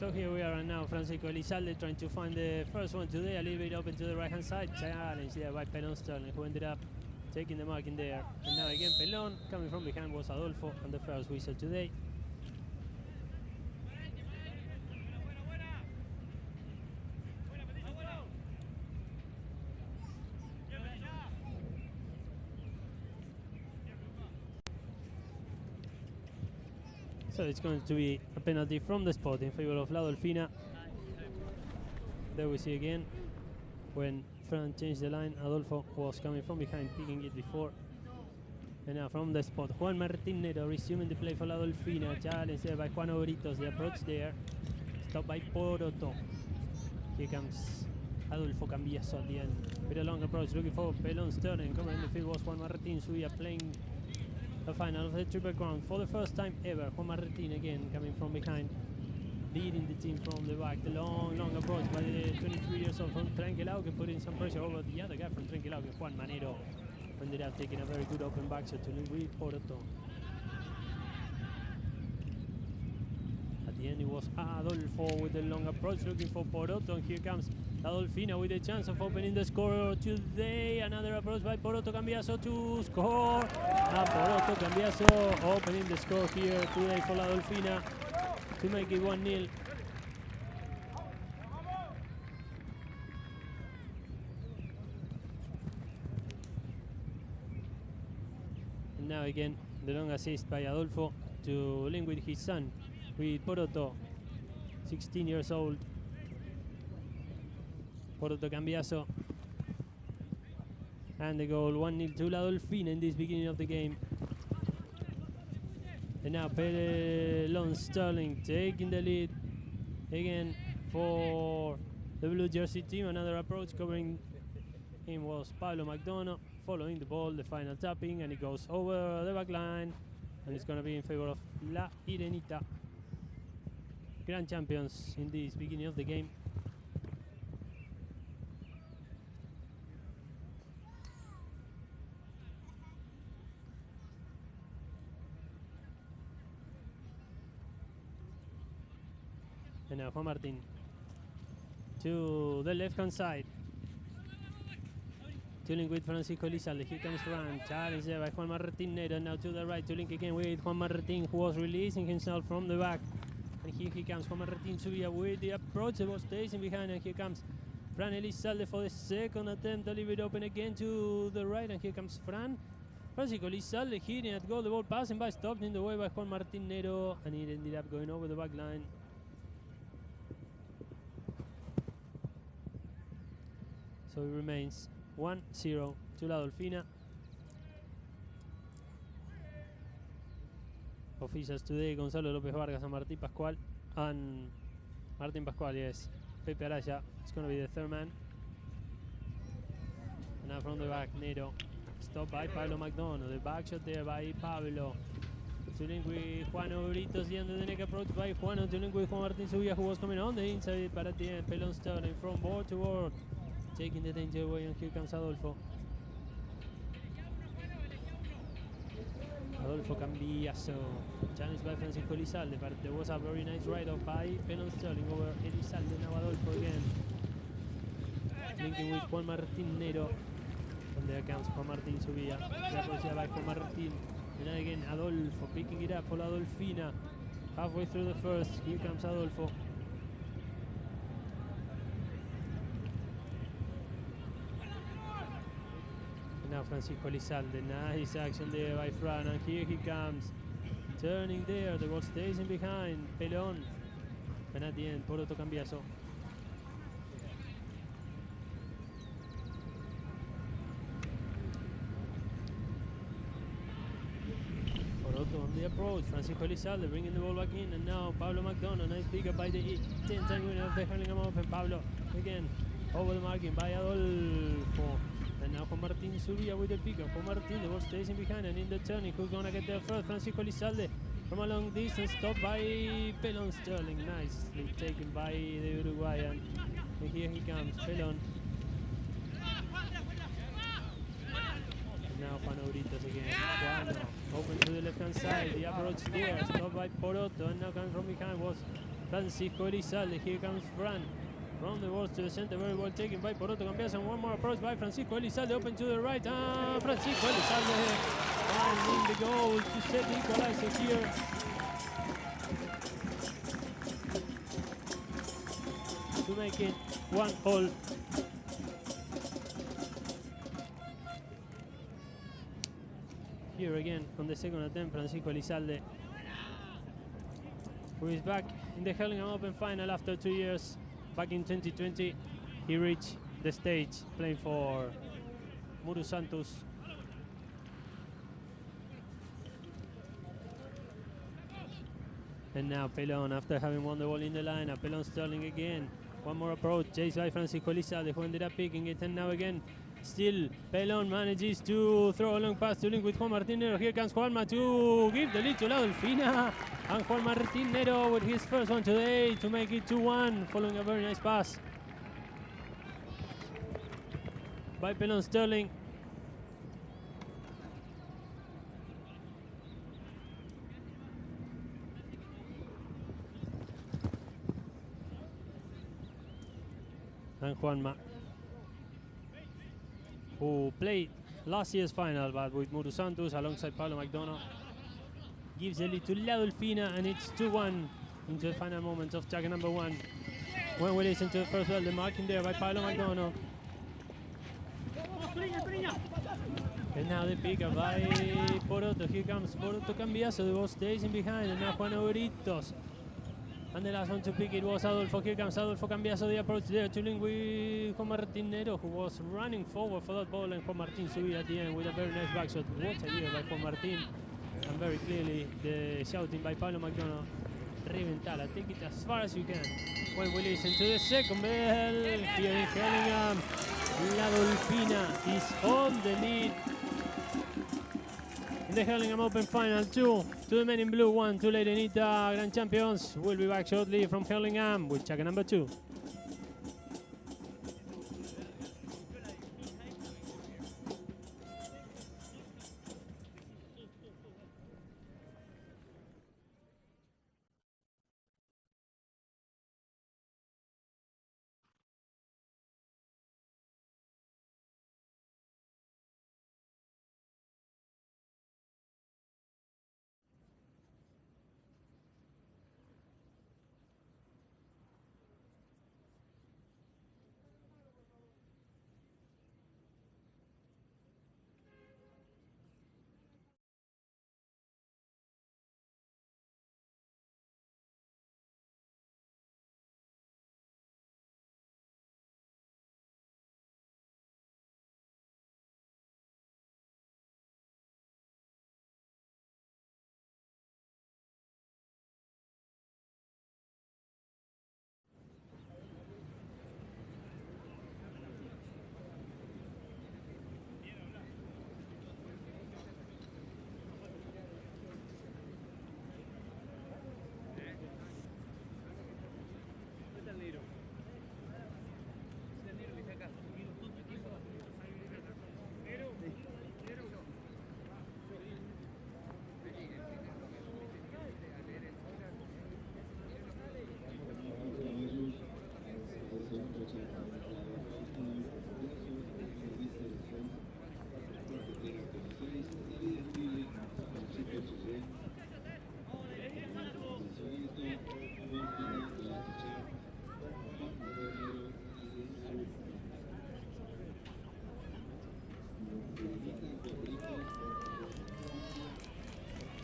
So here we are, and now Francisco Elizalde trying to find the first one today, a little bit open to the right hand side. Challenge there by Pelon Sterling, who ended up taking the mark in there. And now again Pelon, coming from behind was Adolfo on the first whistle today. So it's going to be a penalty from the spot in favor of La Dolfina. There we see again, when Fran changed the line, Adolfo was coming from behind, picking it before. And now from the spot, Juan Martín Nero resuming the play for La Dolfina. Challenge there by Juan Obritos, the approach there. Stopped by Poroto. Here comes Adolfo Cambiaso at the end. With a long approach, looking for Pelon Sterling. Coming in the field was Juan Martín Suya playing the final of the Triple Crown for the first time ever. Juan Martín again coming from behind, leading the team from the back. The long approach by the 23 years old from Trenquelauquen, putting some pressure over the other guy from Trenquelauquen, Juan Manero. Ended up taking a very good open back shot to Luis Poroto. At the end it was Adolfo with the long approach looking for Poroto, and here comes La Dolfina with a chance of opening the score today. Another approach by Poroto Cambiaso to score. And Poroto Cambiaso opening the score here today for La Dolfina to make it 1-0. And now again the long assist by Adolfo to link with his son, with Poroto, 16 years old. Poroto Cambiaso. And the goal, 1-0 to La Dolfina in this beginning of the game. And now Pelon Sterling taking the lead again for the blue jersey team. Another approach covering him was Pablo McDonough, following the ball, the final tapping, and it goes over the back line, and it's going to be in favor of La Irenita, grand champions in this beginning of the game. And now Juan Martín to the left-hand side, to link with Francisco Elizalde. Here comes Fran, challenge there by Juan Martín Nero. Now to the right to link again with Juan Martín, who was releasing himself from the back. And here he comes, Juan Martín Zubia with the approach. He was chasing behind, and here comes Fran Elizalde for the second attempt. A little bit open again to the right, and here comes Francisco Elizalde hitting at goal. The ball passing by, stopped in the way by Juan Martín Nero, and it ended up going over the back line. So it remains 1-0 to La Dolfina. Officials today, Gonzalo López Vargas and Martín Pascual. And Martín Pascual, yes. Pepe Araya is going to be the third man. And now from the back, Nero. Stopped by Pablo McDonough. The back shot there by Pablo. To link with Juan Obritos, the end of the neck approach by Juan. To link with Juan Martín Zubia, who was coming on the inside, but at the end, Pelon Sterling from board to board, taking the danger away, and here comes Adolfo. Adolfo Cambiaso, challenged by Francisco Elizalde, but there was a very nice write-off by Pelon Sterling over Elizalde. Now Adolfo again, linking with Juan Martín Nero. And there comes Juan Martín Zubia. The approach by Juan Martín. And now again Adolfo picking it up for La Dolfina. Halfway through the first, here comes Adolfo. Now Francisco Elizalde, nice action there by Fran, and here he comes, turning there, the ball stays in behind, Pelon, and at the end, Poroto Cambiaso. Poroto on the approach, Francisco Elizalde bringing the ball back in, and now Pablo McDonough, nice pickup by the 10-time winner of the Hurlingham Open. Pablo again over the marking by Adolfo. And now Juan Martín Zubia with the pickup. Juan Martín, the ball stays in behind, and in the turning, who's gonna get there first? Francisco Elizalde from a long distance, stopped by Pelon Sterling. Nicely taken by the Uruguayan. And here he comes, Pelon. And now Juan Obritos again. Juan open to the left hand side, the approach there, stopped by Poroto, and now coming from behind was Francisco Elizalde. Here comes Fran. From the balls to the center, very well taken by Poroto Cambias, and one more approach by Francisco Elizalde, open to the right. Francisco Elizalde finding the goal to set the equalizer here. To make it 1-1. Here again on the second attempt, Francisco Elizalde, who is back in the Hurlingham Open final after 2 years. Back in 2020, he reached the stage playing for Muru Santos. And now Pelon, after having won the ball in the lineup, Pelon Sterling again. One more approach, chased by Francisco Elizalde, who ended up picking it, and now again, still Pelon manages to throw a long pass to link with Juan Martín Nero. Here comes Juanma to give the lead to La Dolfina. And Juan Martín Nero with his first one today to make it 2-1, following a very nice pass by Pelon Sterling. And Juanma, who played last year's final but with Muru Santos alongside Pablo McDonough, gives the lead to La Dolfina, and it's 2-1 into the final moments of track number 1. When we listen to the first bell, the marking there by Pablo McDonough. And now the pick up by Poroto. Here comes Poroto Cambiaso, the ball stays in behind, and now Juan Obritos. And the last one to pick it was Adolfo. Here comes Adolfo Cambiaso, the approach there to link with Juan Martín Nero, who was running forward for that ball, and Juan Martín subí at the end with a very nice back shot. What a year by Juan Martín. And very clearly the shouting by Pablo McDonough. Reventala, take it as far as you can. When we listen to the second bell here in Hurlingham, La Dolfina is on the lead in the Hurlingham Open Final 2 to the men in blue, 1 to IRENITA Grand Champions. We'll be back shortly from Hurlingham with track number 2.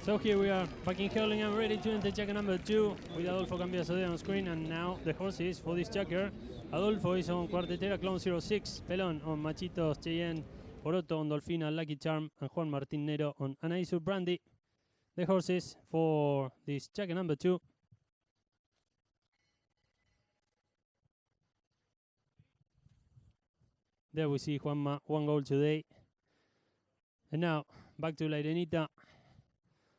So here we are back in Hurlingham, ready to enter checker number 2 with Adolfo Cambiaso there on screen, and now the horses for this checker. Adolfo is on Cuartetera Clone 06, Pelon on Machitos Cheyenne, Poroto on Dolfina Lucky Charm, and Juan Martín Nero on Anaisur Brandy. The horses for this checker number 2. There we see Juanma, 1 goal today. And now back to IRENITA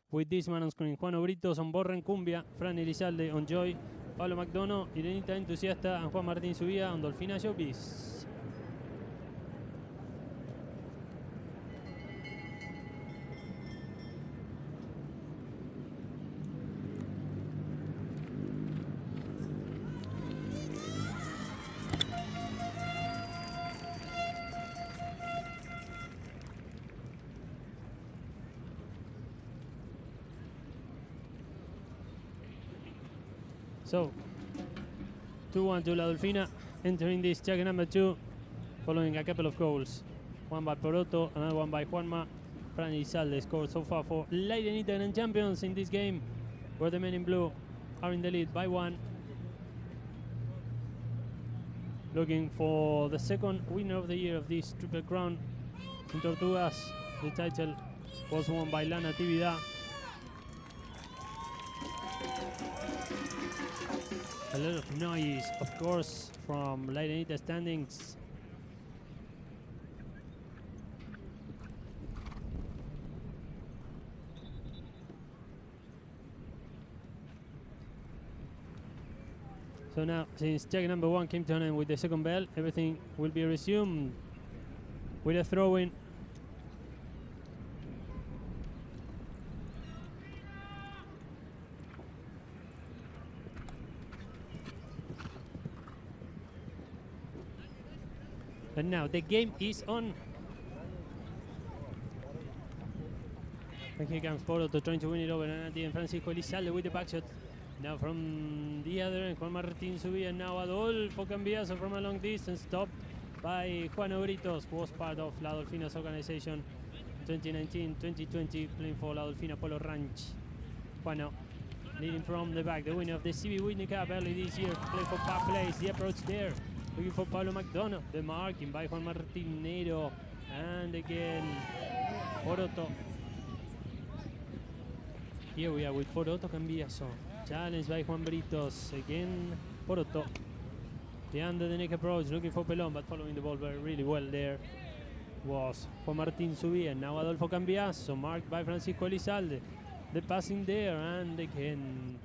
with this man on screen. Juan Obritos on Borren Cumbia, Fran Elizalde on Joy, Pablo McDonough, IRENITA Entusiasta, and Juan Martín Subía on Dolfina Showbiz. So, 2-1 to La Dolfina, entering this check number 2, following a couple of goals. One by Poroto, another one by Juanma. Fran Izalde scored so far for La IRENITA and champions in this game, where the men in blue are in the lead by 1. Looking for the second winner of the year of this Triple Crown in Tortugas. The title was won by La Natividad. A lot of noise, of course, from La IRENITA standings. So now, since check number 1 came to an end with the second bell, everything will be resumed with a throw-in. And now the game is on. And here comes Polo trying to win it over, and at the end Francisco Elizalde with the back shot. Now from the other end, Juan Martín Subía, and now Adolfo Cambiaso from a long distance, stopped by Juan Obritos, who was part of La Dolfina's organization 2019-2020, playing for La Dolfina Polo Ranch. Juano leading from the back, the winner of the CB Whitney Cup early this year, playing for Pap Place, the approach there, looking for Pablo McDonough, the marking by Juan Martinero, and again Poroto. Here we are with Poroto Cambiaso. Challenge by Juan Britos, again Poroto. The under the neck approach, looking for Pelon, but following the ball really well there was Juan Martín Subía. Now Adolfo Cambiaso, marked by Francisco Elizalde. The passing there, and again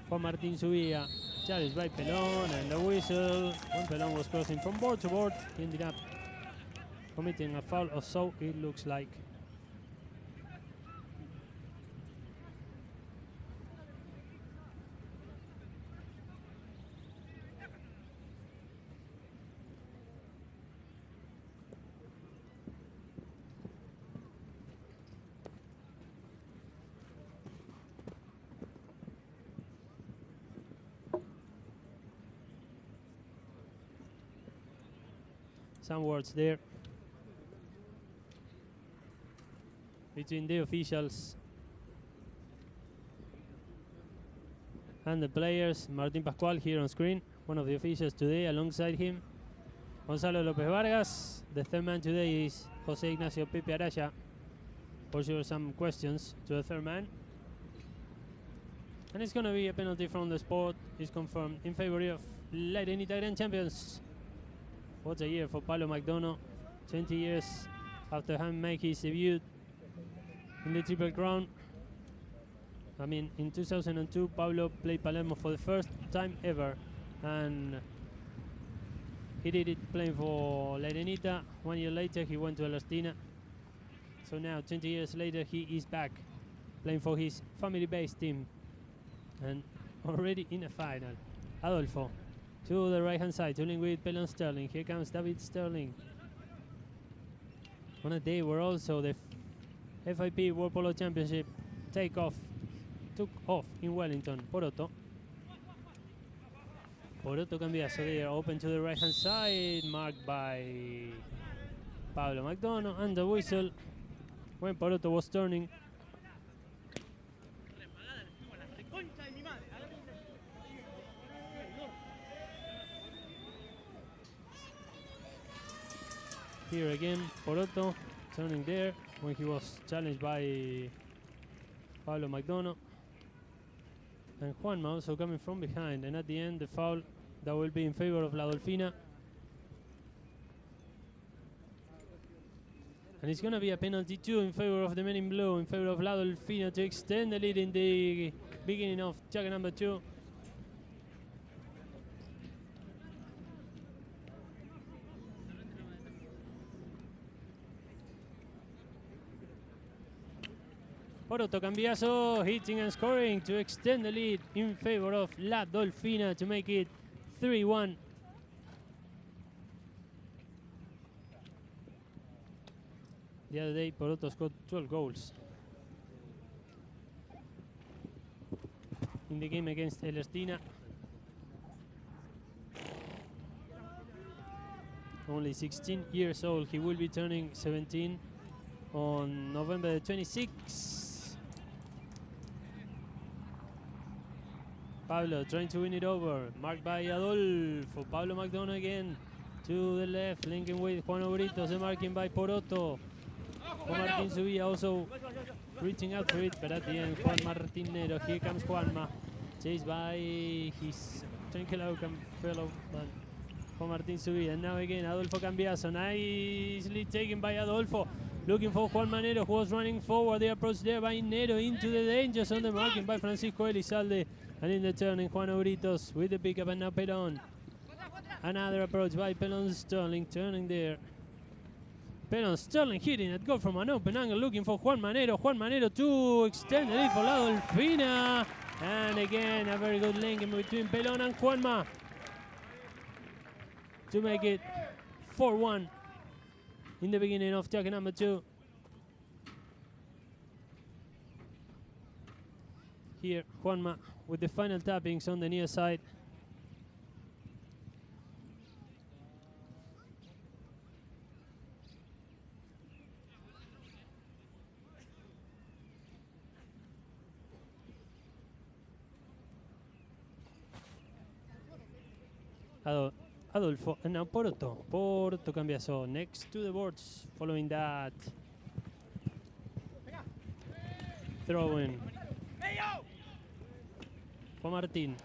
Juan Martín Subía. Challenge by Pelon, and the whistle. When Pelon was crossing from board to board, he ended up committing a foul, or so it looks like. Some words there between the officials and the players. Martín Pascual here on screen, one of the officials today. Alongside him, Gonzalo López Vargas. The third man today is José Ignacio Pepe Araya. For sure, some questions to the third man. And it's going to be a penalty from the sport. It's confirmed in favor of La IRENITA Grand Champions. What a year for Pablo McDonough. 20 years after him making his debut in the Triple Crown. I mean, in 2002, Pablo played Palermo for the first time ever, and he did it playing for La IRENITA. 1 year later, he went to El Ostina. So now, 20 years later, he is back playing for his family-based team, and already in a final. Adolfo to the right-hand side, dealing with Pelon Sterling. Here comes David Sterling. On a day where also the FIP World Polo Championship took off in Wellington. Poroto Cambiaso there, open to the right-hand side, marked by Pablo McDonough, and the whistle when Poroto was turning. Here again, Poroto turning there when he was challenged by Pablo McDonough. And Juanma also coming from behind, and at the end the foul that will be in favor of La Dolfina. And it's going to be a penalty too in favor of the men in blue, in favor of La Dolfina, to extend the lead in the beginning of check number 2. Poroto Cambiaso hitting and scoring to extend the lead in favor of La Dolfina to make it 3-1. The other day, Poroto scored 12 goals. in the game against Ernestina. Only 16 years old. He will be turning 17 on November 26th. Pablo trying to win it over. Marked by Adolfo. Pablo McDonough again to the left. Linking with Juan Obritos. The marking by Poroto. Juan Martin Zubia also reaching out for it, but at the end, Juan Martinero. Here comes Juanma. Chased by his Tranquilo fellow, but Juan Martin Zubia. And now again, Adolfo Cambiaso. Nicely taken by Adolfo. Looking for Juan Manero, who was running forward. The approach there by Nero into the danger zone. The marking by Francisco Elizalde. And in the turning, Juan Obritos with the pickup, and now Pelon. Another approach by Pelon Sterling, turning there. Pelon Sterling hitting at goal from an open angle, looking for Juan Manero. Juan Manero to extend the lead for La Dolfina. And again, a very good link in between Pelon and Juanma to make it 4-1 in the beginning of jacket number 2. Here, Juanma with the final tappings on the near side. Adolfo, and now Poroto. Poroto Cambiaso next to the boards. Following that, throw in for Martin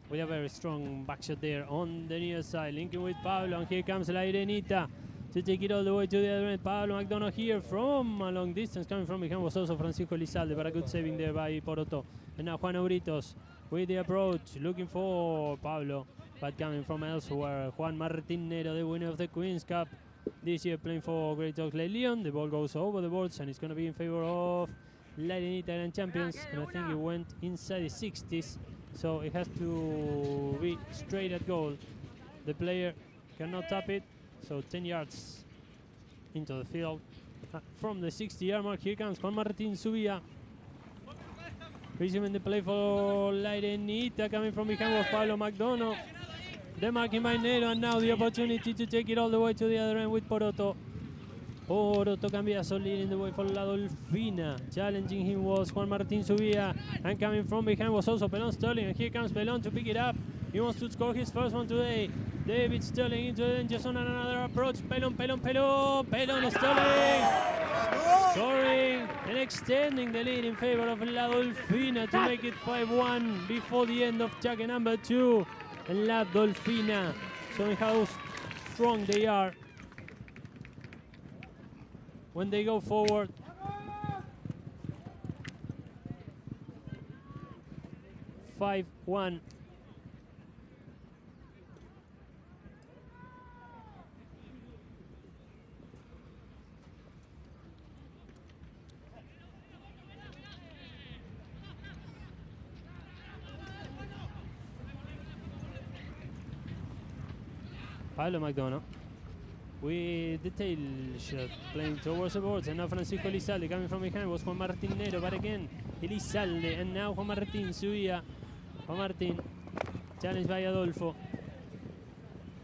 with a very strong back shot there on the near side. Linking with Pablo, and here comes La Irenita to take it all the way to the other end. Pablo McDonough here from a long distance. Coming from behind was also Francisco Elizalde, but a good saving there by Poroto. And now Juan Obritos with the approach, looking for Pablo, but coming from elsewhere. Juan Martinero, the winner of the Queen's Cup this year, playing for Great Oakland Leon. The ball goes over the boards, and it's going to be in favor of La Irenita Grand Champions. And I think it went inside the 60s, so it has to be straight at goal. The player cannot tap it, so 10 yards into the field. From the 60-yard mark, here comes Juan Martin Zubia. Resuming the play for La Irenita. Coming from behind was Pablo McDonough. The marking by Nero, and now the opportunity to take it all the way to the other end with Poroto. Poroto Cambiaso leading the way for La Dolfina. Challenging him was Juan Martin Zubia, and coming from behind was also Pelon Sterling. And here comes Pelon to pick it up. He wants to score his first one today. David Sterling into the danger zone, and another approach. Pelon Sterling scoring and extending the lead in favor of La Dolfina to make it 5-1 before the end of jacket number 2. And La Dolfina showing how strong they are when they go forward. (5-1). Pablo McDonough with the tail shot, playing towards the boards, and now Francisco Elizalde. Coming from behind was Juan Martinero, but again Elizalde, and now Juan Martin Zubia. Juan Martin challenged by Adolfo.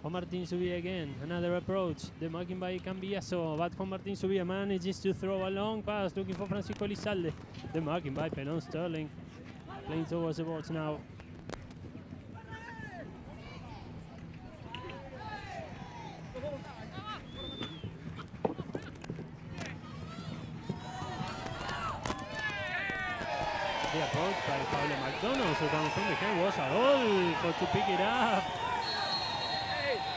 Juan Martin Zubia again, another approach. The marking by Cambiaso, but Juan Martin Zubia manages to throw a long pass, looking for Francisco Elizalde. The marking by Pelon Sterling, playing towards the boards now. The approach by Pablo McDonough, so coming from behind was Adolfo to pick it up.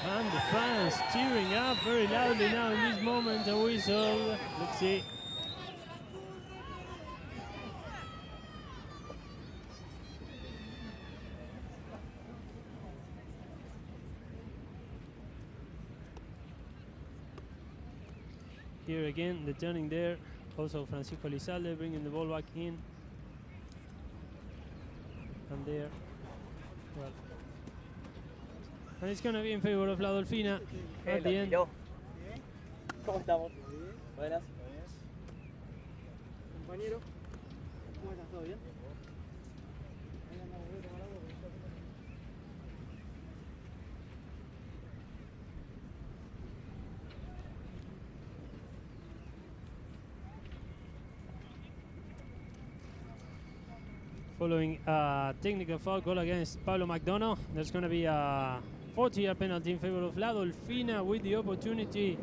And the fans cheering up very loudly now in this moment. A whistle. Let's see. Here again, the turning there. Also Francisco Elizalde bringing the ball back in. And there, well, and it's going to be in favor of La Dolfina at the end. ¿Cómo estamos? Buenas. Compañero, ¿cómo estás? ¿Todo bien? following a technical foul call against Pablo McDonough. There's going to be a 40-yard penalty in favor of La Dolfina with the opportunity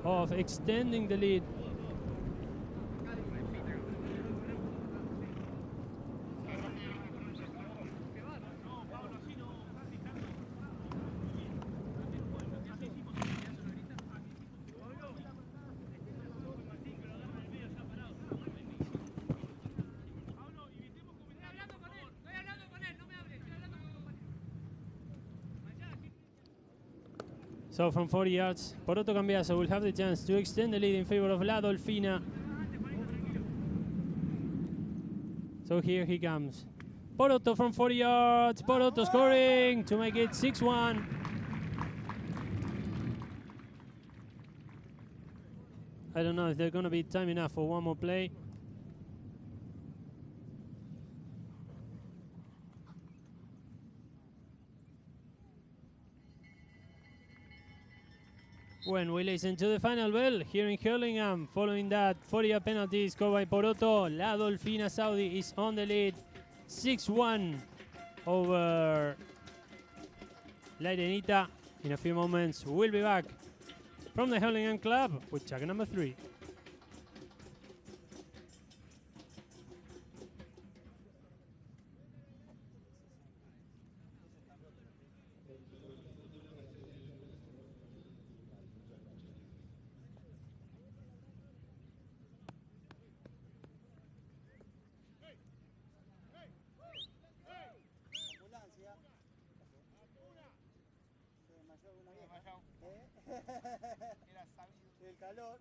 of extending the lead. So from 40 yards, Poroto Cambiaso will have the chance to extend the lead in favor of La Dolfina. So here he comes. Poroto from 40 yards. Poroto scoring to make it 6-1. I don't know if there's going to be time enough for one more play. When we listen to the final bell here in Hurlingham, following that 40-yard penalty scored by Poroto, La Dolfina Saudi is on the lead, 6-1 over La IRENITA. In a few moments, we'll be back from the Hurlingham Club with check number 3. El calor.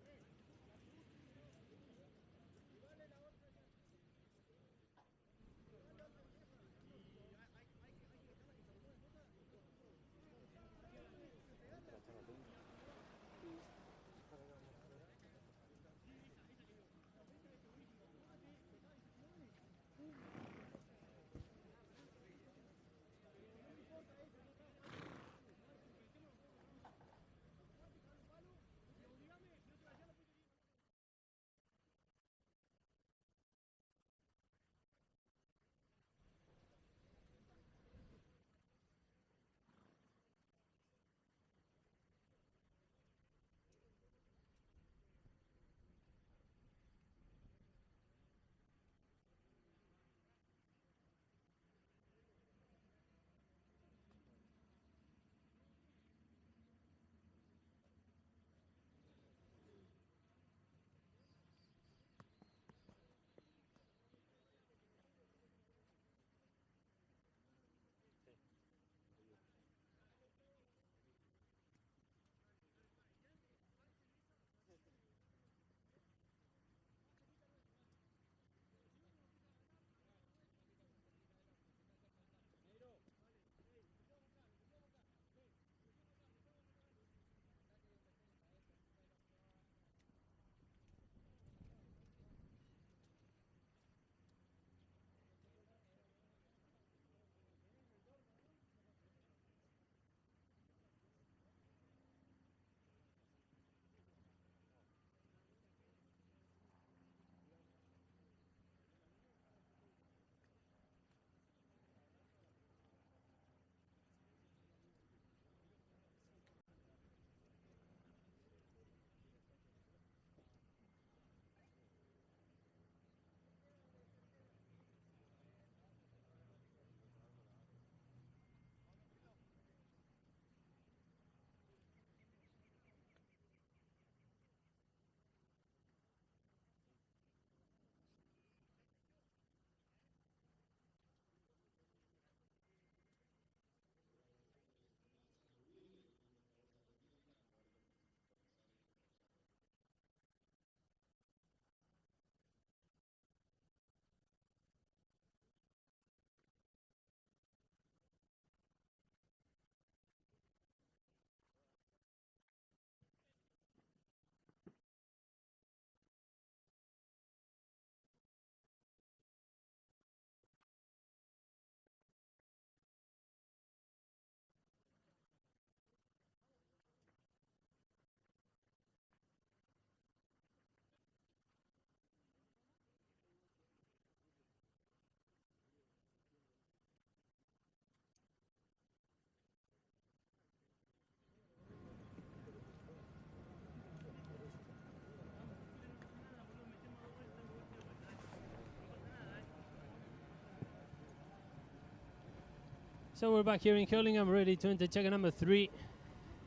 So we're back here in Hurlingham, ready to enter checker number 3.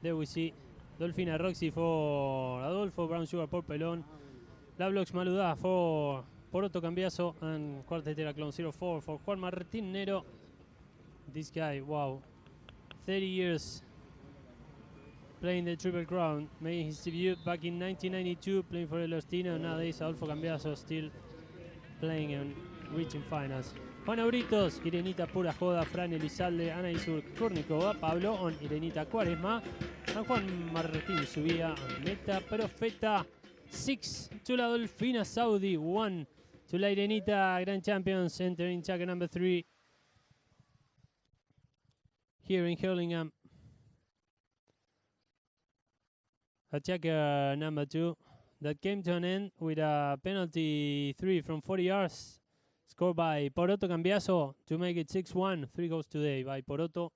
There we see Dolfina Roxy for Adolfo, Brown Sugar por Pelón, Lablox Maludá for Poroto Cambiaso, and Quartetera Clone 04 for Juan Martín Nero. This guy, wow, 30 years playing the Triple Crown, made his debut back in 1992, playing for El Ostino. Nowadays Adolfo Cambiaso still playing and reaching finals. Juan Auritos, Irenita Pura Joda, Fran Elizalde, Ana Isur Kurnikova, Pablo on Irenita Cuaresma, and Juan Martín Subía, Meta Profeta. 6 to la Dolfina Saudi, 1 to la Irenita Grand Champions, entering checker number 3 here in Hurlingham. A checker number 2 that came to an end with a penalty 3 from 40 yards. Scored by Poroto Cambiaso to make it 6-1. 3 goals today by Poroto.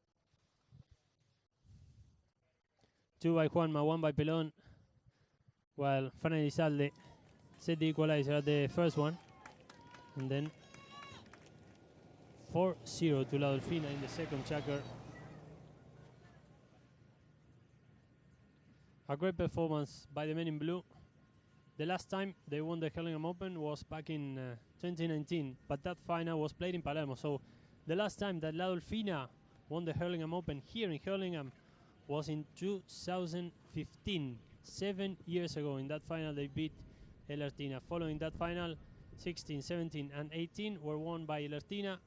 2 by Juanma, 1 by Pelón. While Fran Elizalde set the equalizer at the first one. And then 4-0 to La Dolfina in the second checker. A great performance by the men in blue. The last time they won the Hurlingham Open was back in 2019, but that final was played in Palermo. So the last time that La Dolfina won the Hurlingham Open here in Hurlingham was in 2015, 7 years ago. In that final they beat El Artina. Following that final, 16, 17 and 18 were won by El Artina,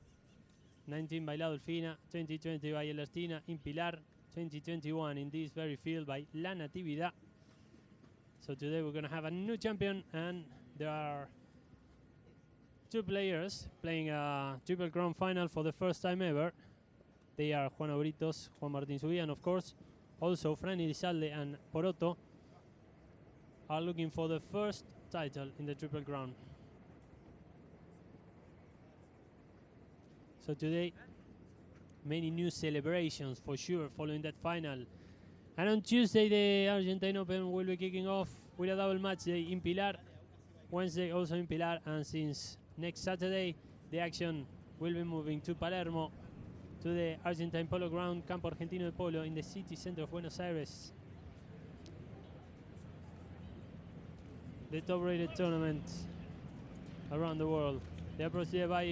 19 by La Dolfina, 2020 by El Artina in Pilar, 2021 in this very field by La Natividad. So today we're going to have a new champion, and there are 2 players playing a Triple Crown final for the first time ever. They are Juan Auritos, Juan Martín Subía, and of course also Fran Elizalde and Poroto are looking for the first title in the Triple Crown. So today, many new celebrations for sure following that final. And on Tuesday, the Argentine Open will be kicking off with a double match day in Pilar. Wednesday also in Pilar, and since next Saturday, the action will be moving to Palermo, to the Argentine Polo Ground, Campo Argentino de Polo, in the city center of Buenos Aires. The top-rated tournament around the world. The approach there by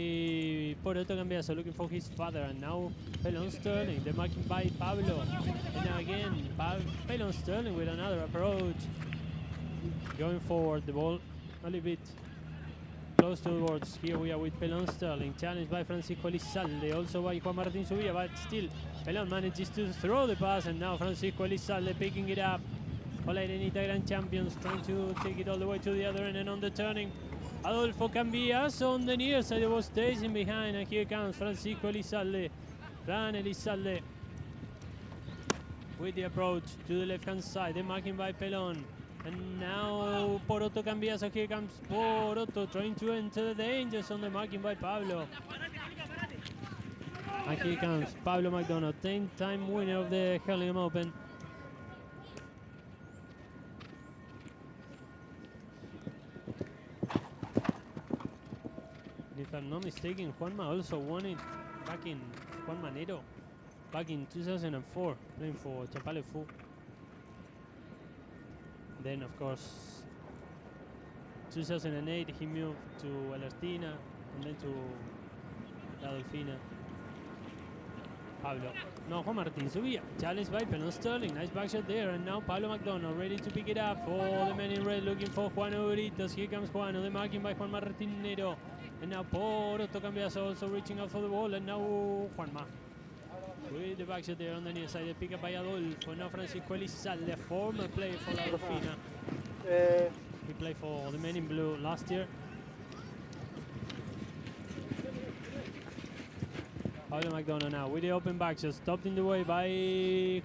Poroto Cambiaso, looking for his father, and now Pelón Sterling. The marking by Pablo, and now again Pelón Sterling with another approach. Going forward, the ball a little bit close to the boards. Here we are with Pelón Sterling, challenged by Francisco Elizalde, also by Juan Martín Subía, but still Pelón manages to throw the pass, and now Francisco Elizalde picking it up. Hola Irenita Grand Champions trying to take it all the way to the other end, and on the turning, Adolfo Cambiaso on the near side, was staging behind, and here comes Francisco Elizalde. Fran Elizalde with the approach to the left-hand side, the marking by Pelón. And now Poroto Cambiaso, here comes Poroto trying to enter the dangers on the marking by Pablo. And here comes Pablo McDonough, 10-time winner of the Hurlingham Open. If I'm not mistaken, Juanma also won it back in Juan Manero, back in 2004, playing for Chapale Fu. Then, of course, 2008 he moved to El Artina, and then to La Dolfina. Pablo. No, Juan Martín Subía, challenged by Pelón Sterling. Nice back shot there, and now Pablo McDonough ready to pick it up for the men in red, looking for Juan Auritos. Here comes Juan, the marking by Juan Martín Nero. And now Poroto Cambiaso also reaching out for the ball, and now Juanma with the back shot there on the near side. The pick up by Adolfo. Now Francisco Elizalde, a former player for La Dolfina. He played for the men in blue last year. Pablo McDonough now with the open back shot, stopped in the way by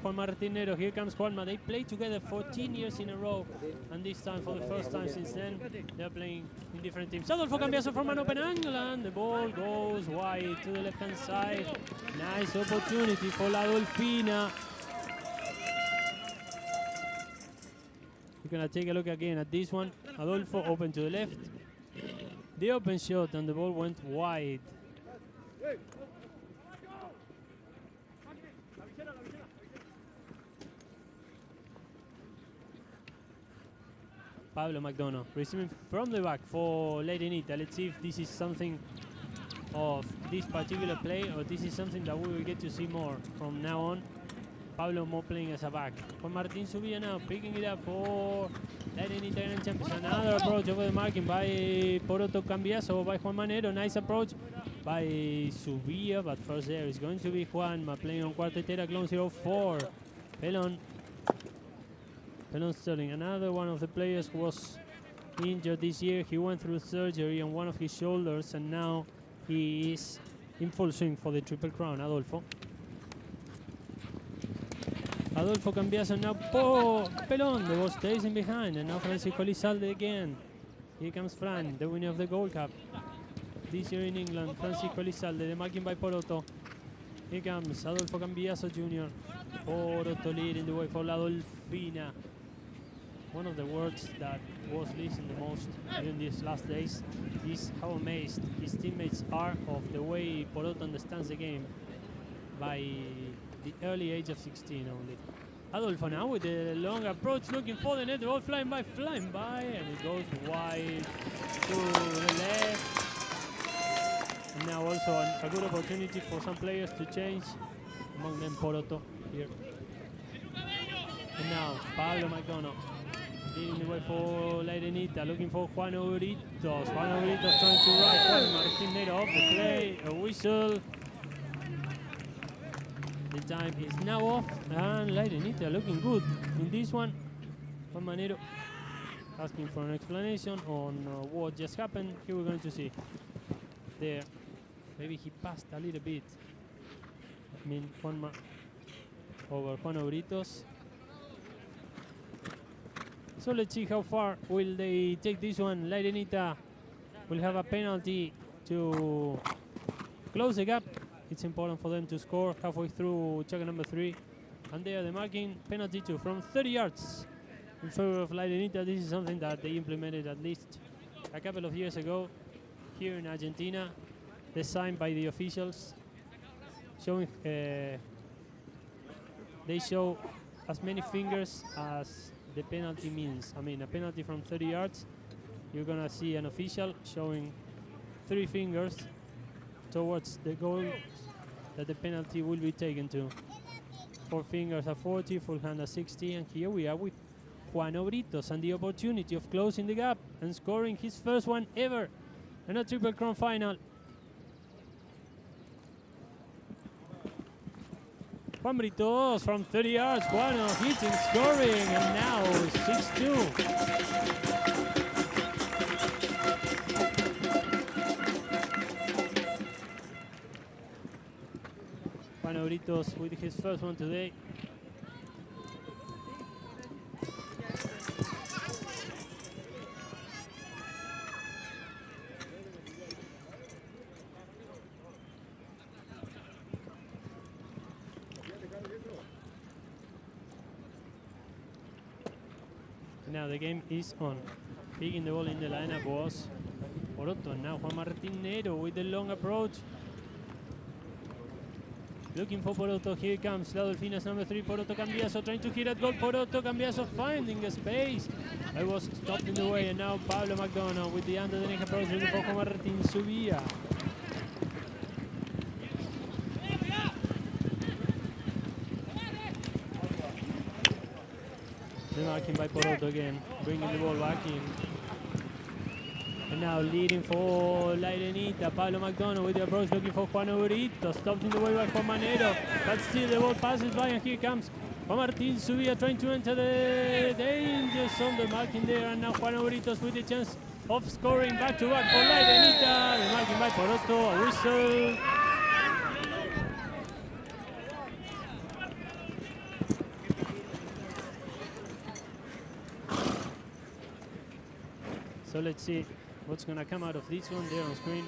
Juan Martín Nero. Here comes Juanma. They played together 14 years in a row, and this time, for the first time since then, they're playing in different teams. Adolfo Cambiaso from an open angle, and the ball goes wide to the left-hand side. Nice opportunity for La Dolfina. We're gonna take a look again at this one. Adolfo open to the left. The open shot, and the ball went wide. Pablo McDonough receiving from the back for IRENITA. Let's see if this is something of this particular play or this is something that we will get to see more from now on. Pablo more playing as a back. Juan Martín Subia now picking it up for IRENITA Grand Champions. Another approach over the marking by Poroto Cambiaso by Juan Manero. Nice approach by Subia, but first there is going to be Juanma playing on Cuartetera Clone 04. Pelon Sterling, another one of the players who was injured this year. He went through surgery on one of his shoulders and now he is in full swing for the Triple Crown. Adolfo Cambiaso now. Pelon, the ball stays in behind, and now Francisco Lizalde again. Here comes Fran, the winner of the Gold Cup this year in England. Francisco Lizalde, the marking by Poroto. Here comes Adolfo Cambiaso Jr. Poroto leading the way for La Dolfina. One of the words that was listened the most during these last days is how amazed his teammates are of the way Poroto understands the game by the early age of 16 only. Adolfo now with the long approach, looking for the net. The ball flying by, and it goes wide to the left. And now also a good opportunity for some players to change, among them Poroto here. And now Pablo McDonough leading the way for IRENITA, looking for Juan Obritos. Juan Obritos trying to ride Juan Martín Nero off the play. A whistle. The time is now off, and IRENITA looking good in this one. Juan Manero asking for an explanation on what just happened. Here we're going to see. There, maybe he passed a little bit. I mean, Juanma over Juan Obritos. So let's see how far will they take this one. IRENITA will have a penalty to close the gap. It's important for them to score halfway through check number 3. And there the marking penalty 2 from 30 yards in favor of IRENITA. This is something that they implemented at least a couple of years ago here in Argentina. Designed by the officials, showing they show as many fingers as the penalty means. I mean, a penalty from 30 yards, you're gonna see an official showing 3 fingers towards the goal that the penalty will be taken to. 4 fingers are 40, full hand are 60, and here we are with Juan Obritos and the opportunity of closing the gap and scoring his first one ever in a Triple Crown final. Juan Britos from 30 yards, Juan hitting, scoring, and now 6-2. Juan Obritos with his first one today. Now the game is on. Picking the ball in the lineup was Poroto. Now Juan Martín Nero with the long approach. Looking for Poroto. Here comes La Dolfina's number 3, Poroto Cambiaso, trying to hit at goal. Poroto Cambiaso finding a space. I was stopped in the way, and now Pablo McDonough with the under the neck approach, looking for Juan Martín Subia. The marking by Poroto again, bringing the ball back in. And now leading for IRENITA, Pablo McDonough with the approach, looking for Juan Obritos, stopped in the way by Juan Manero, but still the ball passes by, and here comes Juan Martín Subia trying to enter the danger zone. The marking there, and now Juan Obritos with the chance of scoring back-to-back for IRENITA. The marking by Poroto, a whistle. So let's see what's going to come out of this one there on screen.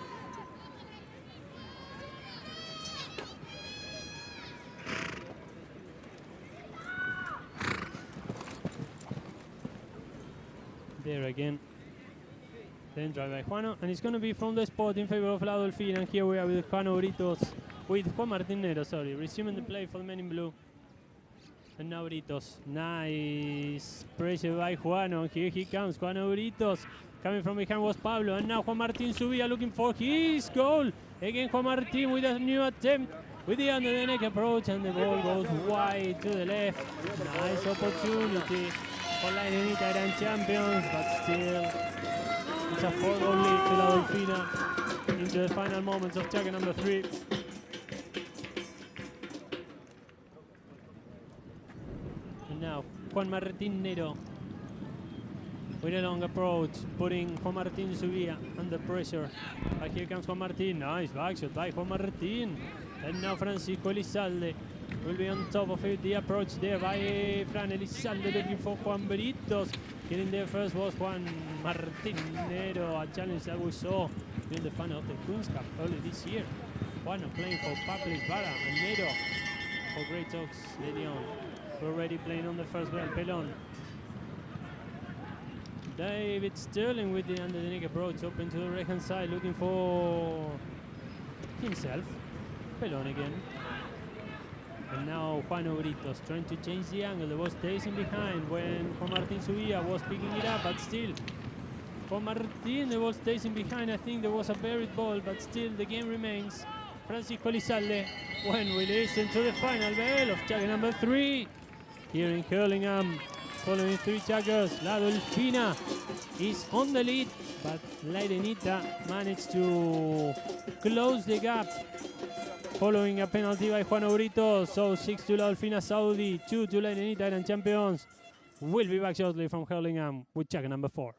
There again. Then drive by Juano, and it's going to be from the spot in favor of La Dolfina. And here we are with Juan Obritos, with Juan Martín Nero, sorry, resuming the play for the men in blue. And now Britos. Nice pressure by Juano. Here he comes. Juano Britos. Coming from behind was Pablo. And now Juan Martin Subia looking for his goal. Again, Juan Martin with a new attempt with the under the neck approach. And the ball goes wide to the left. Nice opportunity for la Irenita Grand Champions. But still, it's a 4-goal lead to la Dolfina into the final moments of checker number 3. Now, Juan Martin Nero with a long approach, putting Juan Martin Subia under pressure. But here comes Juan Martin. Nice backshot by Juan Martin. And now Francisco Elizalde will be on top of it. The approach there by Fran Elizalde looking for Juan Britos. Getting there first was Juan Martin Nero, a challenge that we saw during the final of the Queen's Cup early this year. Juan playing for Paplis Vara and Nero for Great Oaks de Leon. Already playing on the first ball, Pelon. David Sterling with the under the neck approach, open to the right hand side, looking for himself. Pelon again. And now Juan Britos trying to change the angle. The ball stays in behind when Juan Martin Subia was picking it up, but still Juan Martin, the ball stays in behind. I think there was a buried ball, but still the game remains. Francisco Elizalde when we listen to the final bell of checker number 3. Here in Hurlingham, following 3 checkers, la Dolfina is on the lead, but la Irenita managed to close the gap following a penalty by Juan Britos. So 6 to la Dolfina Saudi, 2 to la Irenita Grand Champions. We'll be back shortly from Hurlingham with checker number 4.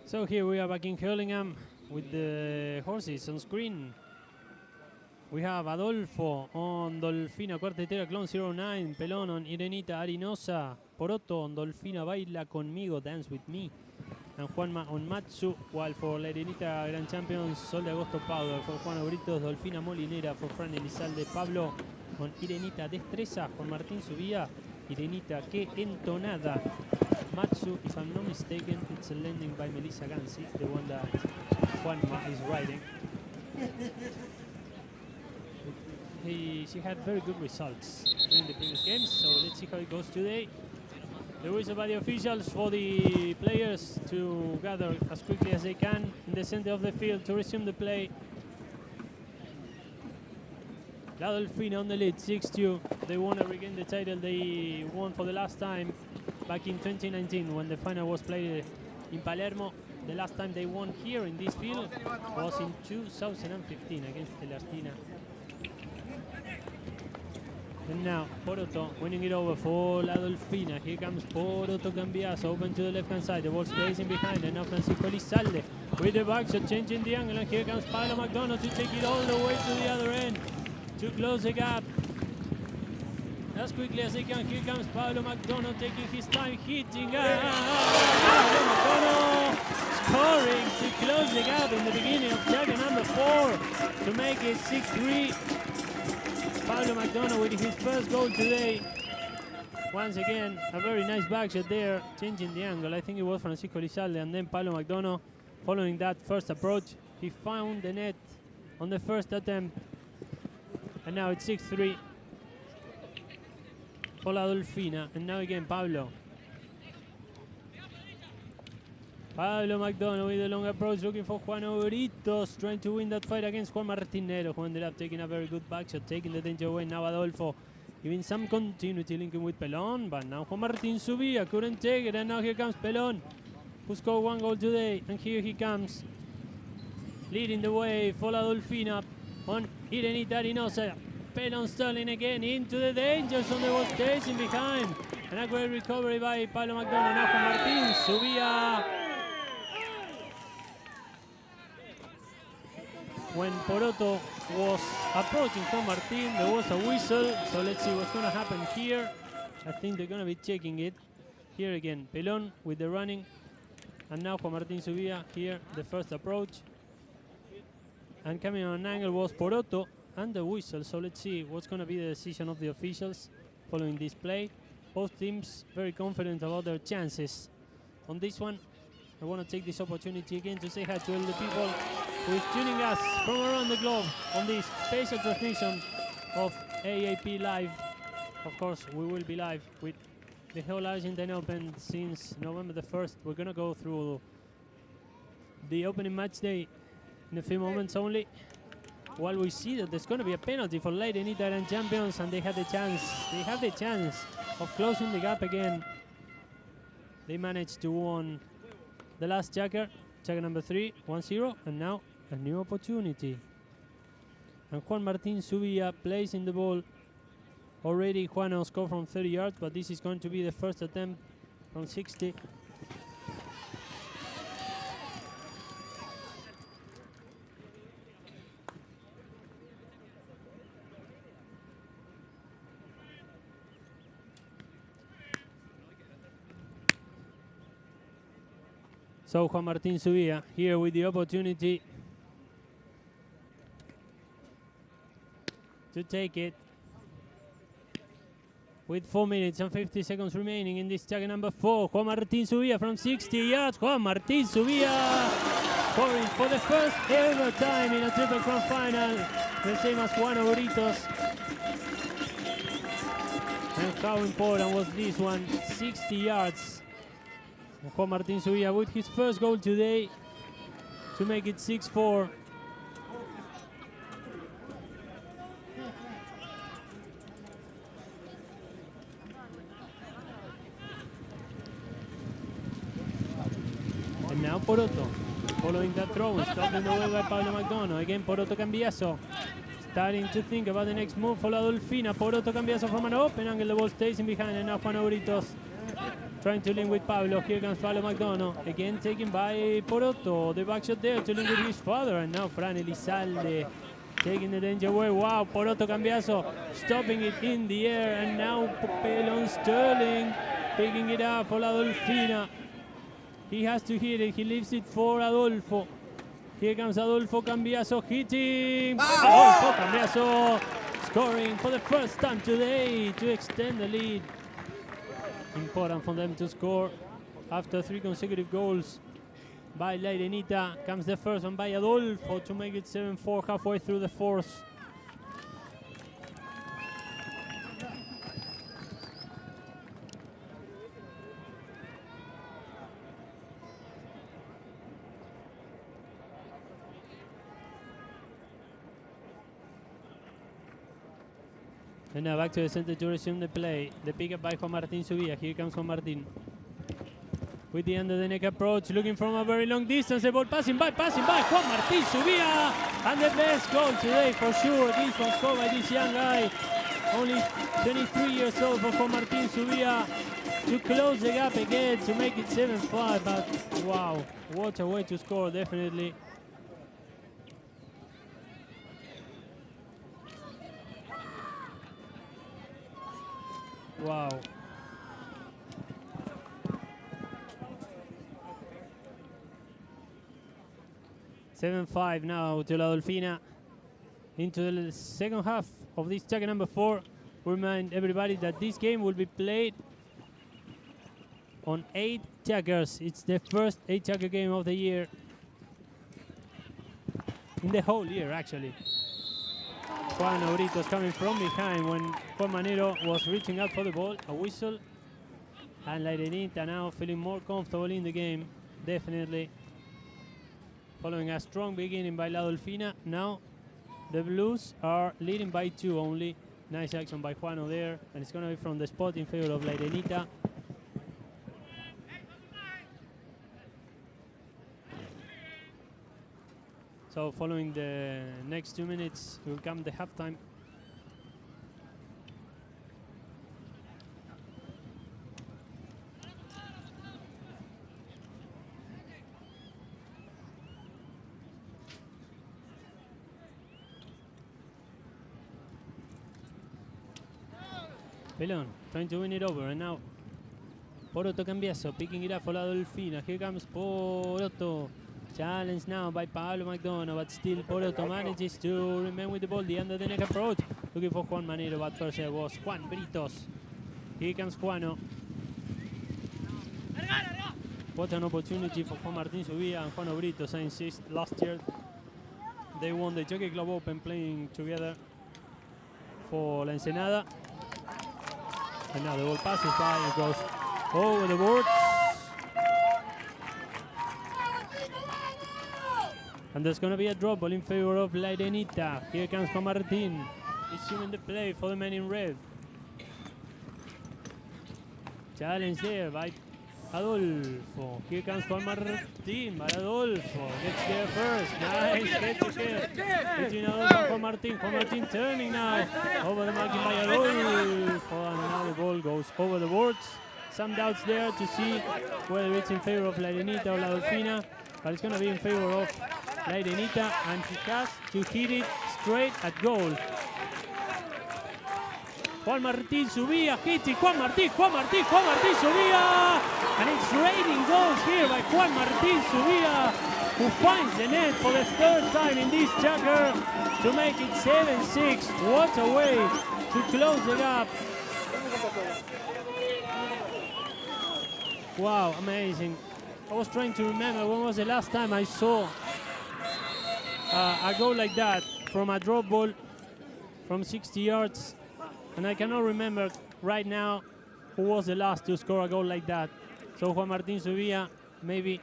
So here we are back in Hurlingham with the horses on screen. We have Adolfo on Dolfina Cuartetera Clone 09, Pelón on Irenita Arinosa, Poroto on Dolfina Baila Conmigo, Dance With Me, and Juanma on Matsu, while for la Irenita Grand Champions, Sol de Agosto Powder, for Juan Britos, Dolfina Molinera, for Fran Elizalde, Pablo on Irenita Destreza, Juan Martín Subía, Irenita Que Entonada, Matsu, if I'm not mistaken, it's a landing by Melissa Gansi, the one that Juanma is riding. She had very good results during the previous games, so let's see how it goes today. The whistle by the officials for the players to gather as quickly as they can in the center of the field to resume the play. La Dolfina on the lead, 6-2. They want to regain the title they won for the last time back in 2019 when the final was played in Palermo. The last time they won here in this field was in 2015 against Hurlingham. And now Poroto winning it over for La Dolfina. Here comes Poroto Cambiaso, open to the left-hand side. The ball stays in behind, and now Francisco Lizalde with the back shot, changing the angle. And here comes Pablo McDonough to take it all the way to the other end to close the gap as quickly as they can. Here comes Pablo McDonough taking his time, hitting. Pablo McDonough scoring to close the gap in the beginning of jacket number 4 to make it 6-3. Pablo McDonough with his first goal today. Once again, a very nice back shot there, changing the angle. I think it was Francisco Lizalde, and then Pablo McDonough following that first approach. He found the net on the first attempt. And now it's 6-3 for La Dolfina. And now again, Pablo McDonough with a long approach, looking for Juan Obritos, trying to win that fight against Juan Martinero, who ended up taking a very good back shot, taking the danger away. Now Adolfo giving some continuity, linking with Pelon, but now Juan Martín Subía couldn't take it, and now here comes Pelon, who scored 1 goal today, and here he comes, leading the way for La Dolfina on Irenita Arinosa. Pelon Sterling again into the danger zone. The ball stays in behind, and a great recovery by Pablo McDonough. Now Juan Martín Subía. When Poroto was approaching Juan Martín, there was a whistle, so let's see what's going to happen here. I think they're going to be checking it. Here again, Pelon with the running, and now Juan Martín Subía here, the first approach. And coming on an angle was Poroto and the whistle, so let's see what's going to be the decision of the officials following this play. Both teams very confident about their chances on this one. I want to take this opportunity again to say hi to all the people who is tuning us from around the globe on this special transmission of AAP Live. Of course, we will be live with the whole Argentine Open since November the 1st. We're going to go through the opening match day in a few moments only, while we see that there's going to be a penalty for La IRENITA and champions, and they have the chance of closing the gap again. They managed to win the last checker number 3, 1-0, and now a new opportunity. And Juan Martín Subía plays in the ball. Already Juano scored from 30 yards, but this is going to be the first attempt from 60. So Juan Martín Subía here with the opportunity to take it with 4 minutes and 50 seconds remaining in this check number 4. Juan Martín Subía from 60 yards. Juan Martín Subía scoring for the first ever time in a Triple Crown final, the same as Juan Obritos. And how important was this one? 60 yards. Juan Martín Subía with his first goal today to make it 6-4. And now Poroto following that throw, stopped in the way by Pablo McDonough. Again Poroto Cambiaso starting to think about the next move for La Dolfina. Poroto Cambiaso from an open angle, the ball stays in behind, and now Juan Obritos trying to link with Pablo. Here comes Pablo McDonough. Again taken by Poroto. The back shot there to link with his father. And now Fran Elizalde taking the danger away. Wow, Poroto Cambiaso stopping it in the air. And now Pelon Sterling picking it up for La Dolfina. He has to hit it. He leaves it for Adolfo. Here comes Adolfo Cambiaso hitting. Adolfo Cambiaso scoring for the first time today to extend the lead. Important for them to score after 3 consecutive goals by La IRENITA. Comes the first one by Adolfo to make it 7-4 halfway through the 4th. And now back to the center to resume the play. The pickup by Juan Martín Subía. Here comes Juan Martín. With the under the neck approach, looking from a very long distance. The ball passing by Juan Martín Subía. And the best goal today for sure. This one scored by this young guy. Only 23 years old for Juan Martín Subía to close the gap again to make it 7-5. But wow, what a way to score, definitely. Wow. (7-5) now to La Dolfina into the second half of this checker number 4. We remind everybody that this game will be played on 8 checkers. It's the first 8 checker game of the year. In the whole year, actually. Juan Obritos coming from behind when Juan Manero was reaching out for the ball. A whistle. And La IRENITA now feeling more comfortable in the game. Definitely. Following a strong beginning by La Dolfina. Now the Blues are leading by 2 only. Nice action by Juano there. And it's going to be from the spot in favor of La IRENITA. So following the next 2 minutes will come the halftime. Pelon trying to win it over, and now Poroto Cambiaso picking it up for La Dolfina. Here comes Poroto. Challenge now by Pablo McDonough, but still Poroto manages to remain with the ball. The under the neck approach. Looking for Juan Manero, but first there was Juan Britos. Here comes Juano. What an opportunity for Juan Martín Subía and Juan Britos. I insist, last year they won the Jockey Club Open playing together for La Ensenada. And now the ball passes by and goes over the boards. And there's going to be a drop ball in favor of La IRENITA. Here comes Juan Martín, resuming the play for the men in red. Challenge there by Adolfo. Here comes Juan Martín, but Adolfo gets there first. Nice head to head between Adolfo and Juan Martín. Juan Martín turning now over the marking by Adolfo. And now the ball goes over the boards. Some doubts there to see whether it's in favor of La IRENITA or La Dolfina. But it's going to be in favor of La IRENITA, and he has to hit it straight at goal. Juan Martín Subía hits it. Juan Martín Subía! And it's raining goals here by Juan Martín Subía, who finds the net for the 3rd time in this checker to make it 7-6. What a way to close the gap. Wow, amazing. I was trying to remember when was the last time I saw a goal like that from a drop ball from 60 yards. And I cannot remember right now who was the last to score a goal like that. So Juan Martín Subía, maybe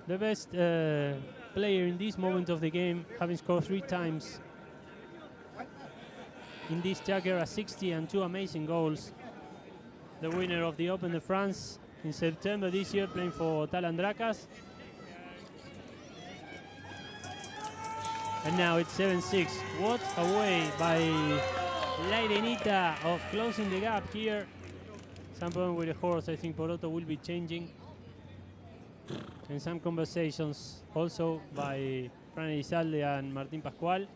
the best player in this moment of the game, having scored 3 times in this checker, a 60 and 2 amazing goals. The winner of the Open de France in September this year, playing for Talandracas. And now it's 7-6. What a way by La IRENITA of closing the gap here. Some problem with the horse. I think Poroto will be changing. And some conversations also by Fran Elizalde and Martín Pascual.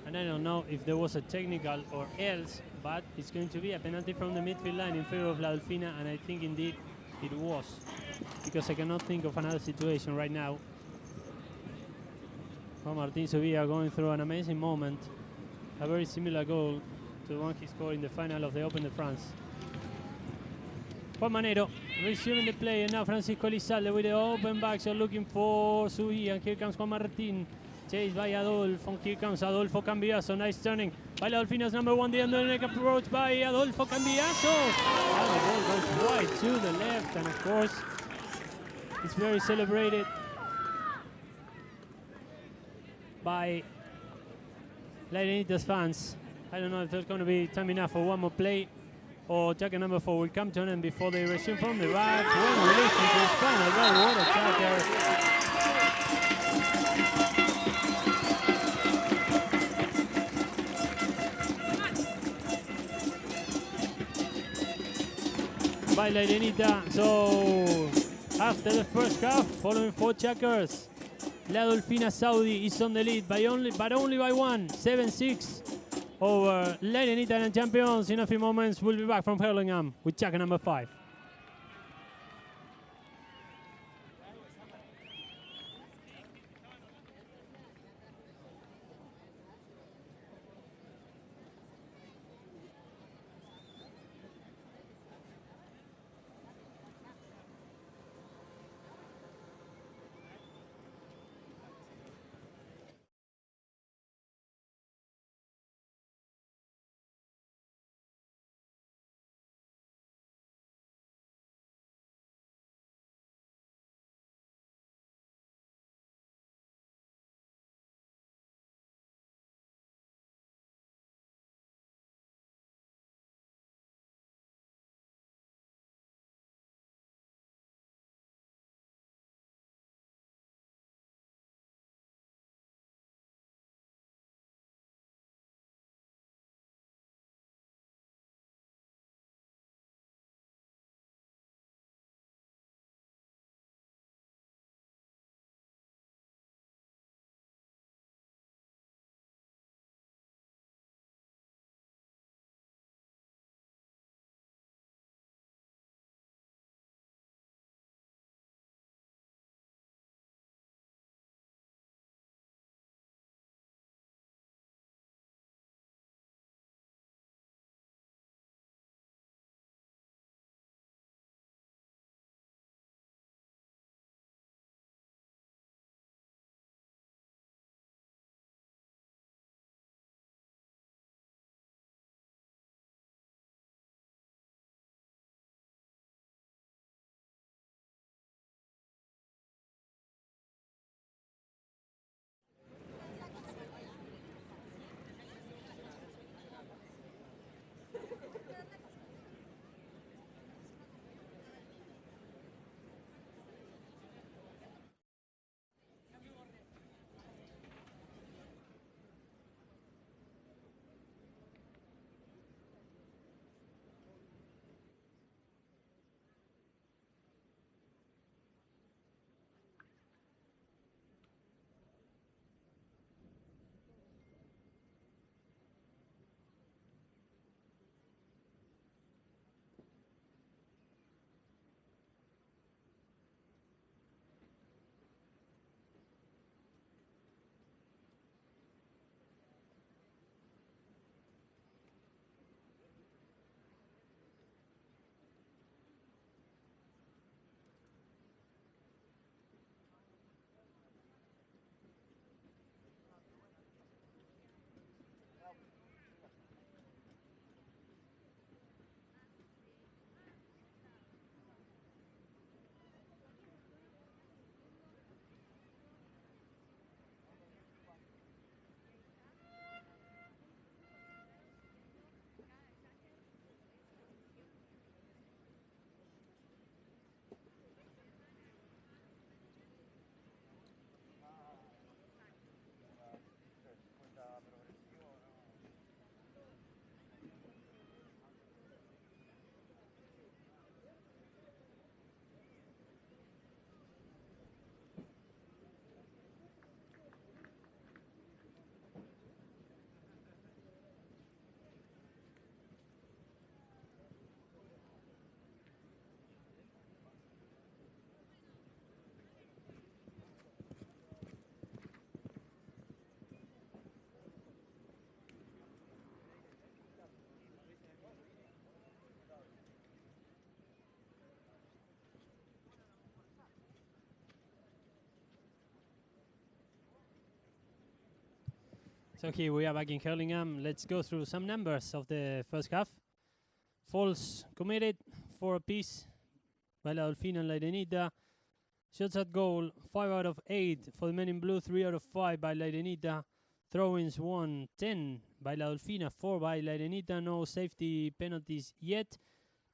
And I don't know if there was a technical or else, but it's going to be a penalty from the midfield line in favor of La Dolfina, and I think indeed it was, because I cannot think of another situation right now. Juan Martín Subía going through an amazing moment, a very similar goal to the one he scored in the final of the Open de France. Juan Manero resuming the play, and now Francisco Elizalde with the open back, so looking for Suhi, and here comes Juan Martín, chased by Adolfo, and here comes Adolfo Cambiaso, nice turning by La Dolfina's number 1, the underneck approach by Adolfo Cambiaso, and the ball goes wide to the left, and of course, it's very celebrated by La IRENITA's fans. I don't know if there's going to be time enough for one more play, or jacket number 4 will come to an end before they resume from the back. When releasing to his final ball, what a tackle by La IRENITA. So after the first half, following 4 checkers, La Dolfina Saudi is on the lead by only by 1, 7-6 over La IRENITA and champions. In a few moments, we'll be back from Hurlingham with jacket number 5. So here we are back in Hurlingham. Let's go through some numbers of the first half. Falls committed, 4 apiece by La Dolfina and La IRENITA. Shots at goal, 5 out of 8 for the men in blue, 3 out of 5 by La IRENITA. Throw-ins 1, 10 by La Dolfina, 4 by La IRENITA. No safety penalties yet.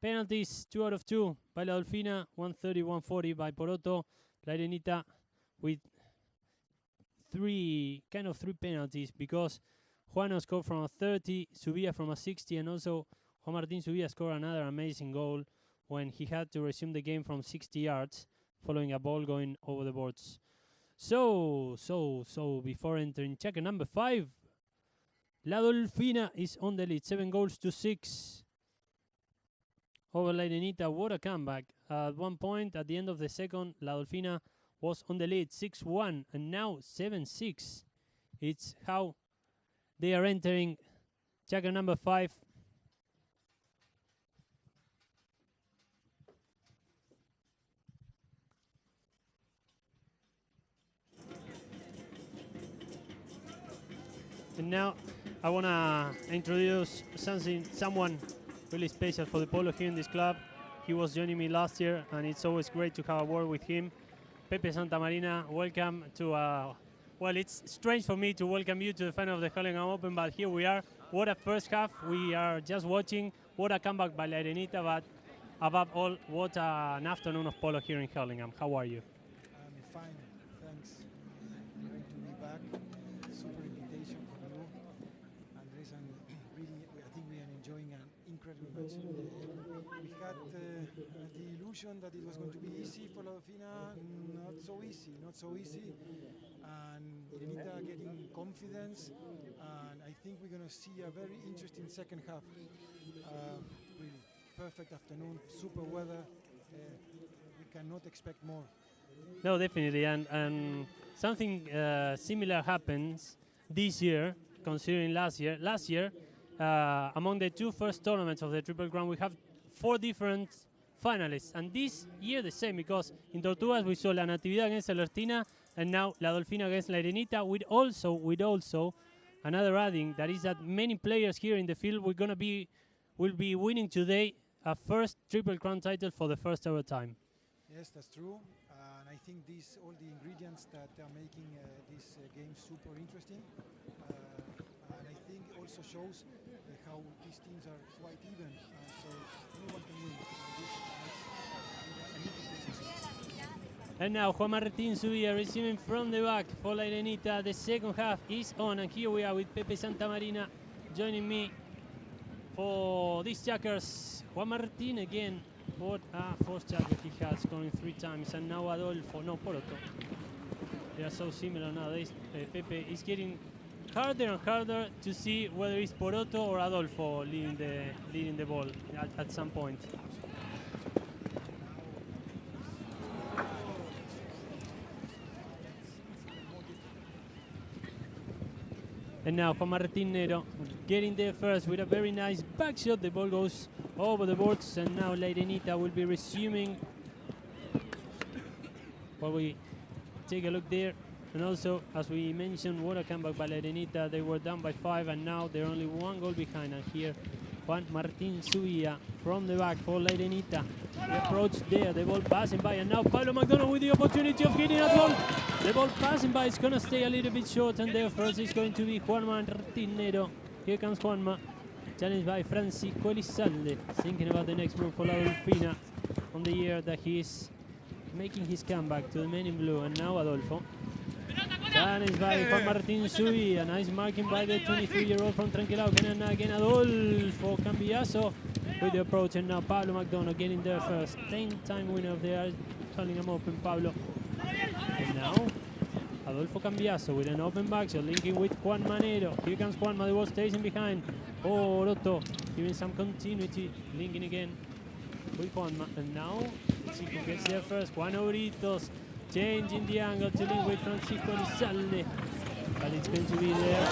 Penalties, 2 out of 2 by La Dolfina, 130, 140 by Poroto. La IRENITA with three penalties, because Juano scored from a 30, Subia from a 60, and also Juan Martín Subia scored another amazing goal when he had to resume the game from 60 yards following a ball going over the boards. So before entering checker number 5, La Dolfina is on the lead, 7-6 over La IRENITA. What a comeback. At one point, at the end of the second, La Dolfina was on the lead, 6-1, and now 7-6. It's how they are entering checker number 5. And now I want to introduce someone really special for the polo here in this club. He was joining me last year, and it's always great to have a word with him. Pepe Santamarina, welcome to, well, it's strange for me to welcome you to the final of the Hurlingham Open, but here we are. What a first half we are just watching. What a comeback by La IRENITA, but above all, what an afternoon of polo here in Hurlingham. How are you? I'm fine, thanks. Great to be back. Super invitation from you, Andres, and really, I think we are enjoying an incredible match. We had the illusion that it was going to be easy for La Dolfina. Not so easy. And IRENITA getting confidence, and I think we're going to see a very interesting second half. Really perfect afternoon, super weather. We cannot expect more. No, definitely, and something similar happens this year, considering last year. Last year, among the 2 first tournaments of the Triple Crown, we have 4 different finalists, and this year the same, because in Tortugas we saw La Natividad against Alertina, and now La Dolfina against La IRENITA, with also another adding, that is that many players here in the field will be winning today a first Triple Crown title for the first ever time. Yes, that's true. And I think all the ingredients that are making this game super interesting. And I think also shows how these teams are quite even. So anyone can win. And now Juan Martín Subia receiving from the back for La IRENITA. The second half is on, and here we are with Pepe Santamarina joining me for these checkers. Juan Martín again. What a forced checker he has, scoring 3 times, and now Adolfo, no, Poroto. They are so similar nowadays. Pepe is getting harder and harder to see whether it's Poroto or Adolfo leading the ball at some point. And now Juan Martín Nero getting there first with a very nice back shot. The ball goes over the boards, and now La IRENITA will be resuming. While we take a look there, and also, as we mentioned, what a comeback by La IRENITA. They were down by 5, and now they're only 1 goal behind. And here, Juan Martín Subia from the back for La IRENITA. The approach there, the ball passing by, and now Pablo McDonald with the opportunity of getting a goal. The ball passing by is going to stay a little bit short, and there first is going to be Juan Martín Nero. Here comes Juanma, challenged by Francisco Elizalde, thinking about the next move for La Dolfina on the year that he is making his comeback to the men in blue. And now Adolfo, challenged by Juan Martín Subia. Nice marking by the 23-year-old from Tranquilao. And again Adolfo Cambiaso with the approach, and now Pablo McDonald getting there first. 10-time winner of the Hurlingham Open, Pablo. And now Adolfo Cambiaso with an open back shot, linking with Juan Manero. Here comes Juanma, the ball stays in behind. Poroto giving some continuity, linking again with Juanma. And now, let's see who gets there first. Juan Obritos changing the angle to link with Francisco Elizalde. But it's going to be there.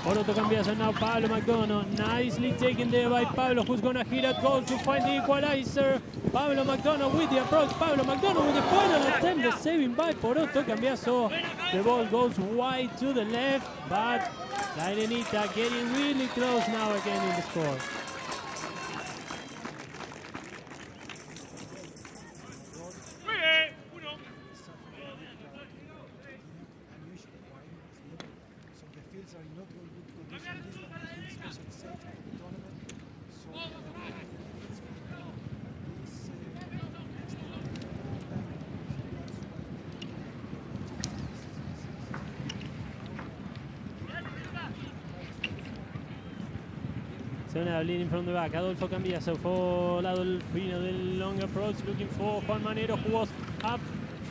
Poroto Cambiaso, now Pablo McDonald. Nicely taken there by Pablo, who's going to hit at goal to find the equalizer. Pablo McDonald with the approach. Pablo McDonald with the final attempt. The saving by Poroto Cambiaso. The ball goes wide to the left, but La IRENITA getting really close now again in the score. So the fields are in not very good condition. This one has been especially safe for the tournament. So there will be a difference between this So now leading from the back, Adolfo Cambiaso for La Dolfina, the long approach, looking for Juan Manero, who was up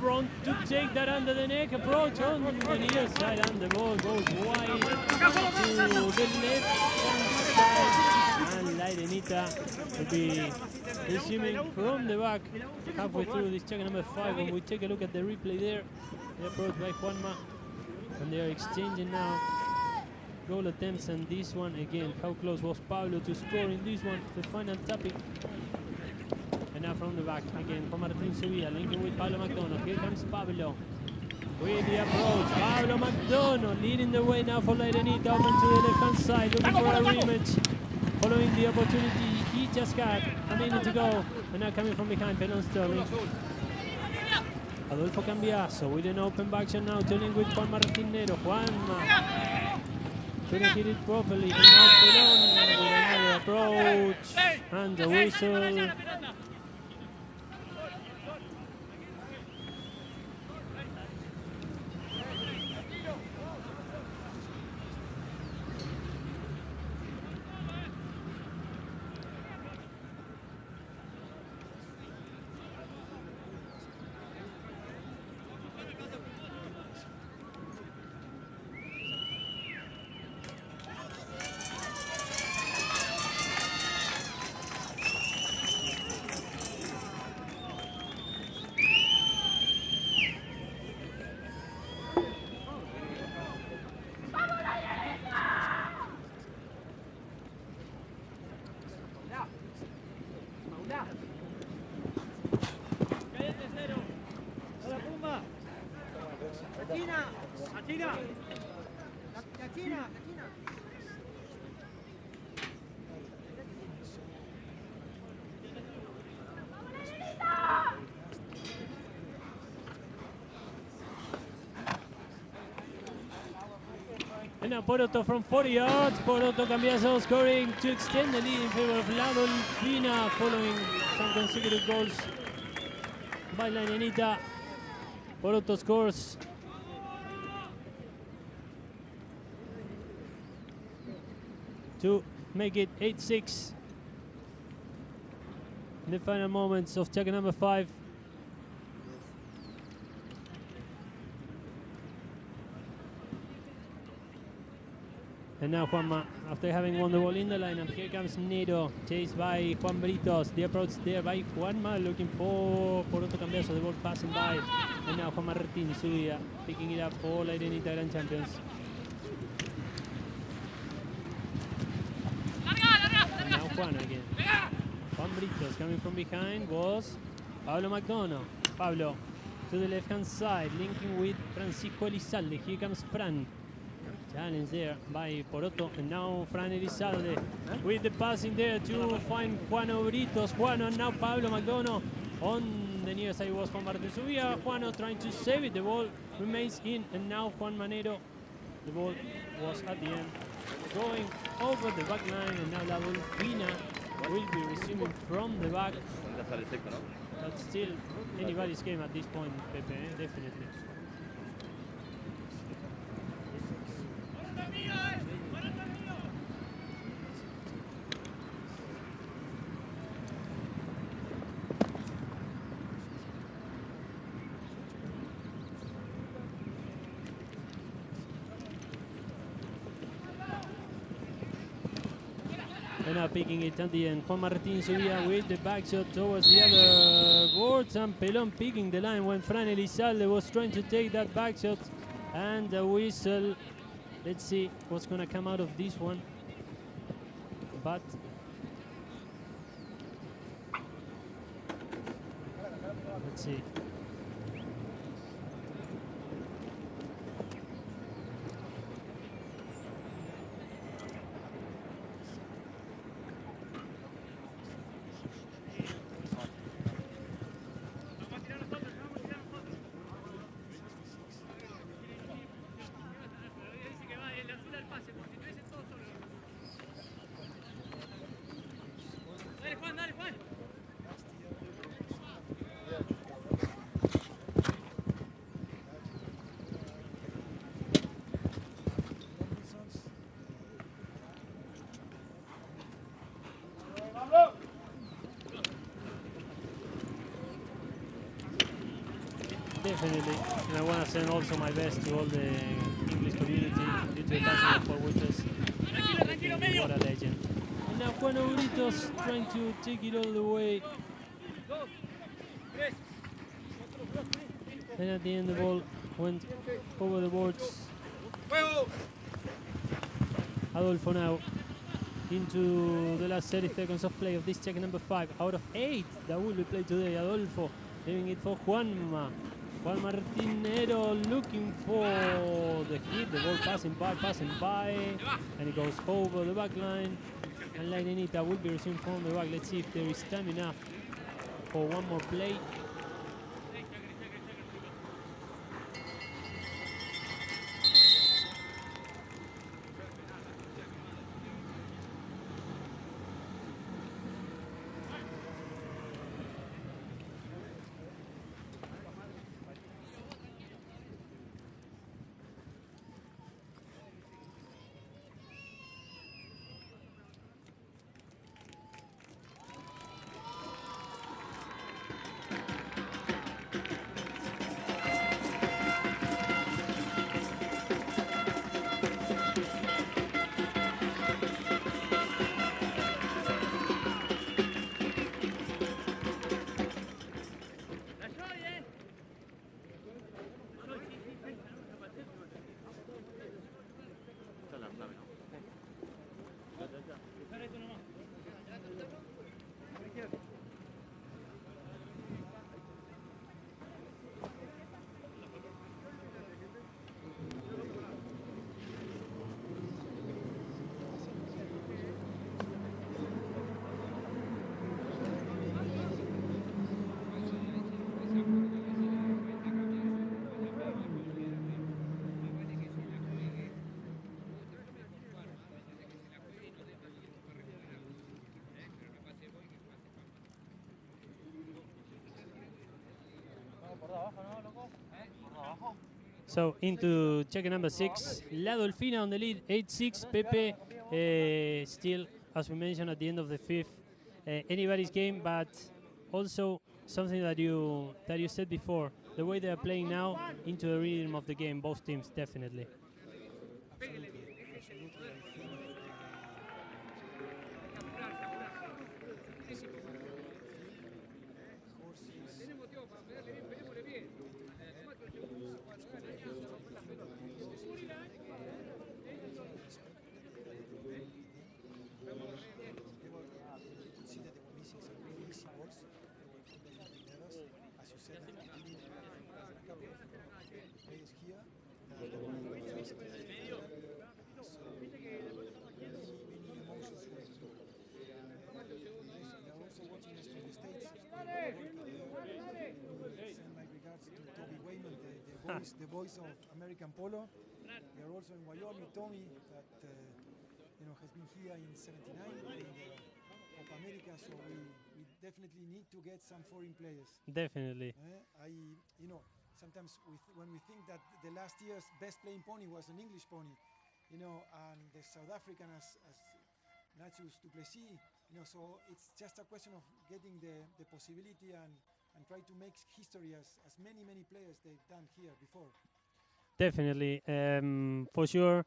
front to take that under the neck approach on the near side, and the ball goes wide to the left side, and La IRENITA will be resuming from the back halfway through this check number 5. When we take a look at the replay there, the approach by Juanma, and they are exchanging now goal attempts, and this one again, how close was Pablo to score in this one, the final tapping. And now from the back again, Juan Martín Subia linking with Pablo McDonough. Here comes Pablo with the approach. Pablo McDonough leading the way now for La IRENITA, open to the left hand side, looking for a rematch following the opportunity he just got a minute to go. And now coming from behind, Pelon Sterling. Adolfo Cambiaso with an open back shot now, turning with Juan Martinero. Juanma couldn't hit it properly. And now Pelon with another approach and the whistle. And now Poroto from 40 yards. Poroto Cambiaso scoring to extend the lead in favor of La Dolfina, following some consecutive goals by La IRENITA. Poroto scores. To make it 8-6 in the final moments of check number 5. And now Juanma, after having won the ball in the lineup, here comes Nero, chased by Juan Britos. The approach there by Juanma, looking for Poroto Cambiaso, the ball passing by. And now Juan Martín Subia, picking it up for La IRENITA Grand Champions. And now Juan again. Juan Britos coming from behind was Pablo McDonough. Pablo to the left-hand side, linking with Francisco Elizalde. Here comes Fran. Challenge there by Poroto, and now Fran Elizalde with the passing there to find Juano Britos. Juano, and now Pablo McDonough on the near side was Juan Martín Subia. Juano trying to save it, the ball remains in, and now Juan Manero. The ball was at the end going over the back line, and now La Dolfina will be resuming from the back. But still anybody's game at this point, Pepe, definitely. And now picking it at the end, Juan Martín Subia with the back shot towards the other boards, and Pelon picking the line when Fran Elizalde was trying to take that back shot, and the whistle. Let's see what's going to come out of this one. But let's see. Definitely. And I want to send also my best to all the English community due to the passing of Paul Witches. What a legend. And now Juan Obritos trying to take it all the way. And at the end the ball went over the boards. Adolfo now into the last 30 seconds of play of this check number 5 out of 8 that will be played today. Adolfo leaving it for Juanma. Juan Martinero looking for the hit. The ball passing by, and it goes over the back line. And IRENITA will be resumed from the back. Let's see if there is time enough for one more play. So into check number 6, La Dolfina on the lead, 8-6. Pepe still, as we mentioned, at the end of the 5th, anybody's game, but also something that you said before, the way they are playing now into the rhythm of the game, both teams definitely. Absolutely. The voice of American Polo. We are also in Wyoming. Tommy, that has been here in '79 in the Copa America, so we definitely need to get some foreign players. Definitely. Sometimes when we think that the last year's best playing pony was an English pony, and the South African as Nathius du Plessis, so it's just a question of getting the possibility and try to make history as many players they've done here before. Definitely, for sure.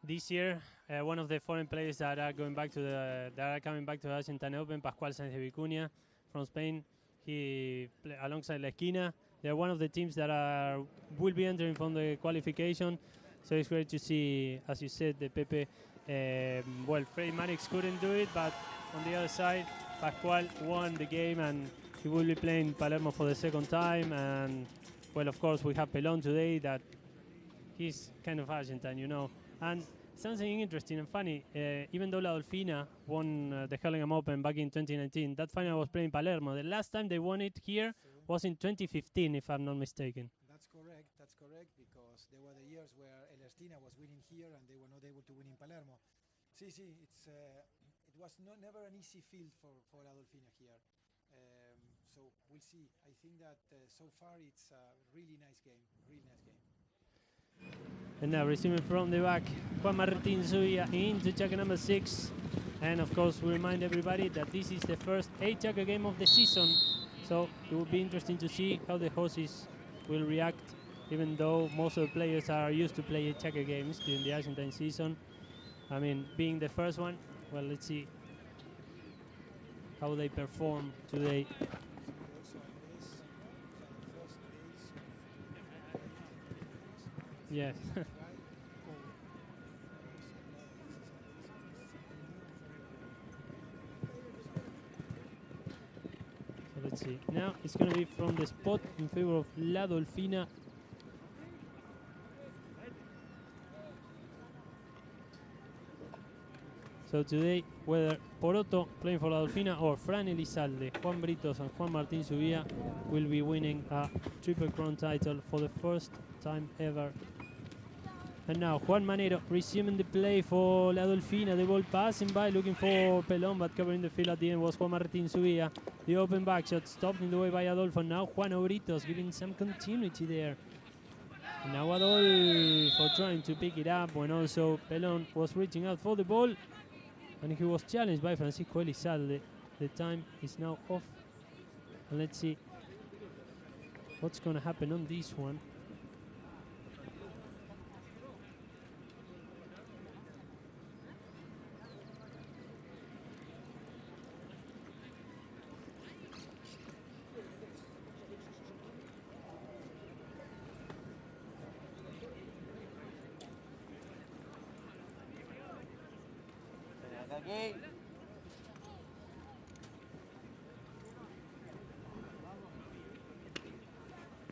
This year, one of the foreign players that are coming back to the Argentine Open, Pascual Sáenz de Vicuña from Spain. He alongside La Esquina. They're one of the teams that will be entering from the qualification. So it's great to see, as you said, the Pepe. Freddy Maddox couldn't do it, but on the other side, Pascual won the game, and he will be playing Palermo for the second time. And, well, of course, we have Pelon today that he's kind of Argentine, And something interesting and funny, even though La Dolfina won the Hurlingham Open back in 2019, that final was playing Palermo. The last time they won it here was in 2015, if I'm not mistaken. That's correct, because there were the years where El Estina was winning here and they were not able to win in Palermo. It was never an easy field for La Dolfina here. So we'll see. I think that so far it's a really nice game. And now resuming from the back, Juan Martín Zubia into checker number 6. And of course we remind everybody that this is the first 8 checker game of the season. So it will be interesting to see how the horses will react, even though most of the players are used to play checker games during the Argentine season. I mean, being the first one, well, let's see how they perform today. Yes. Let's see. Now it's going to be from the spot in favor of La Dolfina. So today, whether Poroto playing for La Dolfina or Fran Elizalde, Juan Britos and Juan Martín Zubia will be winning a Triple Crown title for the first time ever. And now Juan Manero resuming the play for La Dolfina. The ball passing by, looking for Pelon, but covering the field at the end was Juan Martín Zubia. The open back shot stopped in the way by Adolfo. Now Juan Britos giving some continuity there. And now Adolfo trying to pick it up when also Pelon was reaching out for the ball. And he was challenged by Francisco Elizalde. The time is now off. And let's see what's going to happen on this one.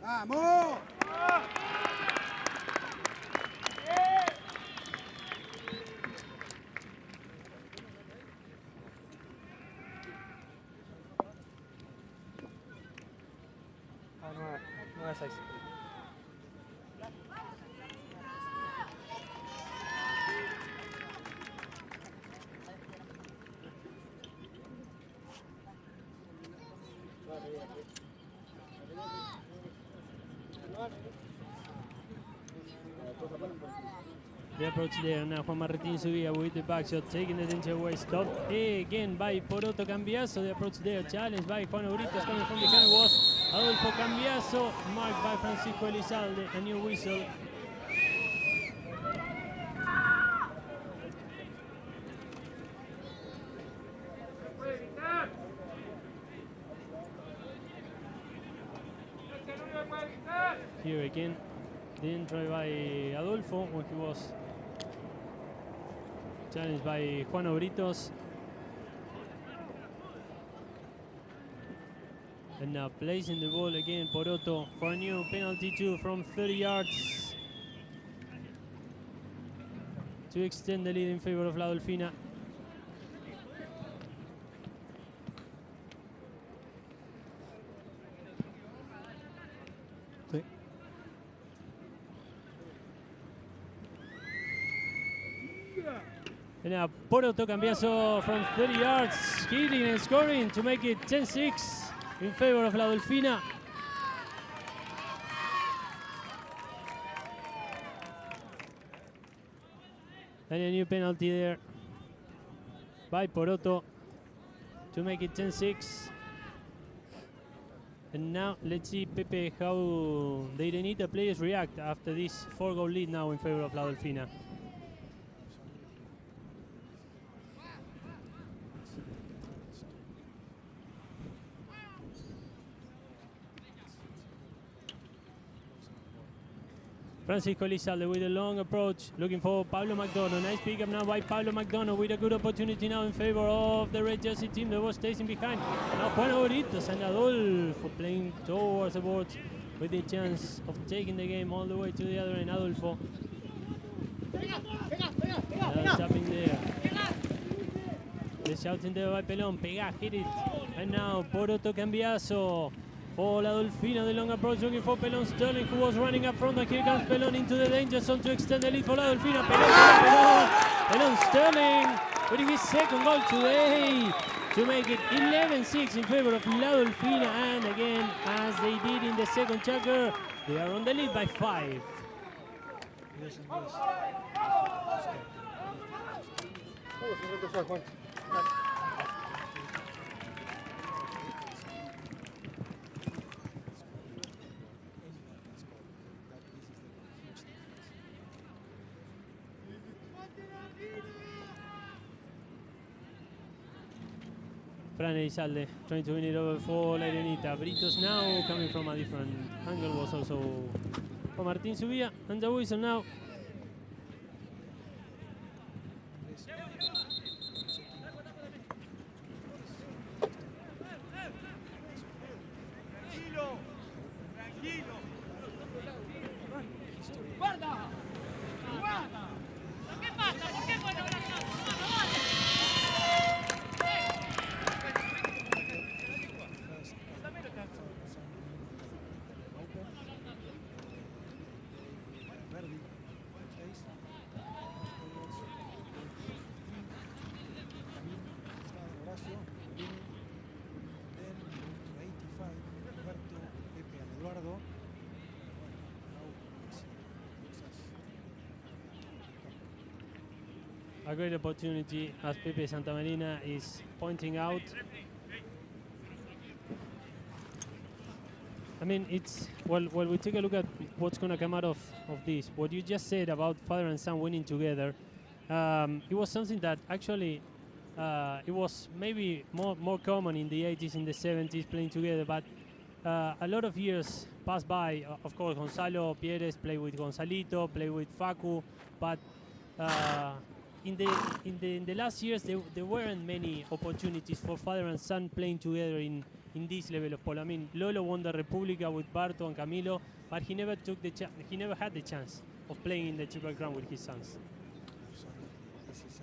¡Vamos! Ah, 9-6. The approach there now, Juan Martín Zubia with the back shot, taking the danger away, stopped again by Poroto Cambiaso. The approach there, challenged by Juan Britos, coming from behind was Adolfo Cambiaso, marked by Francisco Elizalde. A new whistle. Here again, the entry by Adolfo when he was challenged by Juan Britos. And now placing the ball again, Poroto for a new penalty two from 30 yards to extend the lead in favor of La Dolfina. And now Poroto Cambiaso from 30 yards, hitting and scoring to make it 10-6 in favor of La Dolfina. And a new penalty there by Poroto to make it 10-6. And now let's see, Pepe, how the IRENITA players react after this 4-goal lead now in favor of La Dolfina. Francisco Elizalde with a long approach, looking for Pablo McDonough. Nice pickup now by Pablo McDonough with a good opportunity now in favor of the red jersey team that was chasing behind. Now Juan Britos and Adolfo playing towards the boards with the chance of taking the game all the way to the other end. Adolfo. Tapping there. The shouting there by Pelon. Pega, hit it. And now Poroto Cambiaso. For La Dolfina, the long approach looking for Pelon Sterling, who was running up front. And here comes Pelon into the danger zone to extend the lead for La Dolfina. Pelon Sterling winning his second goal today to make it 11-6 in favor of La Dolfina. And again, as they did in the second checker, they are on the lead by 5. Fran Elizalde trying to win it over for La Irenita. Britos now coming from a different angle was also for Martin Zubia. And the whistle now. A great opportunity, as Pepe Santamarina is pointing out. I mean, it's, well, we take a look at what's going to come out of this. What you just said about father and son winning together, it was something that actually, it was maybe more common in the 80s, in the 70s, playing together, but a lot of years passed by. Of course, Gonzalo Pieres played with Gonzalito, played with Facu, but in the last years, there weren't many opportunities for father and son playing together in this level of polo. I mean, Lolo won the República with Barto and Camilo, but he never took the he never had the chance of playing in the Triple Crown with his sons. This is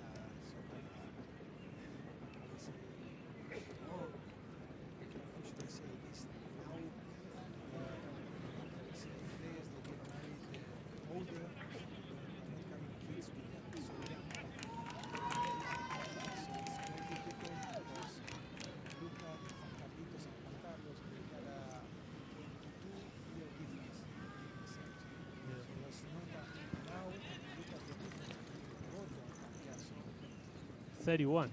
Yeah. 31.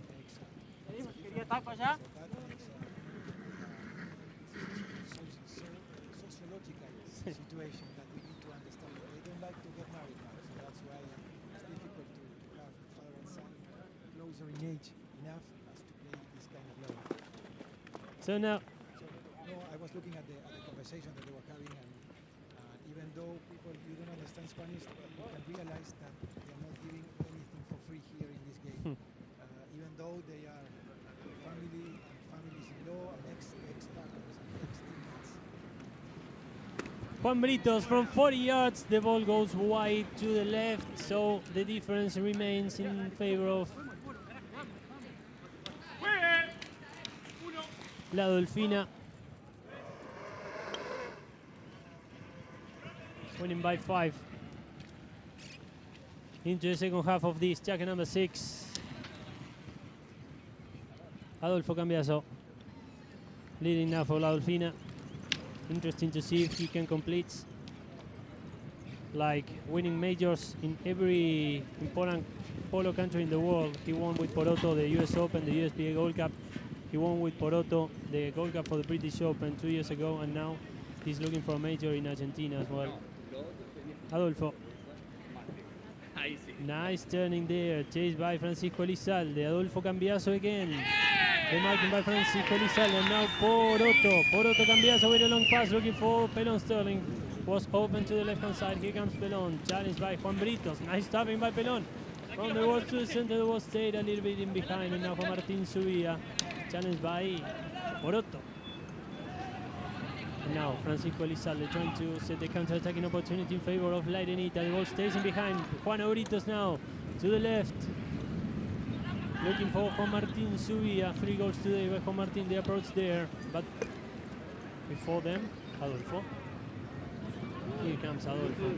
Sociological situation that we need to understand. They don't like to get married now, so that's why it's difficult to have father and son closer in age enough as to play this kind of level. So now, no, I was looking at the conversation that they were having, and even though you don't understand Spanish, you can realize that they are not giving anything for free here in this game. Even though they are family and families-in-law and ex-partners and ex-teammates. Juan Britos from 40 yards, the ball goes wide to the left, so the difference remains in favor of La Dolfina. Winning by 5. Into the second half of this, jacket number 6. Adolfo Cambiaso leading now for La Dolfina. Interesting to see if he can complete like winning majors in every important polo country in the world. He won with Poroto the US Open, the USPA Gold Cup. He won with Poroto the Gold Cup for the British Open 2 years ago, and now he's looking for a major in Argentina as well. Adolfo. Nice turning there, chased by Francisco Elizalde. Adolfo Cambiaso again. The marking by Francisco Elizalde, and now Poroto. Poroto Cambiaso with a long pass, looking for Pelon Sterling. Was open to the left-hand side. Here comes Pelon, challenged by Juan Britos. Nice tapping by Pelon. From the wall to the center, the ball stayed a little bit in behind, and now for Martin Zubia. Challenged by Poroto. And now Francisco Elizalde trying to set the counter-attacking opportunity in favor of La Irenita. The ball stays in behind. Juan Britos now to the left. Looking for Juan Martin Zubia. 3 goals today by Juan Martin. The approach there, but before them, Adolfo. Here comes Adolfo.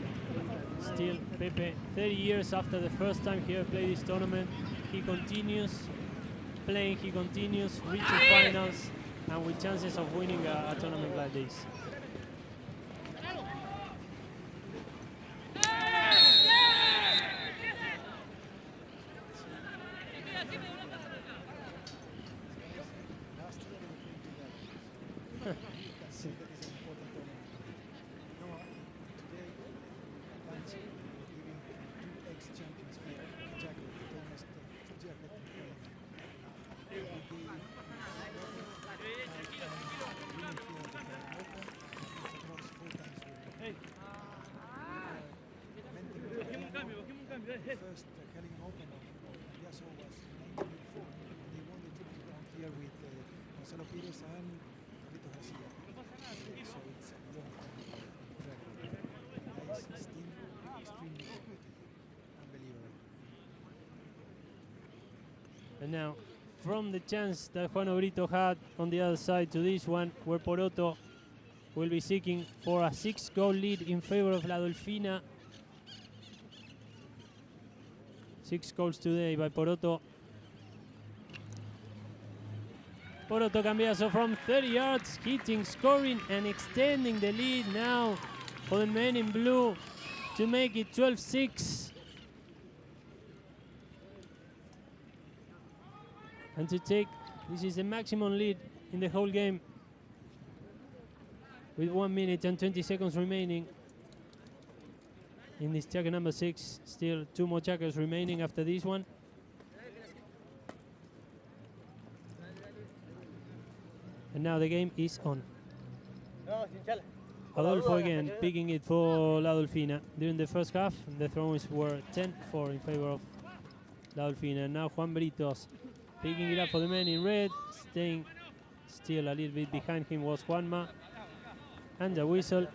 Still Pepe, 30 years after the first time he ever played this tournament, he continues playing, he continues reaching finals, and with chances of winning a tournament like this. first Hurlingham Open of Cambiaso was 1984. They won the triple crown here with Gonzalo Pires and Carlitos Garcia. So it's a long record. Guys, still extremely competitive. Unbelievable. And now, from the chance that Juan Obrito had on the other side to this one, where Poroto will be seeking for a 6-goal lead in favor of La Dolfina. 6 goals today by Poroto. Poroto Cambiaso from 30 yards, hitting, scoring, and extending the lead now for the men in blue to make it 12-6. And to take, this is the maximum lead in the whole game, with 1 minute and 20 seconds remaining in this checker number 6. Still 2 more checkers remaining after this one. And now the game is on. Adolfo again picking it for La Dolfina. During the first half, the throws were 10-4 in favor of La Dolfina. And now Juan Britos picking it up for the men in red. Staying still a little bit behind him was Juanma. And the whistle.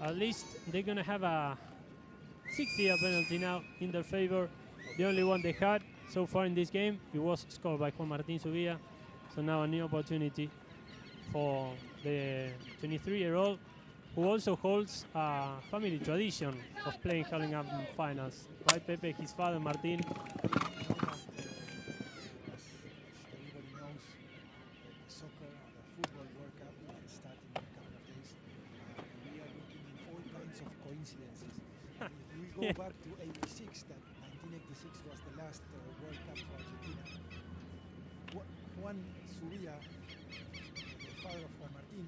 At least they're going to have a 60-yard penalty now in their favor. The only one they had so far in this game. It was scored by Juan Martín Subilla. So now a new opportunity for the 23-year-old, who also holds a family tradition of playing Hurlingham finals. Right, Pepe? His father, Martín. As everybody knows, soccer and the football World Cup will start in a couple of days. We are looking in all kinds of coincidences. If we go back to 86, that 1986 was the last World Cup for Argentina. Juan Subilla, the father of Juan Martín,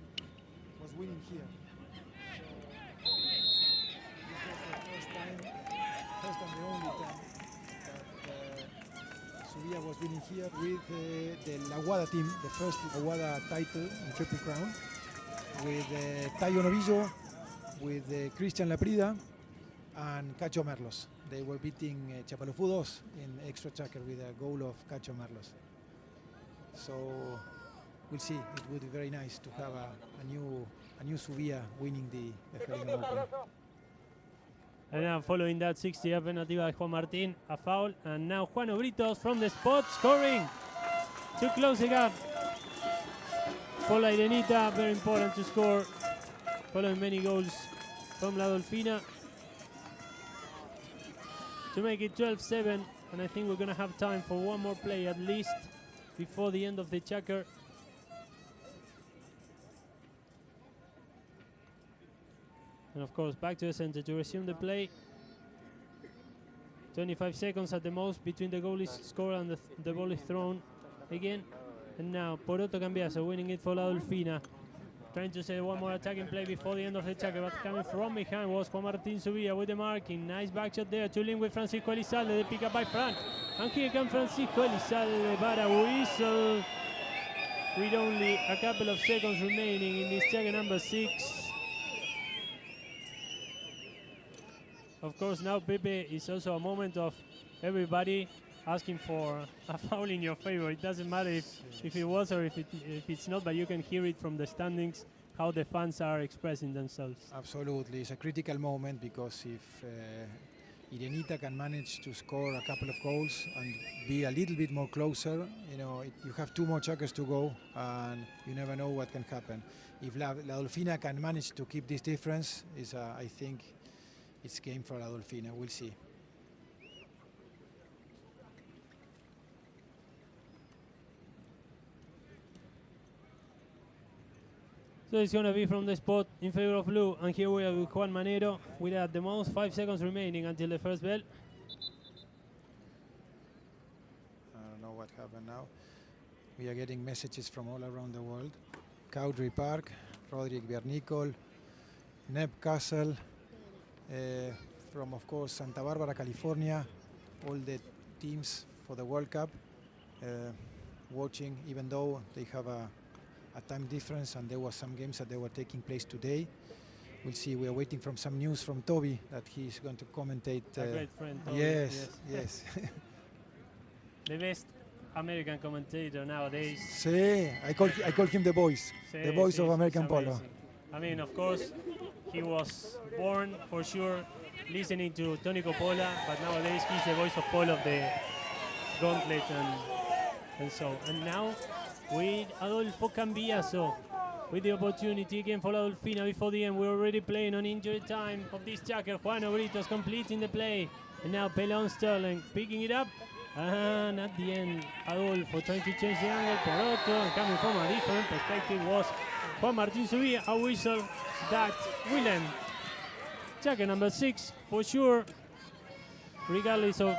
was winning here. So this was the first and the only time that Subilla was winning here with the La Guada team, the first La Guada title in Triple Crown, with Tayo Novillo, with Christian Laprida, and Cacho Merlos. They were beating Chapalofudos in extra checker with a goal of Cacho Merlos. So we'll see. It would be very nice to have a new Subilla winning the Hurlingham Open. And now following that 60-yard penalty by Juan Martín, a foul, and now Juan Obritos from the spot scoring to close the gap. For La IRENITA, very important to score, following many goals from La Dolfina to make it 12-7. And I think we're going to have time for one more play at least before the end of the checker. And of course, back to the center to resume the play. 25 seconds at the most between the goal is scored and the ball is thrown again. And now Poroto Cambiaso winning it for La Dolfina. Trying to set one more attacking play before the end of the checker, but coming from behind was Juan Martín Subilla with the marking. Nice back shot there to link with Francisco Elizalde. The pick up by Fran. And here comes Francisco Elizalde para whistle. With only a couple of seconds remaining in this checker number 6. Of course, now Pepe is also a moment of everybody asking for a foul in your favor. It doesn't matter if it was or if it's not, but you can hear it from the standings, how the fans are expressing themselves. Absolutely. It's a critical moment because if IRENITA can manage to score a couple of goals and be a little bit more closer, you have 2 more checkers to go and you never know what can happen. If La Dolfina can manage to keep this difference, I think it's game for La Dolfina. We'll see. So it's going to be from the spot in favor of blue. And here we are with Juan Manero with at the most 5 seconds remaining until the first bell. I don't know what happened now. We are getting messages from all around the world. Cowdrey Park, Roderick Bernicol, Neb Castle, from of course Santa Barbara, California, all the teams for the World Cup watching, even though they have a time difference and there was some games that they were taking place today. We'll see. We are waiting from some news from Toby that he's going to commentate. A great friend, Toby. Yes. The best American commentator nowadays. Sí, I call him the voice, the voice of American polo. I mean, of course, he was born for sure listening to Tony Coppola, but nowadays he's the voice of polo of the gauntlet and so. And now with Adolfo Cambiaso, with the opportunity again for La Dolfina before the end. We're already playing on injury time of this jacker. Juan Obritos completing the play. And now Pelon Sterling picking it up. And at the end, Adolfo trying to change the angle. Poroto, and coming from a different perspective was Juan Martín Zubia. A whistle that will end. Jacker number 6 for sure, regardless of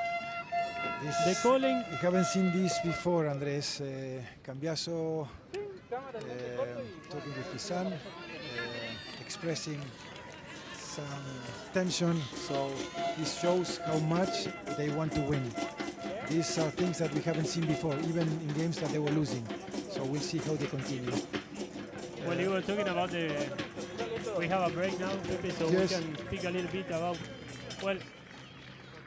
the calling. We haven't seen this before, Andres. Cambiaso talking with his son, expressing some tension, so this shows how much they want to win. These are things that we haven't seen before, even in games that they were losing. So we'll see how they continue. Well, you were talking about we have a break now, Pepe, so yes. We can speak a little bit about, well,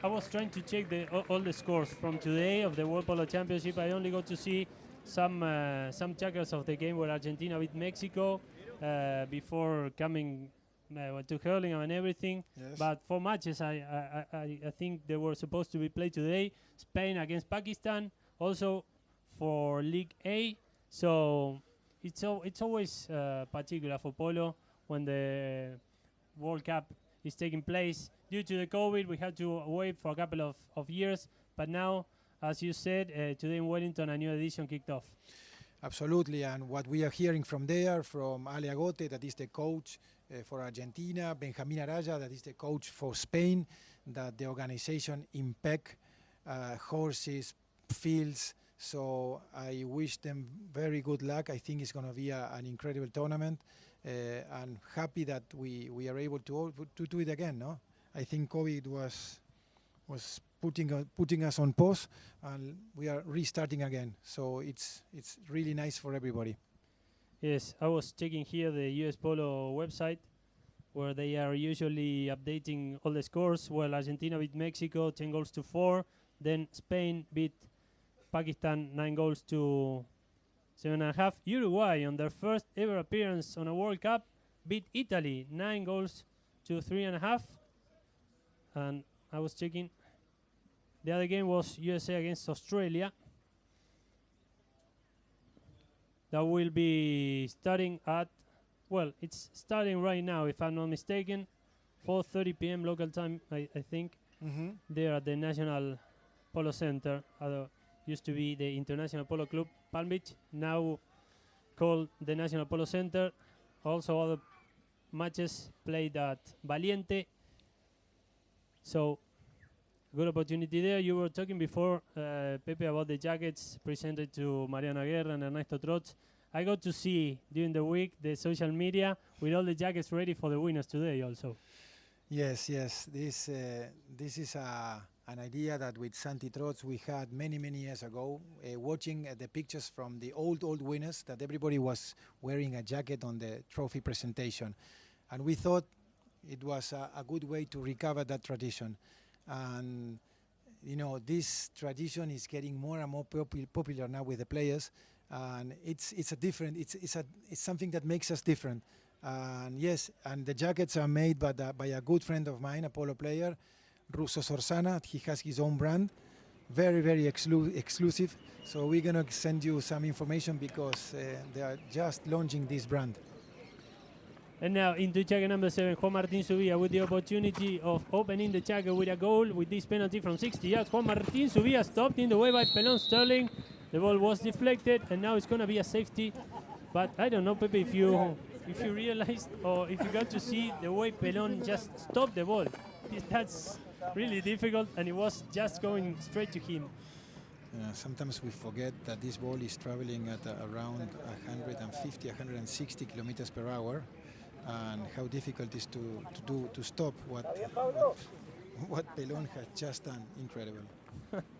I was trying to check all the scores from today of the World Polo Championship. I only got to see some checkers of the game where Argentina beat Mexico before coming to Hurlingham and everything. Yes. But 4 matches I think they were supposed to be played today. Spain against Pakistan, also for League A. So it's always particular for polo when the World Cup is taking place. Due to the COVID, we had to wait for a couple of years. But now, as you said, today in Wellington, a new edition kicked off. Absolutely, and what we are hearing from there, from Ale Agote, that is the coach for Argentina, Benjamín Araya, that is the coach for Spain, that the organization impec horses, fields. So I wish them very good luck. I think it's going to be an incredible tournament, and happy that we are able to do it again. No, I think COVID was putting us on pause, and we are restarting again. So it's really nice for everybody. Yes, I was checking here the US Polo website, where they are usually updating all the scores. Well, Argentina beat Mexico 10-4. Then Spain beat Pakistan 9 to 7.5. Uruguay, on their first ever appearance on a World Cup, beat Italy 9 to 3.5. And I was checking. The other game was USA against Australia. That will be starting at, well, it's starting right now, if I'm not mistaken, 4:30 p.m. local time, I think. Mm-hmm. There at the National Polo Center. Used to be the International Polo Club Palm Beach, now called the National Polo Center. Also other matches played at Valiente. So, good opportunity there. You were talking before, Pepe, about the jackets presented to Mariana Guerra and Ernesto Trotz. I got to see during the week the social media with all the jackets ready for the winners today also. Yes. This is an idea that with Santi Trotz we had many years ago, watching the pictures from the old winners, that everybody was wearing a jacket on the trophy presentation. And we thought it was a good way to recover that tradition. And you know, this tradition is getting more and more popular now with the players, and it's something that makes us different. And yes, and the jackets are made by a good friend of mine, a polo player, Russo Sorsana. He has his own brand, very exclusive. So we're gonna send you some information because they are just launching this brand. And now into jacket number 7, Juan Martín Zubia with the opportunity of opening the jacket with a goal with this penalty from 60 yards. Juan Martín Zubia stopped in the way by Pelon Sterling. The ball was deflected, and now it's going to be a safety. But I don't know, Pepe, if you realized or if you got to see the way Pelon just stopped the ball. That's really difficult, and it was just going straight to him. Sometimes we forget that this ball is traveling at around 150, 160 kilometers per hour, and how difficult it is to stop what Pelon has just done. Incredible.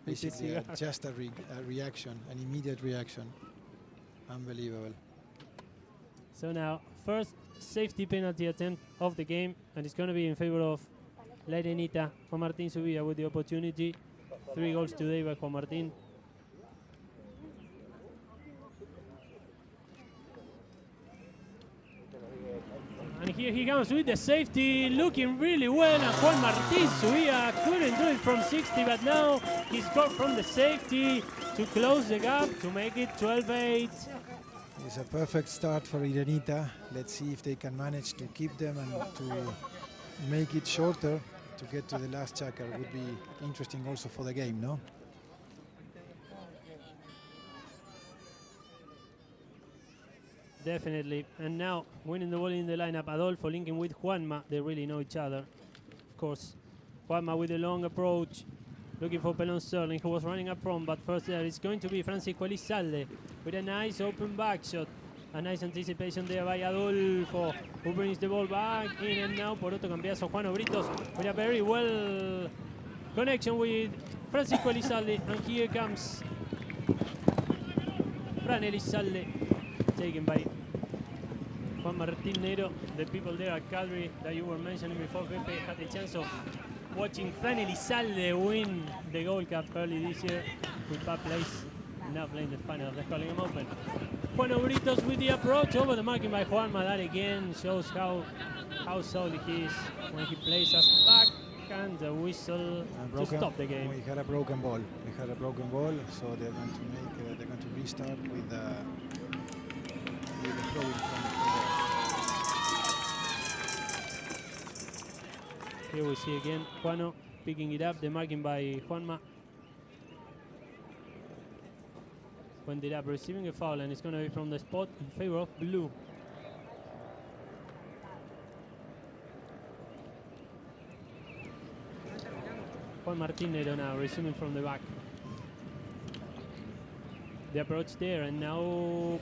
Basically, just a reaction, an immediate reaction. Unbelievable. So now, first safety penalty attempt of the game, and it's going to be in favor of La IRENITA. Juan Martín Zubia with the opportunity. 3 goals today by Juan Martín. And here he comes with the safety, looking really well. And Juan Martín Zubia couldn't do it from 60, but now he scored from the safety to close the gap to make it 12-8. It's a perfect start for IRENITA. Let's see if they can manage to keep them and to make it shorter to get to the last checker. Would be interesting also for the game, no? Definitely. And now, winning the ball in the lineup, Adolfo linking with Juanma. They really know each other. Of course, Juanma with a long approach, looking for Pelon Sterling, who was running up front. But first there is going to be Francisco Elizalde with a nice open back shot. A nice anticipation there by Adolfo, who brings the ball back in. And now, por otro cambiazo, Juan Obritos with a very well connection with Francisco Elizalde. And here comes Fran Elizalde, taken by Juan Martín Nero. The people there at Calgary that you were mentioning before, Pepe, had the chance of watching Fran Elizalde win the Gold Cup early this year with bad place. Now playing the final of the Hurlingham Open. Juan Obritos with the approach over the marking by Juanma. That again shows how solid he is when he plays us back and the whistle to stop the game. We had a broken ball. So they're going to make they're going to restart with the throw in front. Here we see again Juano picking it up, the marking by Juanma. Went it up, receiving a foul, and it's going to be from the spot in favor of blue. Juan Martín Nero now resuming from the back. The approach there, and now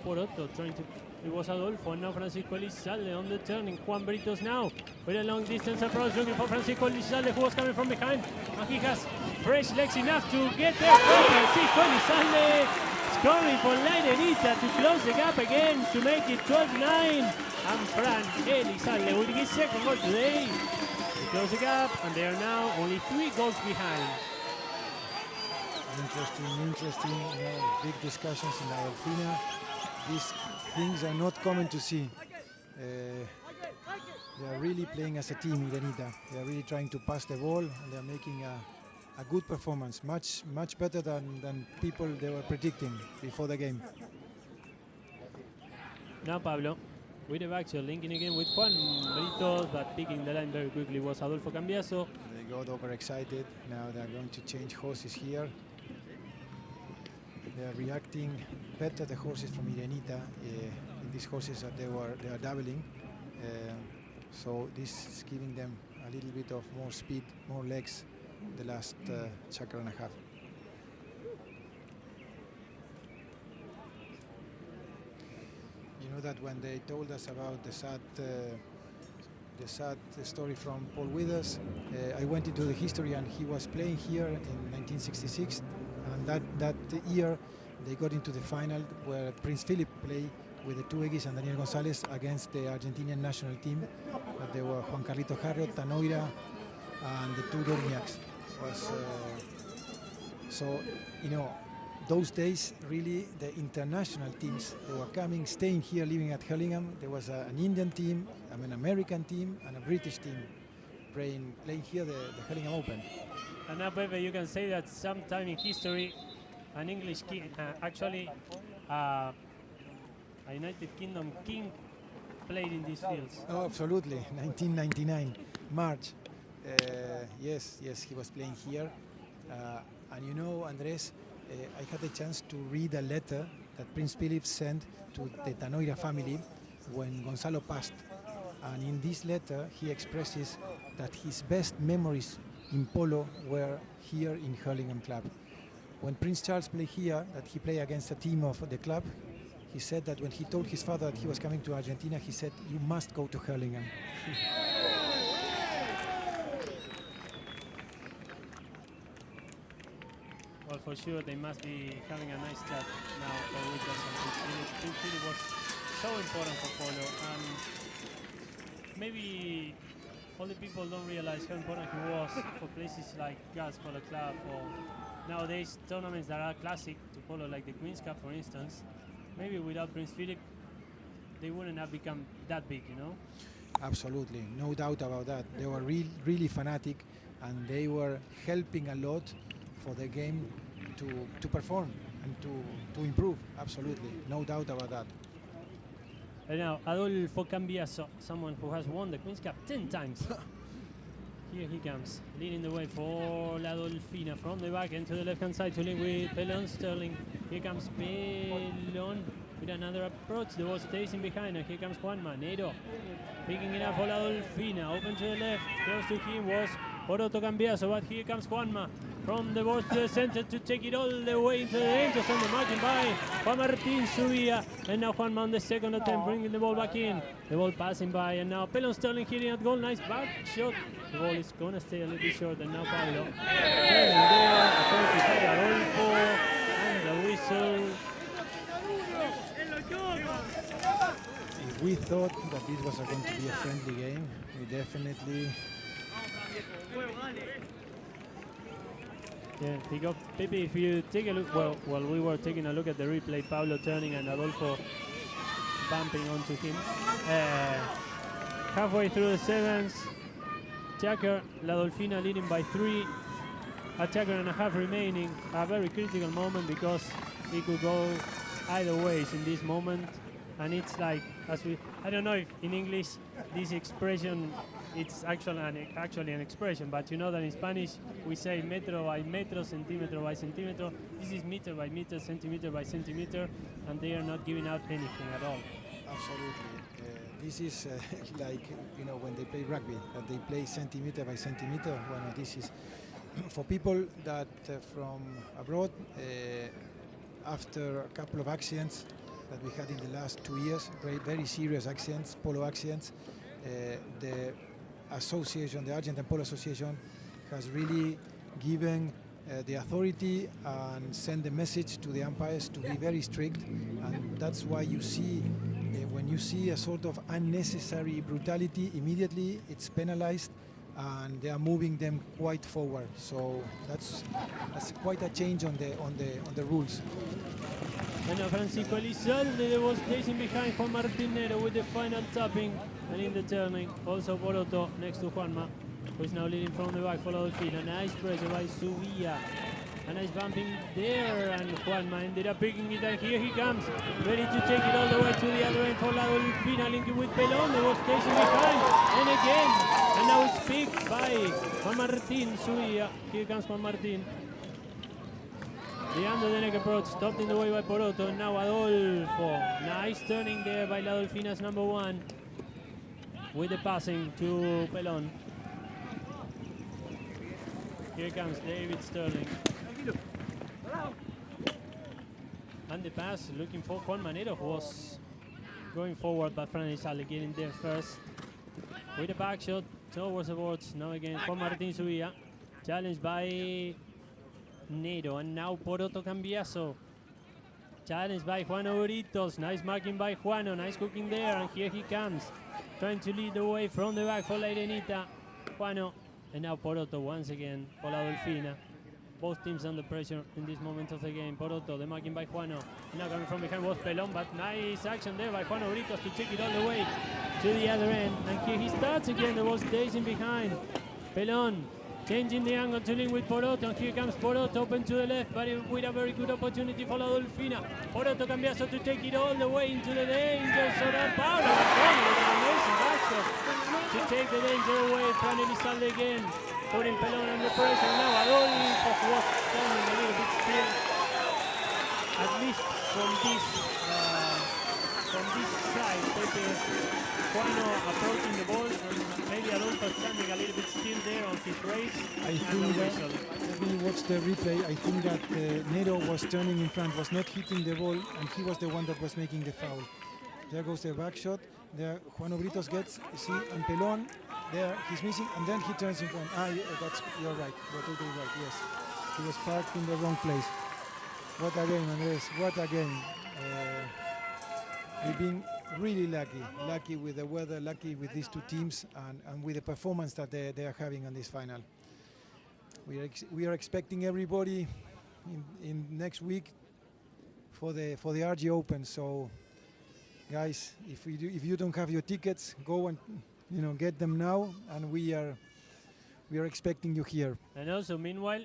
Poroto trying to. It was Adolfo, and now Francisco Elizalde on the turning. Juan Britos now with a long distance approach, looking for Francisco Elizalde, who was coming from behind. And he has fresh legs enough to get there. Francisco Elizalde coming for La IRENITA to close the gap again to make it 12-9. And Fran Elizalde with his second goal today to close the gap, and they are now only 3 goals behind. Interesting. You know, big discussions in La DOLFINA. These things are not common to see. They are really playing as a team, IRENITA. They are really trying to pass the ball, and they are making a good performance, much better than people they were predicting before the game. Now Pablo with the back shot, linking again with Juan Britos, but picking the line very quickly was Adolfo Cambiaso. They got overexcited. Now they are going to change horses here. They are reacting better, the horses from IRENITA. In these horses that they are doubling. So this is giving them a little bit of more speed, more legs the last checker and a half. You know that when they told us about the sad story from Paul Withers, I went into the history, and he was playing here in 1966, and that year they got into the final where Prince Philip played with the two Egis and Daniel Gonzalez against the Argentinian national team. But they were Juan Carlito Jarrio, Tanoira, and the two Dorniaks. So, you know, those days, really, the international teams, they were coming, staying here, living at Hurlingham. There was an Indian team, an American team, and a British team playing here the Hurlingham Open. And now, Pepe, you can say that sometime in history, an English king, actually, a United Kingdom king played in these fields. Oh, absolutely. 1999, March. Yes, he was playing here. And you know, Andres, I had the chance to read a letter that Prince Philip sent to the Tanoira family when Gonzalo passed. And in this letter, he expresses that his best memories in polo were here in Hurlingham Club. when Prince Charles played here, that he played against a team of the club, he said that when he told his father that he was coming to Argentina, he said, "You must go to Hurlingham." Well, for sure, they must be having a nice chat now for Wilkerson. It really was so important for Polo, and maybe all the people don't realize how important he was for places like Gas Polo Club, or nowadays tournaments that are classic to Polo, like the Queen's Cup, for instance. Maybe without Prince Philip, they wouldn't have become that big, you know? Absolutely, no doubt about that. They were really fanatic, and they were helping a lot for the game to perform and to improve. Absolutely, no doubt about that. And now, Adolfo Cambiaso, someone who has won the Queen's Cup 10 times. Here he comes, leading the way for La Dolfina from the back into the left-hand side to link with Pelon Sterling. Here comes Pelon with another approach. The ball stays in behind, and here comes Juanma. Nero picking it up for La Dolfina. Open to the left, close to him was Poroto Cambiaso, but here comes Juanma from the board to the center to take it all the way into the danger zone. The marking by Juan Martin Subia, and now Juanma on the second attempt, bringing the ball back in. The ball passing by, and now Pelon Sterling hitting at goal. Nice back shot. The ball is gonna stay a little bit short, and now Pablo turning there, Adolfo, and the whistle. If we thought that this was going to be a friendly game, we definitely. Yeah, he got Pepe. If you take a look, while we were taking a look at the replay, Pablo turning and Adolfo bumping onto him. Halfway through the sevens, Tucker, La Dolfina leading by 3. A Tucker and a half remaining. A very critical moment, because it could go either ways in this moment. And it's like, I don't know if in English this expression, it's actually an expression, but you know that in Spanish we say metro by metro, centimetro by centimetro. This is meter by meter, centimeter by centimeter, and they are not giving out anything at all. Absolutely. This is like, you know, when they play rugby, that they play centimeter by centimeter. Well, no, this is for people that from abroad, after a couple of accidents that we had in the last 2 years, very serious accidents, polo accidents, the association, the Argentine Polo Association, has really given the authority and send the message to the umpires to be very strict, and that's why you see when you see a sort of unnecessary brutality, immediately it's penalized, and they are moving them quite forward. So that's quite a change on the rules. And now Francisco Elizalde, the ball stays in behind Juan Martin Nero with the final tapping, and in the turning, also Poroto next to Juanma, who is now leading from the back for La Dolfina. Nice pressure by Subia. A nice bumping there, and Juanma ended up picking it, and here he comes, ready to take it all the way to the other end for La Dolfina, linking with Pelon. The ball stays in behind, and again, and now it's picked by Juan Martin Subia. Here comes Juan Martin. The under the neck approach, stopped in the way by Poroto, and now Adolfo. Nice turning there by La Dolfina's number 1, with the passing to Pelon. Here comes David Sterling. And the pass, looking for Juan Manero, who was going forward, but Fran Elizalde getting there first. With a back shot towards the boards. Now again, Juan Martin Subia. Challenged by Nero, and now Poroto Cambiaso. Challenged by Juano Britos. Nice marking by Juano. Nice cooking there, and here he comes. Trying to lead the way from the back for La IRENITA. Juano, and now Poroto once again for La Dolfina. Both teams under pressure in this moment of the game. Poroto, the marking by Juano. And now coming from behind was Pelon, but nice action there by Juano Britos to take it all the way to the other end. And here he starts again. The ball stays in behind. Pelon changing the angle to link with Poroto, and here comes Poroto open to the left, but with a very good opportunity for La Dolfina. Poroto Cambiaso to take it all the way into the danger zone. Pablo with an amazing basket to take the danger away. Fran Elizalde again, putting Pelon under pressure. Now Adolfo was standing a little bit still, at least from this from this side, Pepe Juano approaching the ball, and maybe Adolfo standing a little bit still there on his race. I think that, let me watch the replay. I think that Nero was turning in front, was not hitting the ball, and he was the one that was making the foul. There goes the back shot. There, Juan Obritos gets, see, and Pelon, there, he's missing, and then he turns in front. You're right, you're totally right, yes. He was parked in the wrong place. What a game, Andres, what a game. We've been really lucky with the weather, lucky with these two teams, and with the performance that they are having on this final. We are expecting everybody in next week for the RG Open. So, guys, if you don't have your tickets, go and get them now, and we are expecting you here. And also, meanwhile,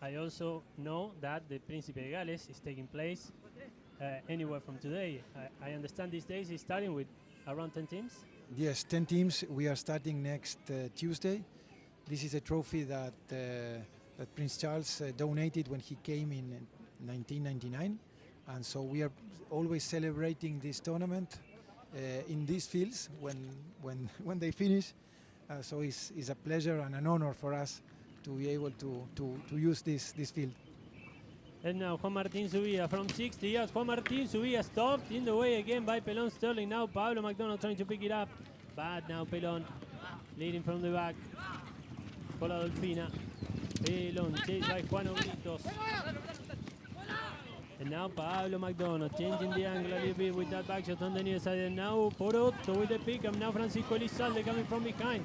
I also know that the Príncipe de Gales is taking place anywhere from today. I understand these days is starting with around 10 teams? Yes, 10 teams. We are starting next Tuesday. This is a trophy that Prince Charles donated when he came in 1999. And so we are always celebrating this tournament in these fields when they finish. So it's a pleasure and an honor for us to be able to use this field. And now Juan Martín Subía from 60 yards. Juan Martín Subía stopped in the way again by Pelon Sterling. Now Pablo McDonald trying to pick it up. But now Pelon leading from the back. For la Dolfina. Pelon chased by Juan Obritos. And now Pablo McDonald changing the angle a little bit with that back shot on the near side. And now Porotto with the pick up. Now Francisco Elizalde coming from behind.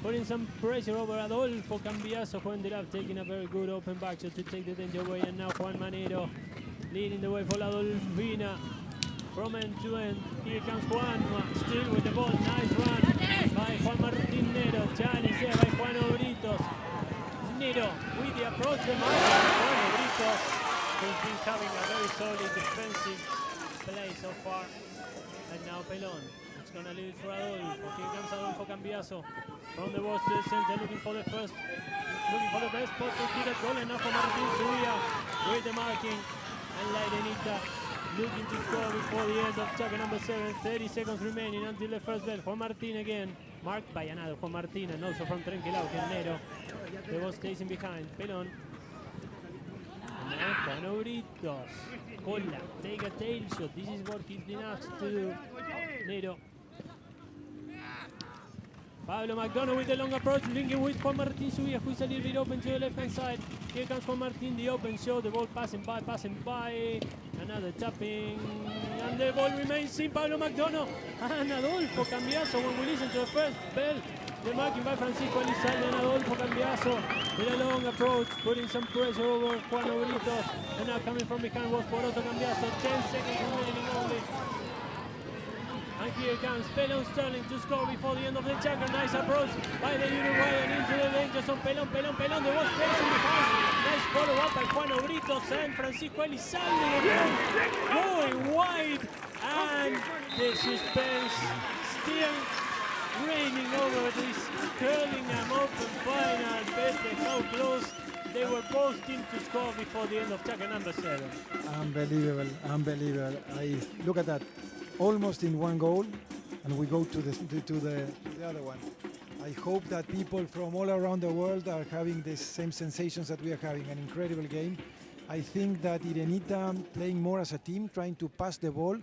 Putting some pressure over Adolfo Cambiaso, who ended up taking a very good open back shot to take the danger away. And now Juan Manero leading the way for la Dolfina from end to end. Here comes Juan, still with the ball. Nice run by Juan Martín Nero. Challenge there by Juan Obritos. Nero with the approach. The mark Juan Obritos, who's been having a very solid defensive play so far. And now Pelon. It's going to leave it for Adolfo. Here comes Adolfo Cambiaso. From the box to the center, looking for the best spot to hit a goal. And now for Martín Subía with the marking. And la IRENITA looking to score before the end of chapter number 7. 30 seconds remaining until the first bell. Juan Martín again, marked by another Juan Martín, and also from Trenquelau, Nero. The ball stays in behind. Pelon. And now Juan Obritos. Cola, take a tail shot. This is what he's been asked to do. Nero. Pablo McDonald with the long approach, linking with Juan Martín Subía, who is a little bit open to the left-hand side. Here comes Juan Martín, the open shot, the ball passing by. Another tapping, and the ball remains in Pablo McDonald. And Adolfo Cambiaso, when we listen to the first bell, the marking by Francisco Elizalde, and Adolfo Cambiaso with a long approach, putting some pressure over Juan Obritos. And now coming from behind was Porotto Cambiaso, 10 seconds remaining only. And here comes Pelon Sterling to score before the end of the chapter. Nice approach by the Uruguayan into the danger zone. Pelon, the ball facing behind. Nice follow up by Juan Obritos and Francisco Elizalde again, going wide. And the suspense still reigning over this Hurlingham Open final. Pepe, how close they were both teams to score before the end of chapter number 7. Unbelievable. Look at that. Almost in one goal, and we go to the other one. I hope that people from all around the world are having the same sensations that we are having. An incredible game. I think that IRENITA playing more as a team, trying to pass the ball.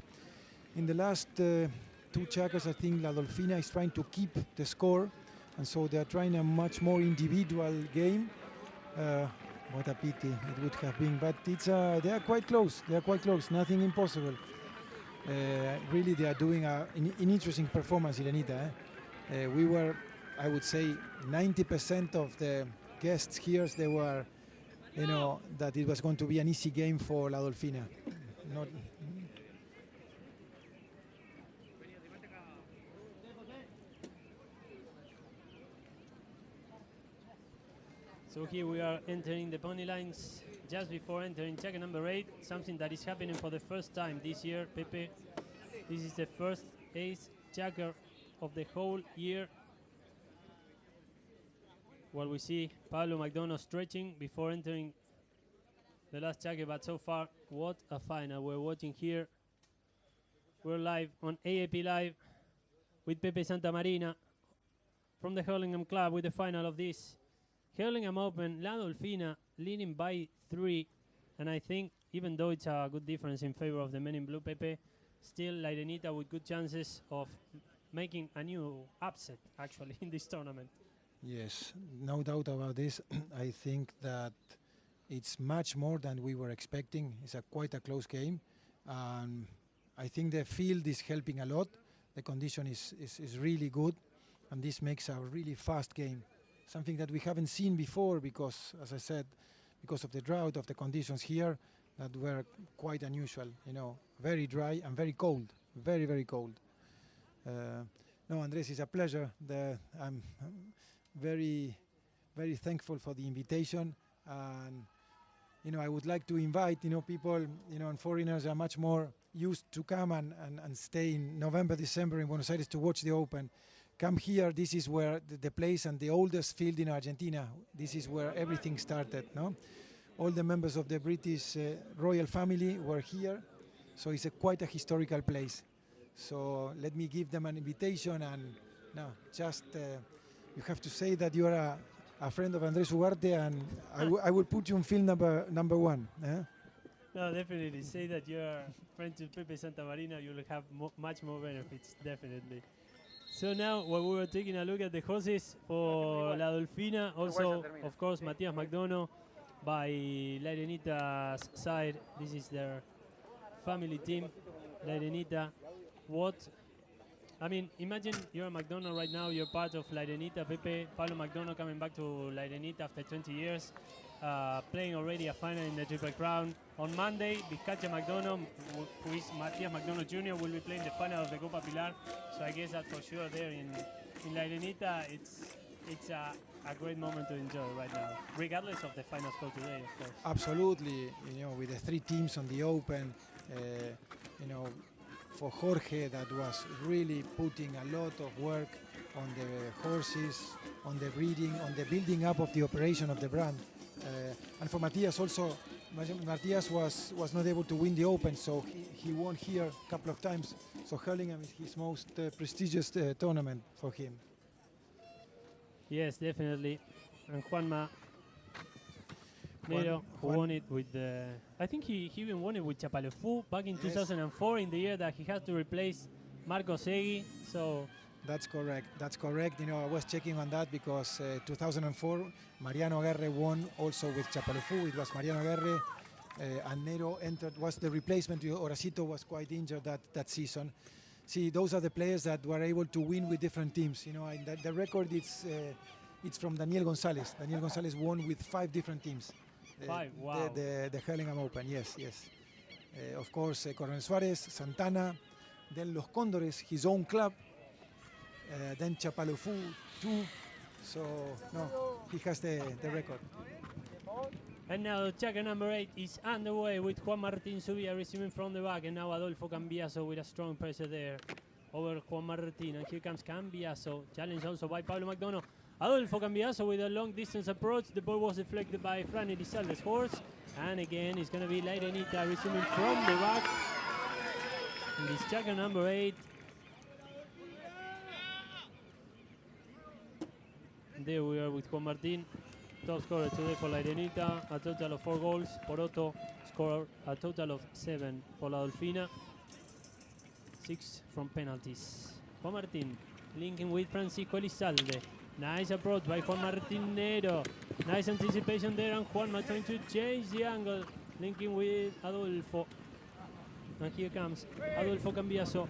In the last two checkers, I think La Dolfina is trying to keep the score, and so they are trying a much more individual game. What a pity it would have been, but it's they are quite close. They are quite close. Nothing impossible. Really, they are doing an interesting performance, IRENITA. We were, I would say, 90% of the guests here, they were, that it was going to be an easy game for La Dolfina. So here we are entering the pony lines just before entering checker number 8, something that is happening for the first time this year, Pepe. This is the first ace checker of the whole year. Well, we see Pablo McDonald stretching before entering the last checker, but so far, what a final we're watching here. We're live on AAP Live with Pepe Santamarina from the Hurlingham Club with the final of this Hurlingham Open. La Dolfina leading by 3, and I think even though it's a good difference in favor of the men in blue, Pepe, still La IRENITA with good chances of making a new upset actually in this tournament. Yes, no doubt about this. I think that it's much more than we were expecting. It's quite a close game. I think the field is helping a lot. The condition is really good, and this makes a really fast game. Something that we haven't seen before because, as I said, because of the drought of the conditions here that were quite unusual, you know, very dry and very cold, very, very cold. No, Andres, it's a pleasure. I'm very, very thankful for the invitation, and you know, I would like to invite, you know, people, you know, and foreigners are much more used to come and stay in November, December in Buenos Aires to watch the Open. Come here. This is where the place and the oldest field in Argentina. This is where everything started, no? All the members of the British royal family were here, so it's quite a historical place. So let me give them an invitation, and no, just you have to say that you are a friend of Andres Ugarte, and I will put you in field number 1. No, definitely. Say that you're friend to Pepe Santamarina, you'll have much more benefits, definitely. So now, while we were taking a look at the horses for La Dolfina, also, of course, Matías McDonough by La IRENITA's side. This is their family team, La IRENITA. I mean, imagine you're McDonough right now, you're part of La IRENITA. Pepe, Polo McDonough coming back to La IRENITA after 20 years, playing already a final in the Triple Crown. On Monday, Vizcacha McDonough, who is Matías McDonough Jr., will be playing the final of the Copa Pilar. So I guess that for sure there in La IRENITA, it's a great moment to enjoy right now, regardless of the final score today, of course. Absolutely, you know, with the 3 teams on the Open, you know, for Jorge, that was really putting a lot of work on the horses, on the breeding, on the building up of the operation of the brand. And for Matías also, Matías was not able to win the Open, so he won here a couple of times. So Hurlingham is his most prestigious tournament for him. Yes, definitely. And Juanma Nero, who won it with the... I think he even won it with Chapaleufú back in 2004, in the year that he had to replace Marco Segui. So that's correct. That's correct. You know, I was checking on that because 2004, Mariano Aguirre won also with Chapaleufú. It was Mariano Aguirre, and Nero entered, was the replacement. Horacito was quite injured that season. See, those are the players that were able to win with different teams. You know, and the record it's from Daniel González. Daniel González won with 5 different teams. 5, wow. The Hurlingham Open, yes. Of course, Coronel Suárez, Santana, then Los Cóndores, his own club, then Chapaleufú, 2. So, no, he has the record. And now checker number 8 is underway with Juan Martín Zubia receiving from the back, and now Adolfo Cambiaso with a strong pressure there over Juan Martín. And here comes Cambiaso, challenged also by Pablo McDonough. Adolfo Cambiaso with a long distance approach. The ball was deflected by Fran Elizalde's horse. And again, it's going to be La IRENITA receiving from the back. And this checker number 8. And there we are with Juan Martín. Top scorer today for La IRENITA, a total of 4 goals. Poroto scored a total of 7 for La Dolfina. 6 from penalties. Juan Martín linking with Francisco Elizalde. Nice approach by Juan Martín Nero. Nice anticipation there, and Juanma trying to change the angle. Linking with Adolfo. And here comes Adolfo Cambiaso.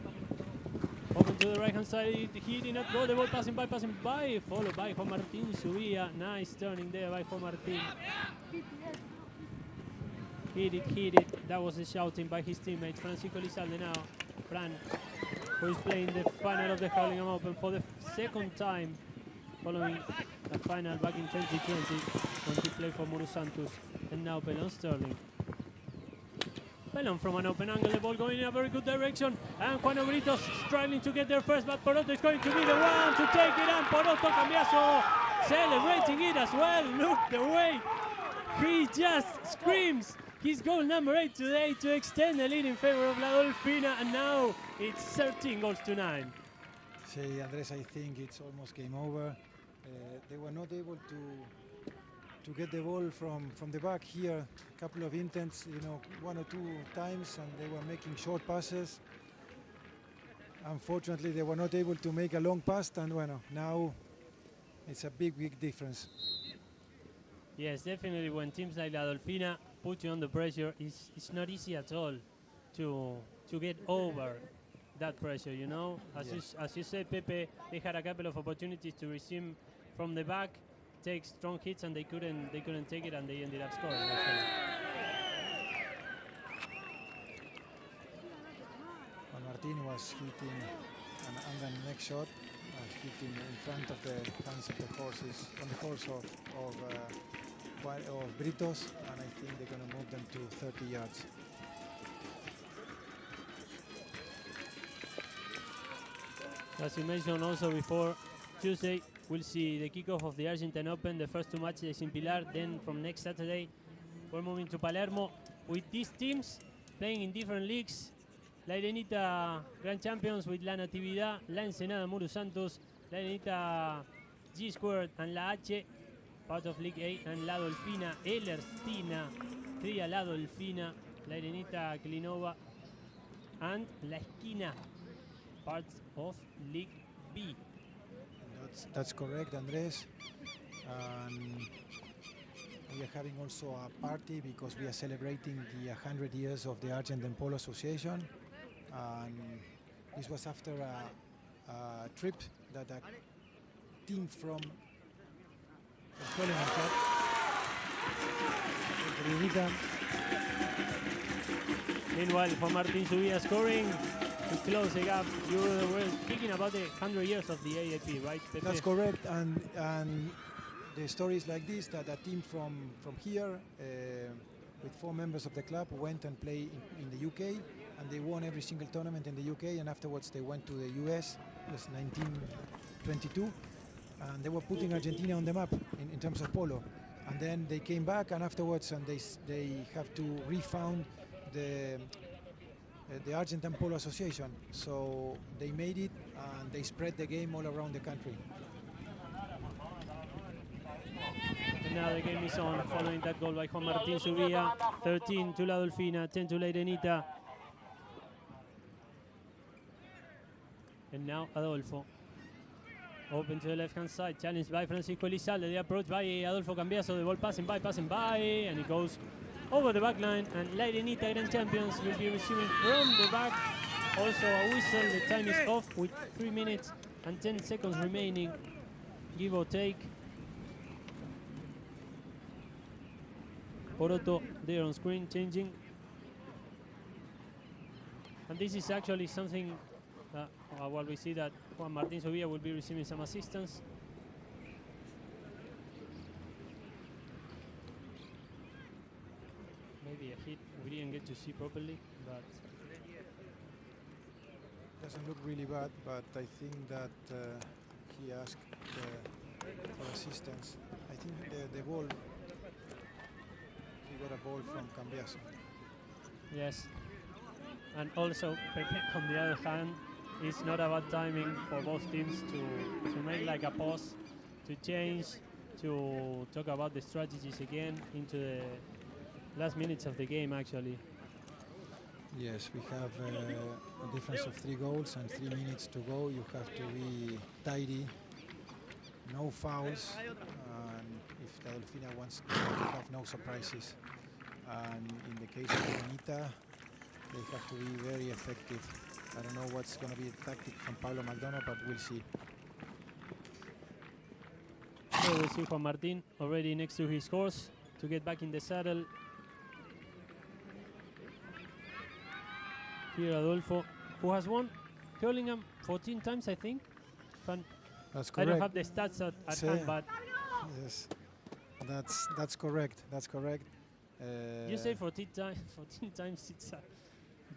Open to the right hand side, hitting at goal. The ball passing by, followed by Juan Martín Zubia. Nice turning there by Juan Martín. Hit it. That was a shouting by his teammates. Francisco Elizalde now. Fran, who is playing the final of the Hurlingham Open for the 2nd time, following a final back in 2020 when he played for Muru Santos, and now Pelon Sterling. Pelon from an open angle, the ball going in a very good direction, and Juan Obritos struggling to get there first, but Poroto is going to be the one to take it, and Poroto Cambiaso celebrating it as well. Look the way he just screams his goal number 8 today to extend the lead in favor of La Dolfina, and now it's 13 goals to 9. See, Andres, I think it's almost game over. They were not able to get the ball from the back here. A couple of intents, you know, 1 or 2 times, and they were making short passes. Unfortunately, they were not able to make a long pass, and bueno, now it's a big difference. Yes, definitely. When teams like La Dolfina put you under pressure, it's not easy at all to get over that pressure. You know, as you said, Pepe, they had a couple of opportunities to resume from the back, take strong hits, and they couldn't take it, and they ended up scoring. Actually. Juan Martin was hitting an angle neck shot, hitting in front of the hands of the horses, on the horse of Britos, and I think they're going to move them to 30 yards. As you mentioned also before, Tuesday we'll see the kickoff of the Argentine Open, the first 2 matches in Pilar. Then from next Saturday, we're moving to Palermo with these teams playing in different leagues. La Irenita Grand Champions with La Natividad, La Ensenada Muru Santos, La Irenita G Squared and La H, part of League A, and La Dolfina, El Erstina, Tria La Dolfina, La Irenita Klinova, and La Esquina, parts of League B. That's correct, Andres. We are having also a party because we are celebrating the 100 years of the Argentine Polo Association. And this was after a trip that a team from the Hurlingham club, IRENITA. Meanwhile, Juan Martin Subia scoring to close the gap. You were speaking about the 100 years of the AAP, right, Pepe? That's correct, and the story is like this, that a team from here with 4 members of the club went and played in the UK, and they won every single tournament in the UK, and afterwards they went to the US. It was 1922, and they were putting Argentina on the map in terms of polo. And then they came back, and afterwards and they have to refound the Argentine Polo Association. So they made it, and they spread the game all around the country. And now the game is on, following that goal by Juan Martin Subia. 13 to La Dolfina, 10 to La Irenita. And now Adolfo. Open to the left-hand side, challenged by Francisco Elizalde. The approach by Adolfo Cambiaso. The ball passing by, and it goes over the back line. And La Irenita Grand Champions will be receiving from the back. Also a whistle. The time is off with 3 minutes and 10 seconds remaining, give or take. Oroto there on screen changing. And this is actually something while we see that Juan Martin Subia will be receiving some assistance. Maybe a hit we didn't get to see properly, but doesn't look really bad, but I think that he asked for assistance. I think the ball, he got a ball from Cambiaso. Yes. And also, on the other hand, it's not about timing for both teams to make like a pause, to change, to talk about the strategies again into the last minutes of the game, actually. Yes, we have a difference of 3 goals and 3 minutes to go. You have to be tidy, no fouls, and if the Dolfina wants to have no surprises. And in the case of IRENITA, they have to be very effective. I don't know what's going to be the tactic from Pablo Maldonado, but we'll see. So we see Juan Martin already next to his horse to get back in the saddle. Here Adolfo, who has won Hurlingham 14 times, I think. That's correct. I don't have the stats at hand, but yes, that's correct. That's correct. You say 14 times, it's a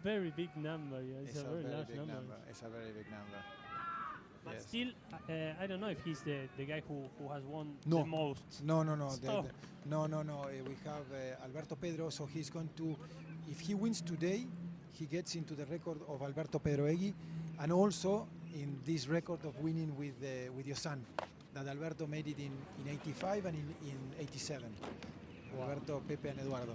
very big number. Yeah. It's a very large number. It's a very big number. But Yes. still, I don't know if he's the guy who has won No. the most. No. So- No. We have Alberto Pedro, so he's going to, if he wins today, he gets into the record of Alberto Pedro Egui, and also in this record of winning with your son, that Alberto made it in 85 and in 87. Wow. Alberto, Pepe, and Eduardo.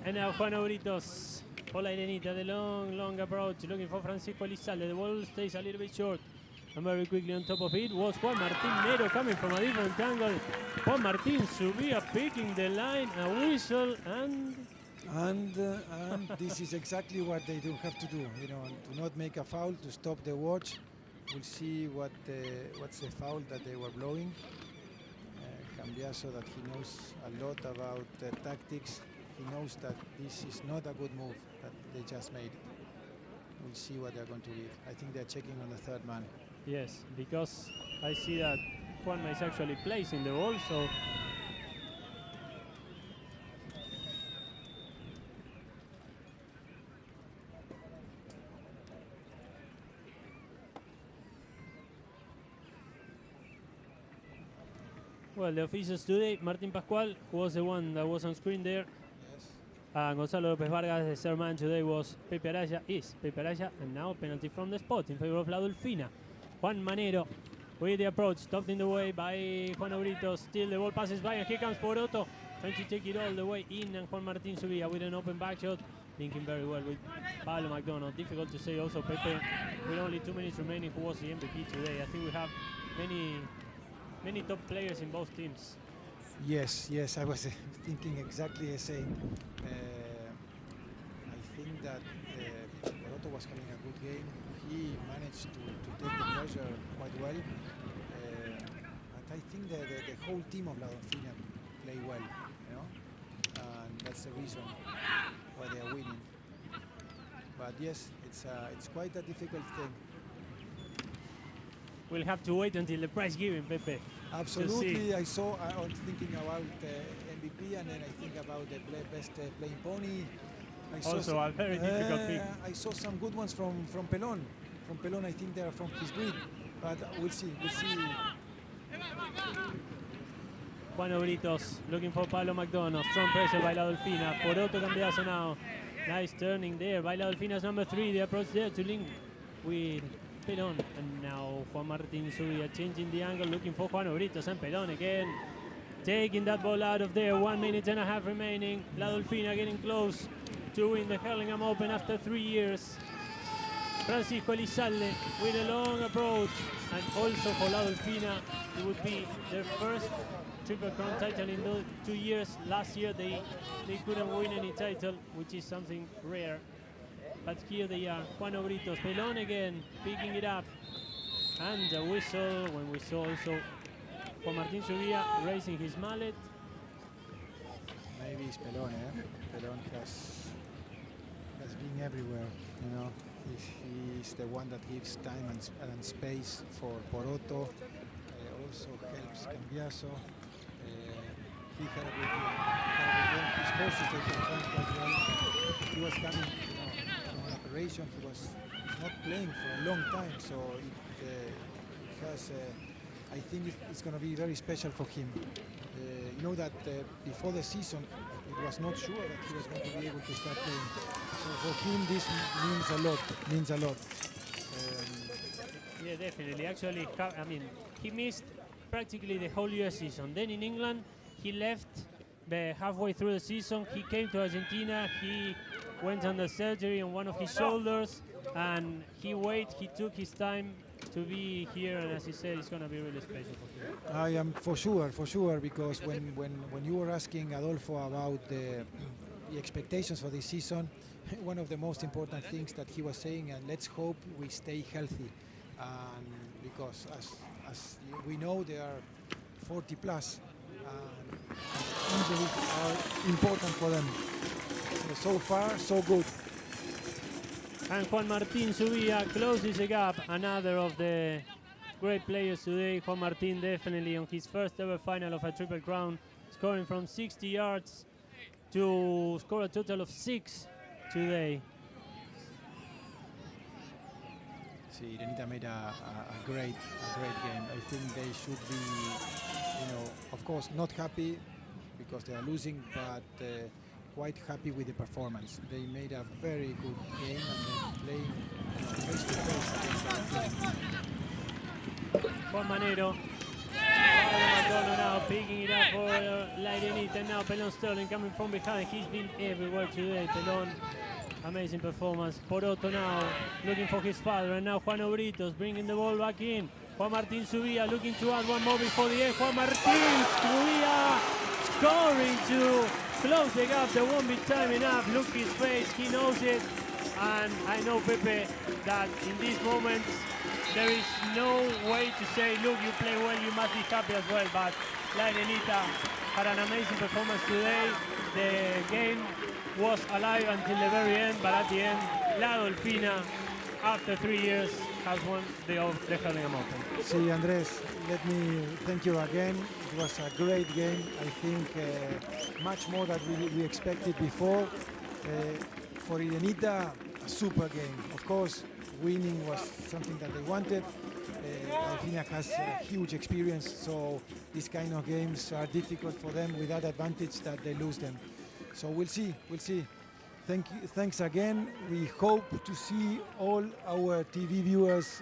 And now Juan Obritos for la Irenita, the long approach, looking for Francisco Elizalde. The ball stays a little bit short. And very quickly on top of it was Juan Martín Nero coming from a different angle. Juan Martín Subia picking the line, a whistle, And this is exactly what they do have to do. You know, to not make a foul, to stop the watch. We'll see what's the foul that they were blowing. Cambiaso, that he knows a lot about tactics. He knows that this is not a good move that they just made. We'll see what they're going to give. I think they're checking on the third man. yes, because I see that Juanma is actually placing the ball, so well, the officials today, Martin Pascual, who was the one that was on screen there, Yes. Gonzalo López Vargas, the third man today was Pepe Araya, and now penalty from the spot in favor of La Dolfina. Juan Manero with the approach, stopped in the way by Juan Obrito. Still the ball passes by, and here comes Poroto, trying to take it all the way in, and Juan Martín Subia with an open back shot, linking very well with Pablo McDonald. Difficult to say also Pepe, with only 2 minutes remaining, who was the MVP today. I think we have many top players in both teams. Yes, I was thinking exactly the same. I think that Poroto was having a good game. He managed to take the pressure quite well. But I think that the whole team of La Dolfina play well, you know, and that's the reason why they are winning. But yes, it's quite a difficult thing. We'll have to wait until the prize giving, Pepe. Absolutely, I was thinking about MVP, and then I think about the best playing pony. Also a very difficult pick. I saw some good ones from Pelon. From Pelon, I think they are from his breed, but we'll see. Juan Obritos looking for Pablo McDonald. Strong pressure by La Dolfina. Poroto Cambiaso now. Nice turning there by La Dolfina's number 3. The approach there to link with Pelon. And now Juan Martín Subia changing the angle, looking for Juan Obritos, and Pelon again. Taking that ball out of there. 1 minute and a half remaining. La Dolfina getting close to win the Hurlingham Open after 3 years. Francisco Elizalde with a long approach, and also for La Dolfina, it would be their first Triple Crown title in 2 years. Last year they couldn't win any title, which is something rare. But here they are. Juan Obritos, Pelon again, picking it up, and a whistle when we saw also Juan Martín Subia raising his mallet. Maybe it's Pelon. Pelon has been everywhere. You know, he's the one that gives time and space for Poroto. Also helps Cambiaso. He had a good game. His horses they performed quite well. He was coming from an operation. He was not playing for a long time, so it has. I think it's going to be very special for him. You know that before the season, it was not sure that he was going to be able to start playing. So for him, this means a lot. Yeah, definitely. Actually, I mean, he missed practically the whole US season. Then in England, he left halfway through the season. He came to Argentina. He went under surgery on one of his shoulders, and he took his time to be here, and as he said, it's going to be really special for him. I am for sure, because when you were asking Adolfo about the expectations for this season, one of the most important things that he was saying, and let's hope we stay healthy, because as we know, they are 40 plus, and injuries are important for them. So far, so good. And Juan Martín Subia closes the gap. Another of the great players today. Juan Martín definitely on his first ever final of a Triple Crown, scoring from 60 yards to score a total of 6 today. See, IRENITA made a great game. I think they should be, of course, not happy because they are losing, but quite happy with the performance. They made a very good game and they're playing face to face against the team. Juan Manero. Now picking it up for IRENITA. Now Pelon Sterling coming from behind. He's been everywhere today. Pelon, amazing performance. Poroto now looking for his father, and now Juan Obritos bringing the ball back in. Juan Martín Subia looking to add one more before the end. Juan Martín Subia scoring to close the gap. There won't be time enough. Look his face, he knows it. And I know, Pepe, that in these moments there is no way to say, look, you play well, you must be happy as well. But IRENITA had an amazing performance today. The game was alive until the very end, but at the end, La Dolfina, after 3 years, has won the Hurlingham Open. See, Andres, let me thank you again. It was a great game. I think much more than we expected before. For IRENITA, a super game. Of course, winning was something that they wanted. DOLFINA has a huge experience, so these kind of games are difficult for them with that advantage that they lose them. So we'll see. Thanks again. We hope to see all our TV viewers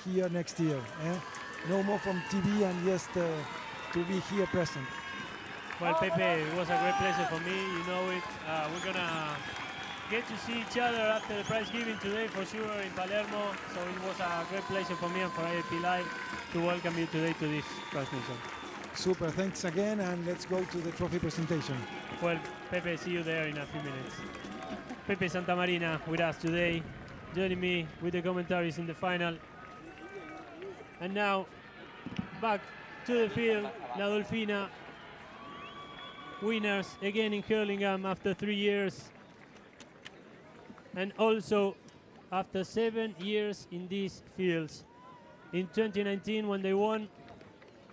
here next year. No more from TV and just to be here present. Well, Pepe, it was a great pleasure for me. You know it. We're gonna get to see each other after the prize giving today for sure in Palermo. So it was a great pleasure for me and for IAP Live to welcome you today to this transmission. Super, thanks again, and let's go to the trophy presentation. Well, Pepe, see you there in a few minutes. Pepe Santamarina with us today, joining me with the commentaries in the final. And now, back to the field, La Dolfina, winners again in Hurlingham after 3 years. And also after 7 years in these fields. In 2019, when they won,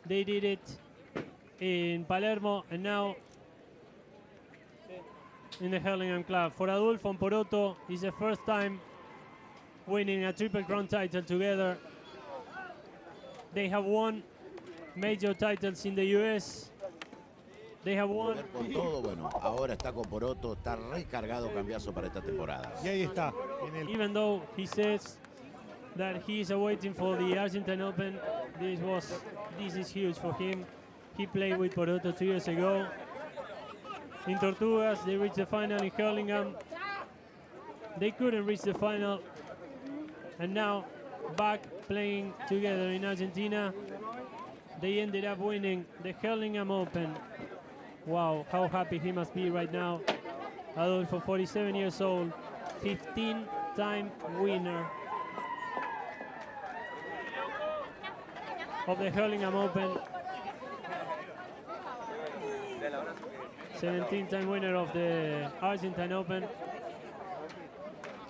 they did it in Palermo, and now in the Hurlingham Club. For Adolfo and Poroto, it's the first time winning a Triple Crown title together. They have won major titles in the US. They have won. Con todo, bueno, ahora está con Poroto, está recargado Cambiaso para esta temporada. Y ahí está. Even though he says that he is awaiting for the Argentine Open, this is huge for him. He played with Poroto 2 years ago. In Tortugas, they reached the final. In Hurlingham, they couldn't reach the final. And now, back playing together in Argentina, they ended up winning the Hurlingham Open. Wow, how happy he must be right now. Adolfo, 47 years old, 15-time winner of the Hurlingham Open. 17-time winner of the Argentine Open.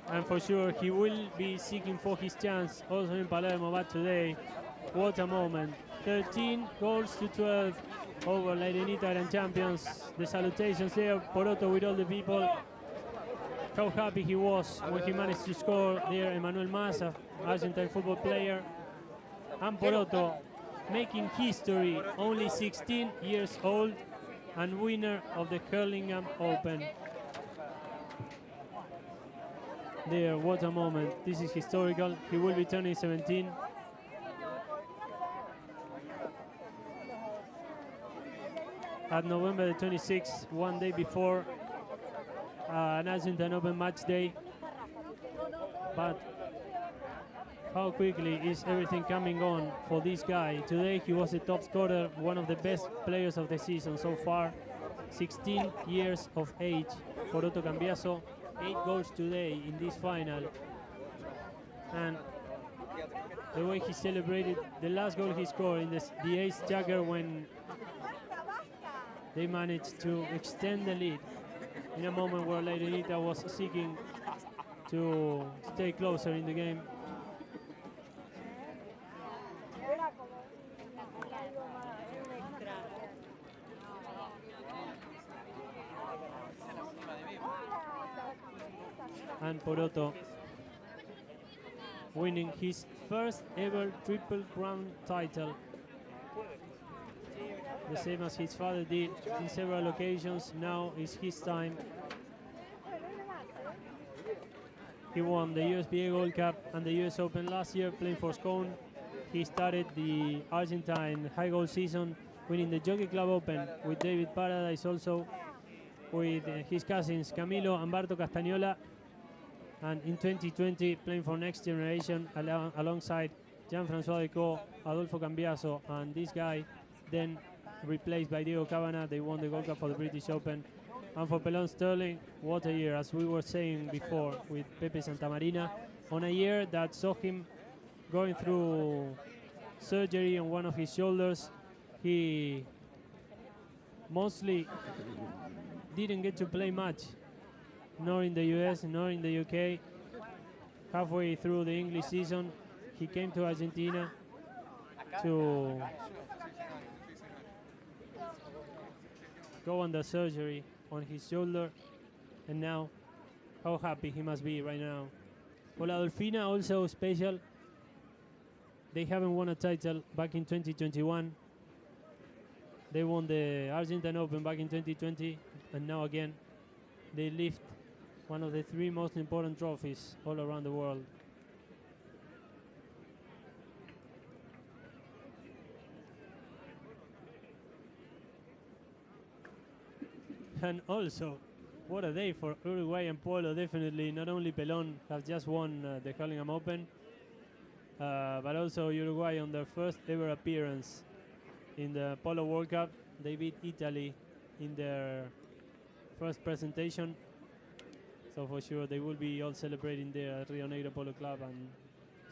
And for sure, he will be seeking for his chance also in Palermo, but today, what a moment. 13 goals to 12 over IRENITA Grand Champions. The salutations there, Poroto with all the people. How happy he was when he managed to score there. Emmanuel Massa, Argentine football player. And Poroto making history, only 16 years old and winner of the Hurlingham Open. There, what a moment. This is historical. He will be turning 17. At November the 26th, one day before an Argentine Open match day. But how quickly is everything coming on for this guy. Today he was the top scorer, one of the best players of the season so far. 16 years of age. Poroto Cambiaso, 8 goals today in this final. And the way he celebrated the last goal he scored in the ace jagger when they managed to extend the lead in a moment where IRENITA was seeking to stay closer in the game. And Poroto winning his first ever Triple Crown title. The same as his father did in several occasions. Now is his time. He won the USBA Gold Cup and the US Open last year playing for Scone. He started the Argentine high goal season winning the Jockey Club Open with David Paradise, also with his cousins Camilo and Barto Castagnola, and in 2020 playing for Next Generation alongside Jean-François Decaux, Adolfo Cambiaso, and this guy, then replaced by Diego Cabana. They won the Gold Cup for the British Open. And for Pelon Sterling, what a year, as we were saying before with Pepe Santamarina, on a year that saw him going through surgery on one of his shoulders. He mostly didn't get to play much, nor in the US, nor in the UK. Halfway through the English season, he came to Argentina to go under surgery on his shoulder, and now how happy he must be right now. For La Dolfina, also special. They haven't won a title back in 2021. They won the Argentine Open back in 2020, and now again they lift one of the three most important trophies all around the world. And also, what a day for Uruguay and Polo, definitely. Not only Pelon have just won the Hurlingham Open, but also Uruguay on their first ever appearance in the Polo World Cup. They beat Italy in their first presentation. So for sure they will be all celebrating there at Rio Negro Polo Club and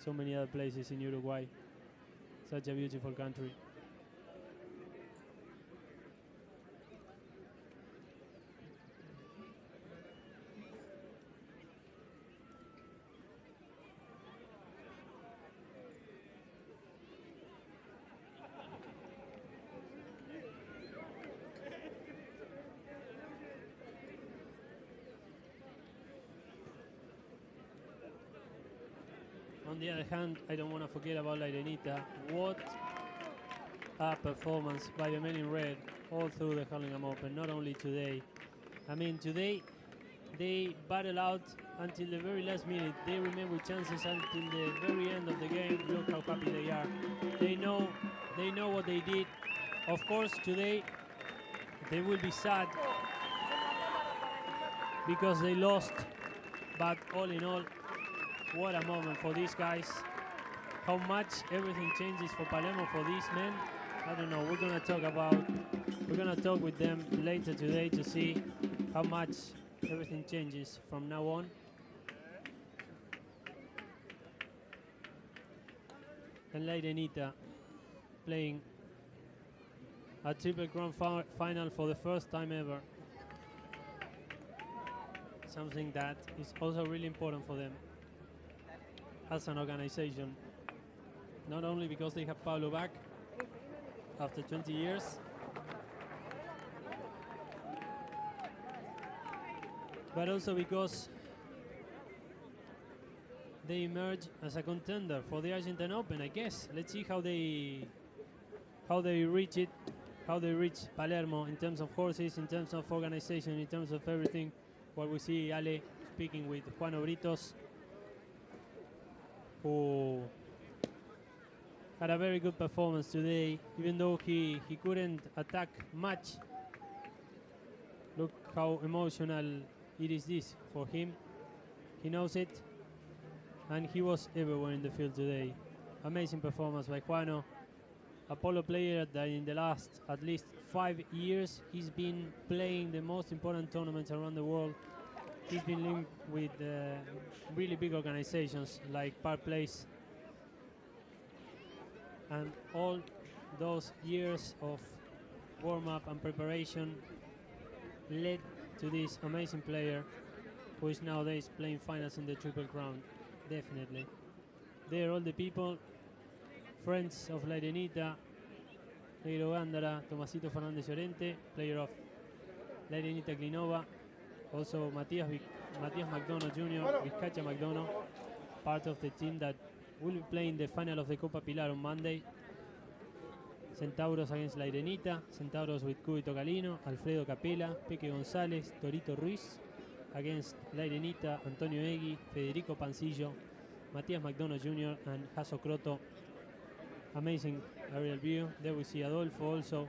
so many other places in Uruguay. Such a beautiful country. On the other hand, I don't want to forget about La IRENITA. What a performance by the men in red all through the Hurlingham Open, not only today. I mean, today they battle out until the very last minute. They remain with chances until the very end of the game. Look how happy they are. They know what they did. Of course, today they will be sad because they lost, but all in all, what a moment for these guys. How much everything changes for Palermo, for these men. I don't know. We're gonna talk with them later today to see how much everything changes from now on. And La IRENITA playing a Triple Crown final for the first time ever. Something that is also really important for them as an organization. Not only because they have Pablo back after 20 years, but also because they emerge as a contender for the Argentine Open, I guess. Let's see how they reach it, how they reach Palermo in terms of horses, in terms of organization, in terms of everything. What we see Ale speaking with Juan Obritos, who had a very good performance today, even though he couldn't attack much. Look how emotional it is this for him. He knows it, and he was everywhere in the field today. Amazing performance by Juano, a polo player that in the last at least 5 years he's been playing the most important tournaments around the world. He's been linked with really big organizations like Park Place, and all those years of warm-up and preparation led to this amazing player who is nowadays playing finals in the Triple Crown. Definitely. There are all the people, friends of La IRENITA, Negro Gándara, Tomasito Fernández Llorente, player of La IRENITA Clinova, also Matías McDonough Jr., Vizcacha McDonough, part of the team that will be playing the final of the Copa Pilar on Monday. Centauros against La Irenita. Centauros with Cubito Galino, Alfredo Capela, Peque González, Torito Ruiz. Against La Irenita, Antonio Egui, Federico Pancillo, Matías McDonough Jr. and Hasso Croto. Amazing aerial view. There we see Adolfo also.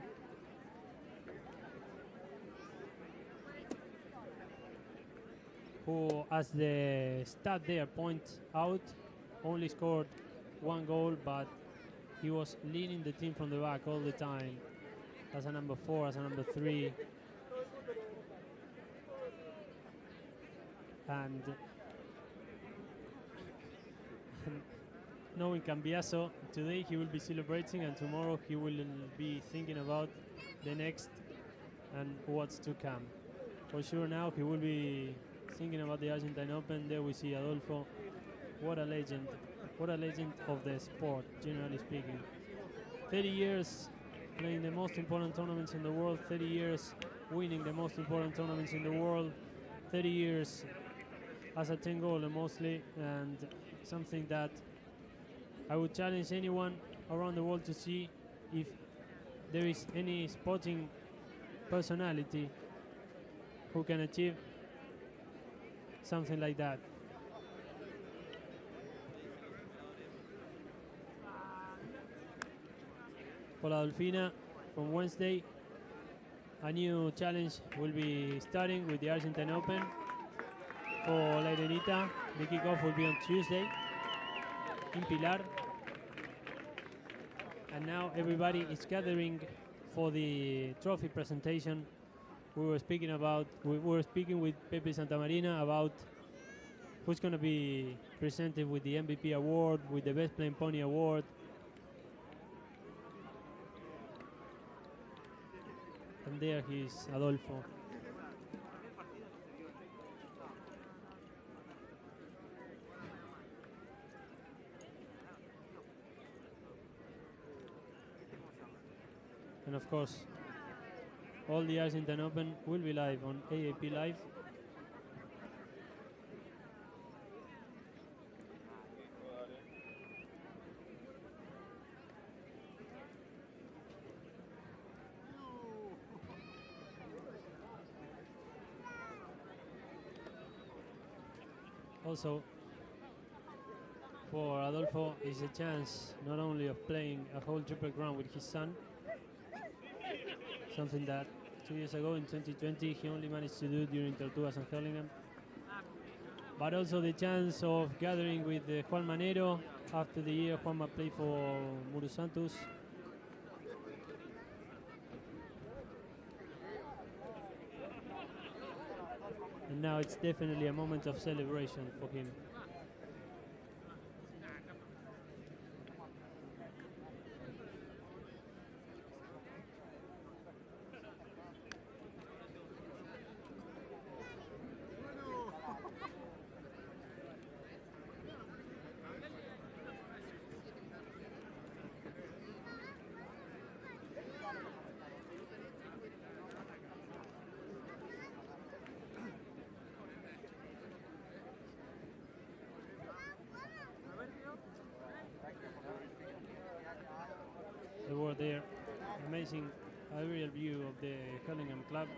Who, as the stat there points out, only scored 1 goal, but he was leading the team from the back all the time. As a number 4, as a number 3. And knowing Cambiaso, today he will be celebrating and tomorrow he will be thinking about the next and what's to come. For sure now he will be thinking about the Argentine Open. There we see Adolfo. What a legend of the sport, generally speaking. 30 years playing the most important tournaments in the world, 30 years winning the most important tournaments in the world, 30 years as a 10-goaler mostly, and something that I would challenge anyone around the world to see if there is any sporting personality who can achieve something like that. For La Dolfina, from Wednesday, a new challenge will be starting with the Argentine Open. For La Irenita, the kickoff will be on Tuesday in Pilar. And now everybody is gathering for the trophy presentation. We were speaking with Pepe Santamarina about who's going to be presented with the MVP award, with the Best Playing Pony award. And there he is, Adolfo. And of course, all the Argentine Open will be live on AAP Live. Also, for Adolfo is a chance not only of playing a whole Triple Crown with his son, something that 2 years ago in 2020 he only managed to do during Tortugas and Hurlingham, but also the chance of gathering with Juan Manero after the year Juanma played for Muru Santos. And now it's definitely a moment of celebration for him. The word there, amazing aerial view of the Hurlingham Club,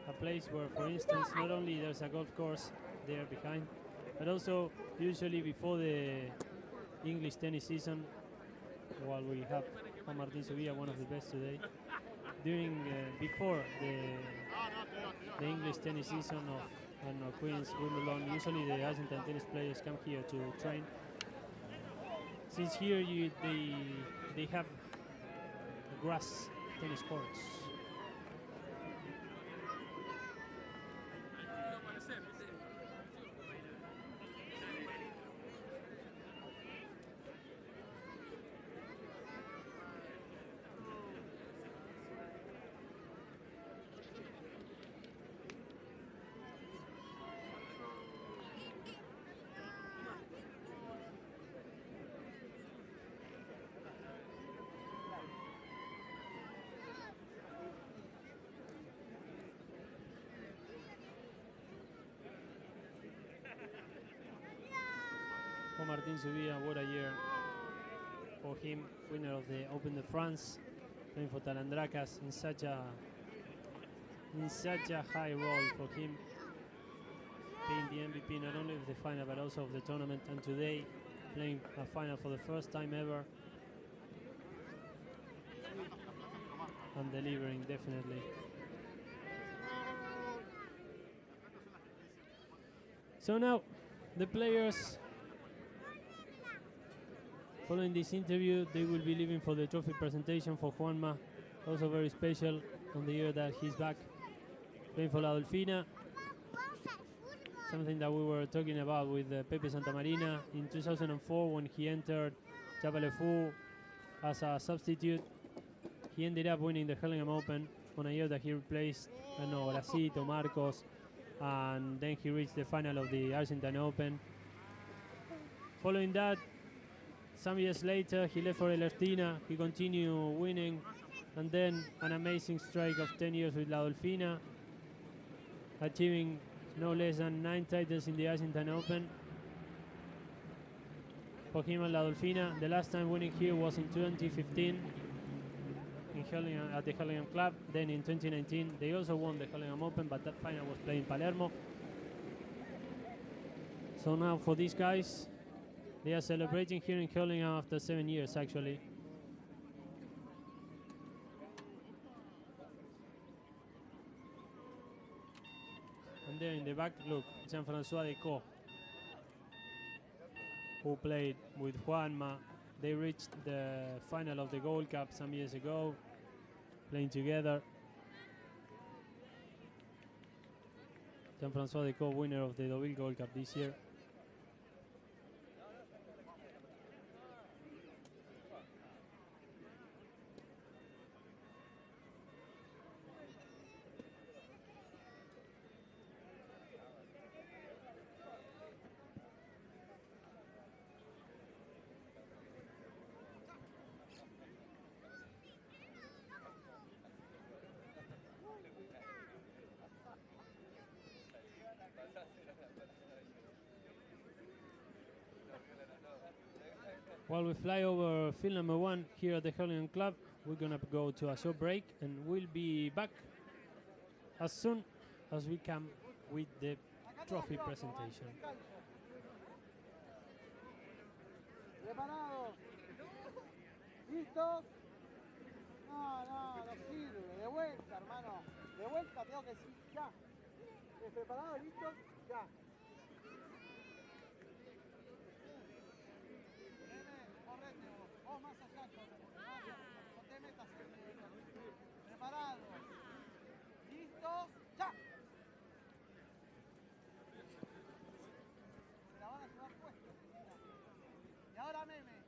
a place where, for instance, not only there's a golf course there behind, but also usually before the English tennis season, while we have Juan Martín Sevilla, one of the best today, before the English tennis season of Queens, Wimbledon, usually the Argentine tennis players come here to train. Since here they have grass tennis courts. For Martin Zubia, what a year for him, winner of the Open de France, playing for Talandrakas in such a high role for him, being the MVP not only of the final but also of the tournament, and today playing a final for the first time ever and delivering definitely. So now the players, following this interview, they will be leaving for the trophy presentation for Juanma, also very special on the year that he's back playing for La Dolfina. Something that we were talking about with Pepe Santamarina in 2004 when he entered Chapalefu as a substitute. He ended up winning the Hurlingham Open on a year that he replaced Brasito, Marcos, and then he reached the final of the Argentine Open. Following that, some years later, he left for Ernestina. He continued winning, and then an amazing streak of 10 years with La Dolfina, achieving no less than 9 titles in the Argentine Open. For him and La Dolfina, the last time winning here was in 2015 in Hurlingham, at the Hurlingham Club. Then in 2019, they also won the Hurlingham Open, but that final was played in Palermo. So now for these guys, they are celebrating here in Hurlingham after 7 years, actually. And there in the back, look, Jean-François Decaux, who played with Juanma. They reached the final of the Gold Cup some years ago, playing together. Jean-François Decaux, winner of the Deauville Gold Cup this year. While we fly over field number 1 here at the Hurlingham Club, we're gonna go to a short break and we'll be back as soon as we can with the trophy presentation. ¿Preparados? ¿Listos? No, no sirve. De vuelta, hermano. De vuelta, tengo que decir ya. ¿Preparados? ¿Listos? Ya. Correte vos más allá, no te metas en el... Preparados. ¿Listos? ¡Ya! Se la van a llevar puesta. Y ahora meme.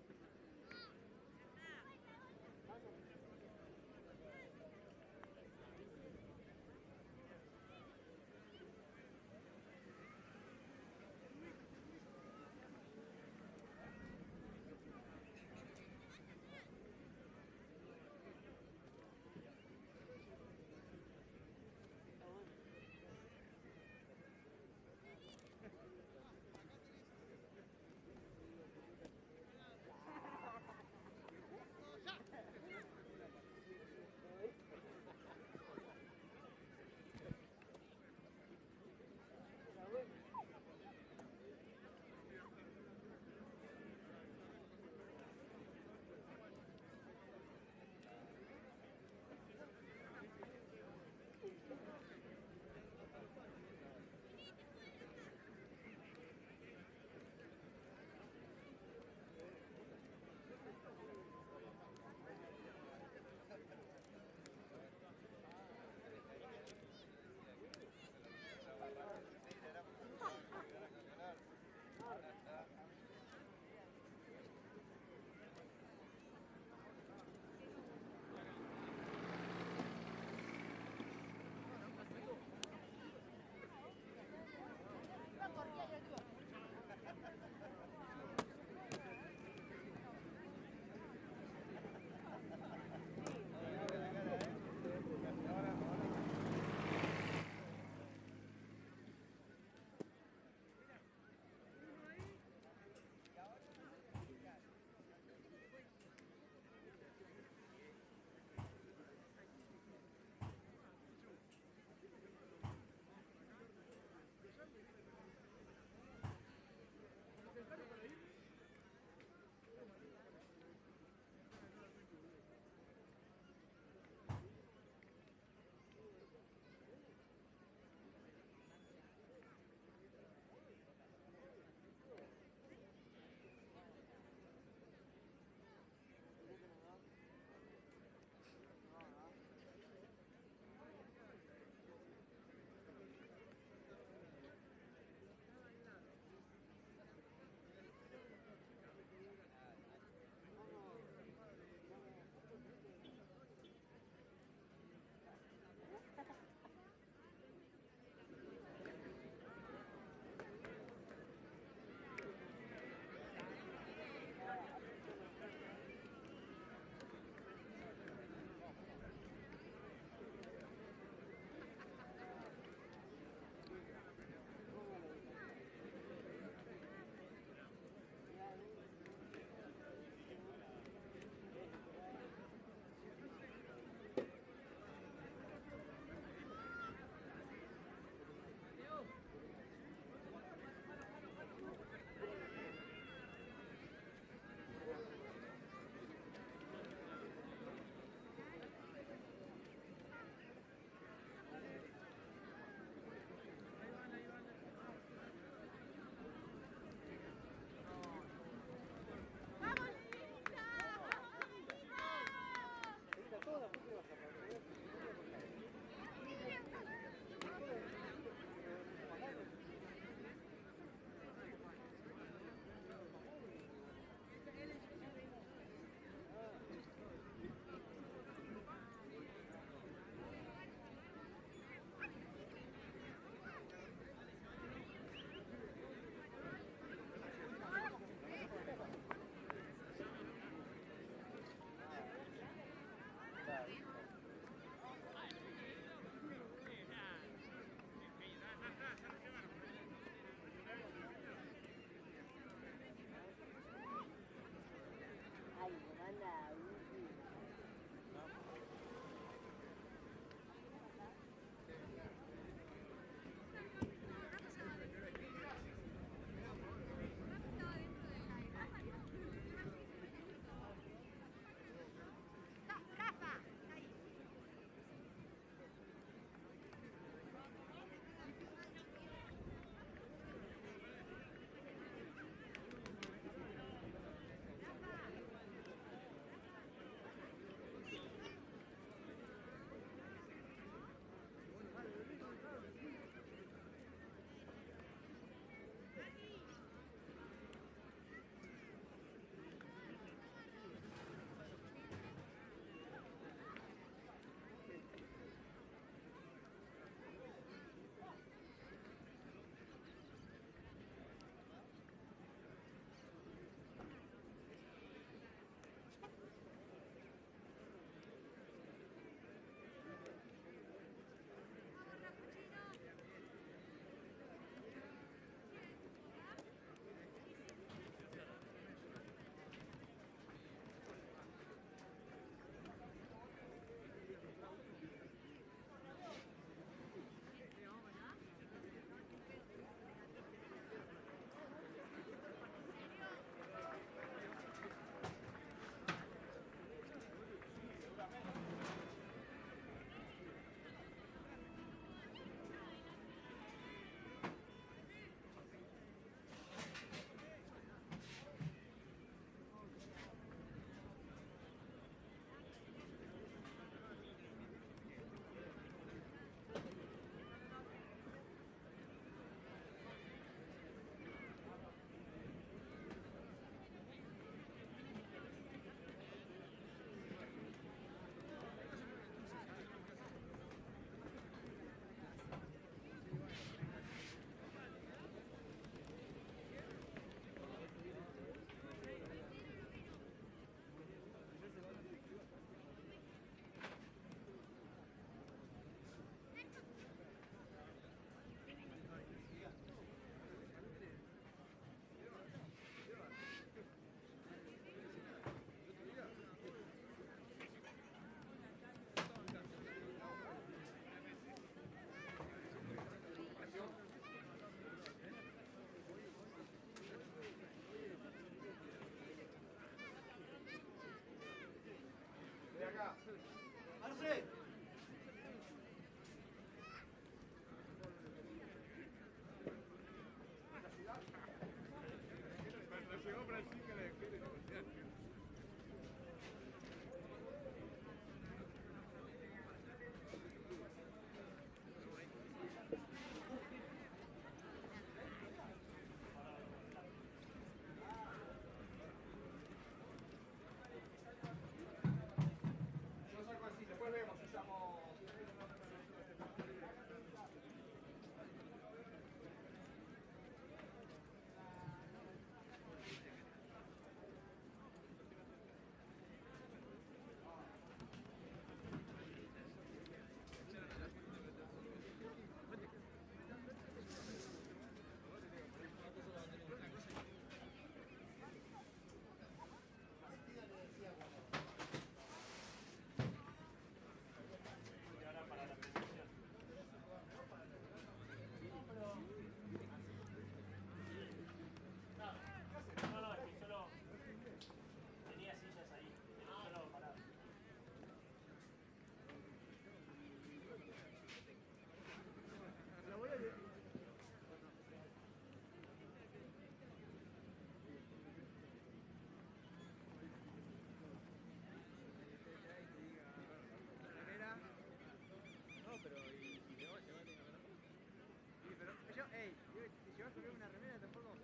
si vas a poner una remera tampoco.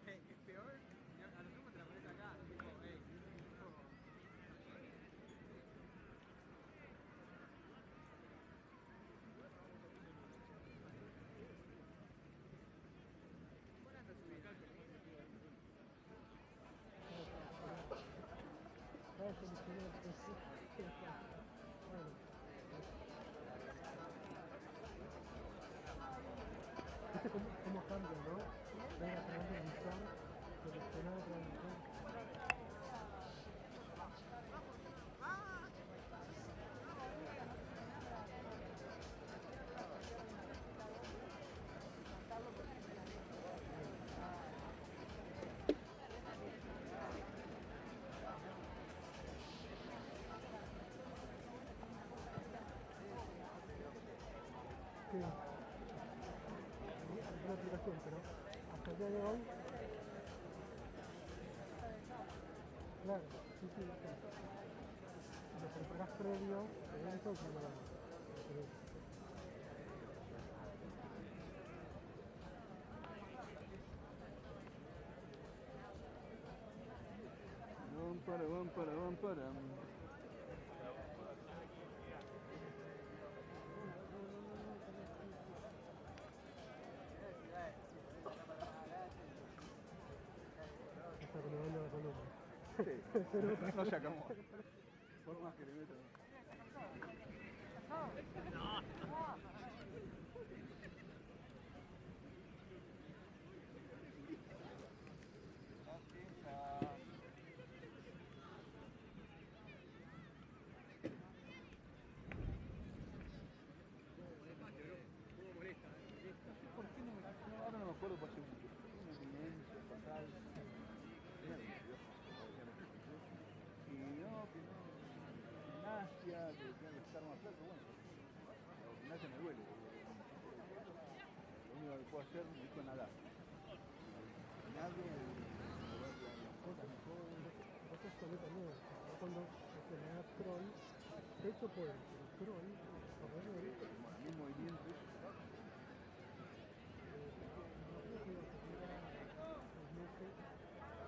Es peor. A lo sumo te la pones acá. Tipo, ¿Viste cómo cambia, no? Ven a través de visión, seleccionar otra visión. Sí. Una aplicación, pero hasta el día de hoy, claro, sí, sí, lo preparas previo, evento y cuando está acomodando la columna. No se acomoda. Por más que le meto. ¿Por qué no me ahora no me acuerdo por qué una evidencia fatal? Y no, que no. Gimnasia, que tengo que estar más fuerte, bueno. La gimnasia me duele. Lo único que puedo hacer es nadar. Nado y las cosas mejor. Eso es solo también. Cuando se me da crawl, pecho puede, pero crawl, correr de Como el mismo movimiento.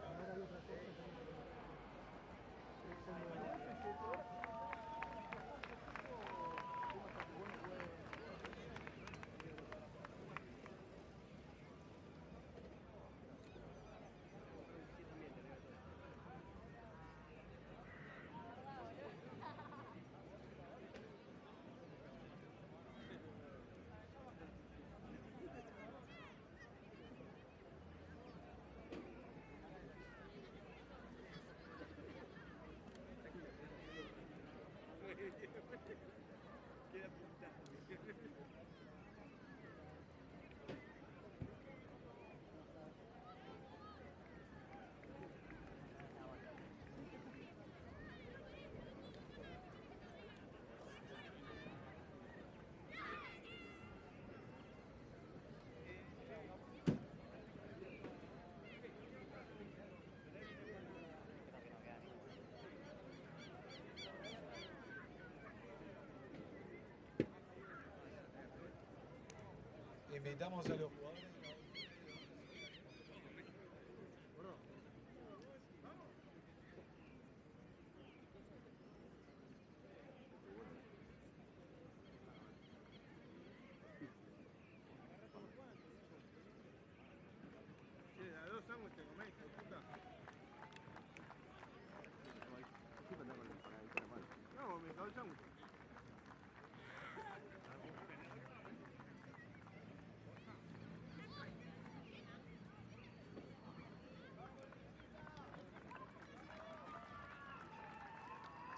ahora hay otra cosa Invitamos a los jugadores. a dos sándwiches te comés, puta. No, me cago el sándwich.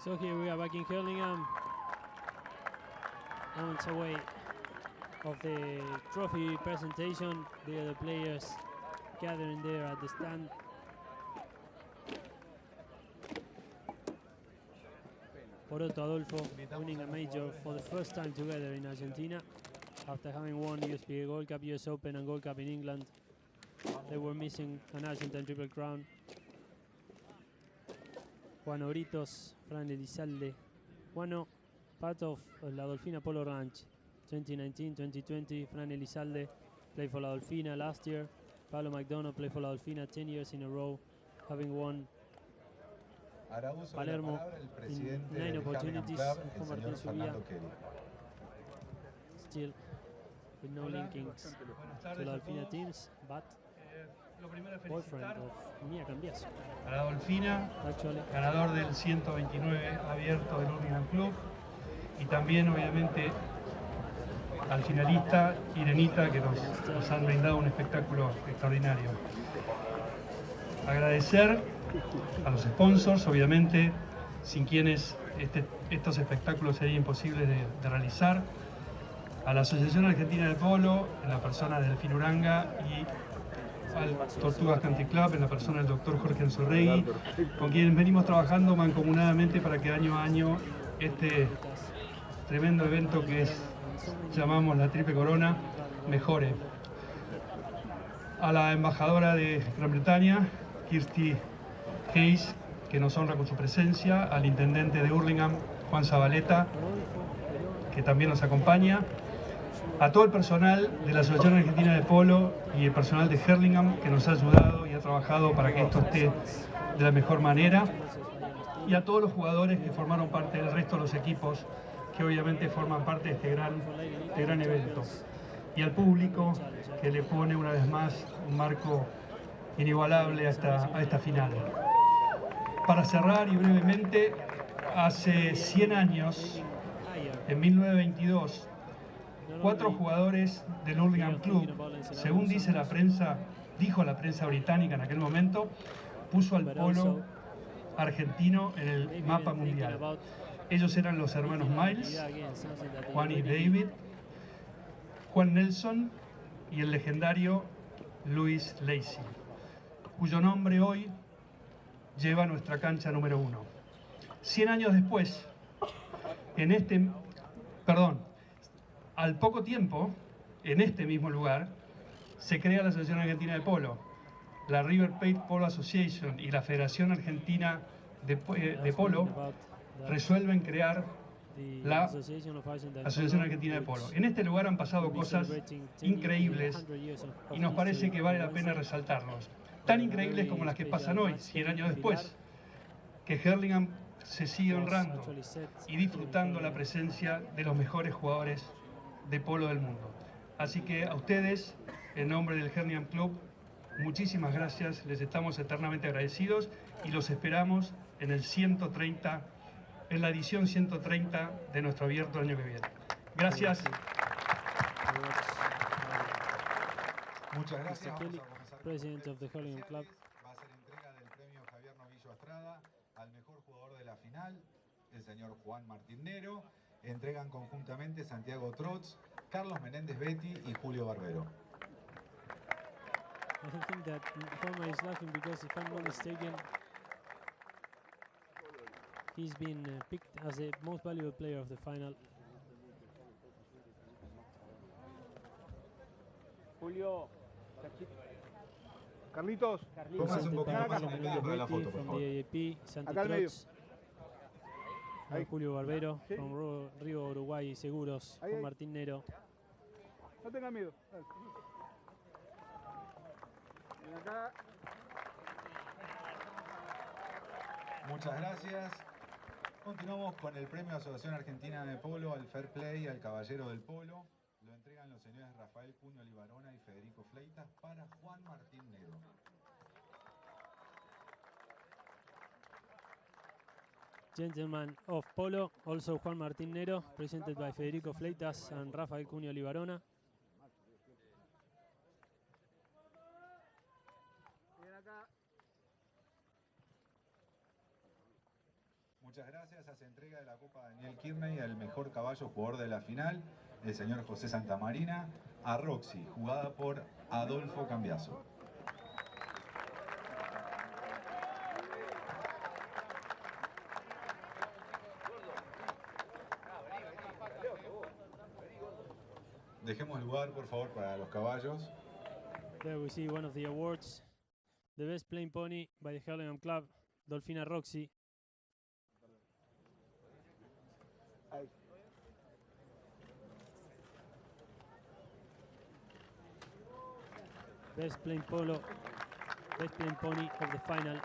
So here we are back in Hurlingham, moments away of the trophy presentation. The other players gathering there at the stand. Poroto Adolfo winning a major for the first time together in Argentina after having won USPA Gold Cup, US Open and Gold Cup in England. They were missing an Argentine Triple Crown. Juan Britos, Fran Elizalde. Juano, part of La Dolfina Polo Ranch, 2019-2020. Fran Elizalde played for La Dolfina last year. Pablo McDonough played for La Dolfina 10 years in a row, having won Hará uso de la Palermo palabra el in presidente 9 del Hurlingham opportunities, Club, and el Juan Martín señor Subía, Fernando Kelly. still with no linkings to La Dolfina teams, but Lo primero es boyfriend felicitar of Mia Cambiaso. a la Dolfina, Actually, ganador del 129 abierto del Hurlingham Club, y también obviamente al finalista IRENITA, que nos han brindado un espectáculo extraordinario. Agradecer a los sponsors, obviamente, sin quienes estos espectáculos serían imposibles de realizar, a la Asociación Argentina de Polo, en la persona del Delfín Uranga, y al Tortugas Country Club, en la persona del doctor Jorge Anzorregui, con quienes venimos trabajando mancomunadamente para que año a año este tremendo evento que llamamos la Triple Corona mejore. A la embajadora de Gran Bretaña, Kirsty Hayes, que nos honra con su presencia, al intendente de Hurlingham, Juan Zabaleta, que también nos acompaña, a todo el personal de la Asociación Argentina de Polo y el personal de Hurlingham, que nos ha ayudado y ha trabajado para que esto esté de la mejor manera, y a todos los jugadores que formaron parte del resto de los equipos que obviamente forman parte de este gran evento, y al público que le pone una vez más un marco inigualable a esta final. Para cerrar y brevemente, hace 100 años, en 1922, 4 jugadores del Hurlingham Club, según dijo la prensa británica en aquel momento, puso al polo argentino en el mapa mundial. Ellos eran los hermanos Miles, Juan y David, Juan Nelson y el legendario Louis Lacey, cuyo nombre hoy lleva nuestra cancha número 1. 100 años después, al poco tiempo, en este mismo lugar, se crea la Asociación Argentina de Polo, la River Plate Polo Association y la Federación Argentina de Polo resuelven crear la Asociación Argentina de Polo. En este lugar han pasado cosas increíbles y nos parece que vale la pena resaltarlos. Tan increíbles como las que pasan hoy, 100 años después, que Hurlingham se sigue honrando y disfrutando la presencia de los mejores jugadores de polo del mundo. Así que a ustedes, en nombre del Hurlingham Club, muchísimas gracias, les estamos eternamente agradecidos y los esperamos en el 130, en la edición 130 de nuestro abierto el año que viene. Gracias. Muchas gracias. Mr. Kelly, Vamos a comenzar con president los of the Hurlingham Club. Va a ser entrega del premio Javier Novillo Estrada al mejor jugador de la final, el señor Juan Martín Nero. Entregan conjuntamente Santiago Trotz, Carlos Menéndez Betti y Julio Barbero. I think that Juanma is laughing because, if I'm not mistaken, he's been picked as the most valuable player of the final. Julio, Carlitos, Pónganse un poquito más en Carlos el medio para la Betti foto, por from favor. the AAP, Santi Acá al medio. Trotz, Julio Barbero Sí. from Río Uruguay Seguros, Ahí, Juan ahí. Martín Nero. no tenga miedo. Ven acá. Muchas gracias. Continuamos con el premio Asociación Argentina de Polo al Fair Play, al Caballero del Polo. Lo entregan los señores Rafael Cunio Olivarona y Federico Fleitas para Juan Martín Nero. Gentleman of Polo, also Juan Martín Nero, presented by Federico Fleitas and Rafael Cunio Olivarona. Ven acá. Muchas gracias. Hace entrega de la Copa Daniel Kearney al mejor caballo jugador de la final, el señor José Santamarina, a Roxy, jugada por Adolfo Cambiaso. Dejemos lugar, por favor, para los caballos. There we see one of the awards, the best playing pony by the Hurlingham Club, Dolfina Roxy. best playing polo, best playing pony of the final.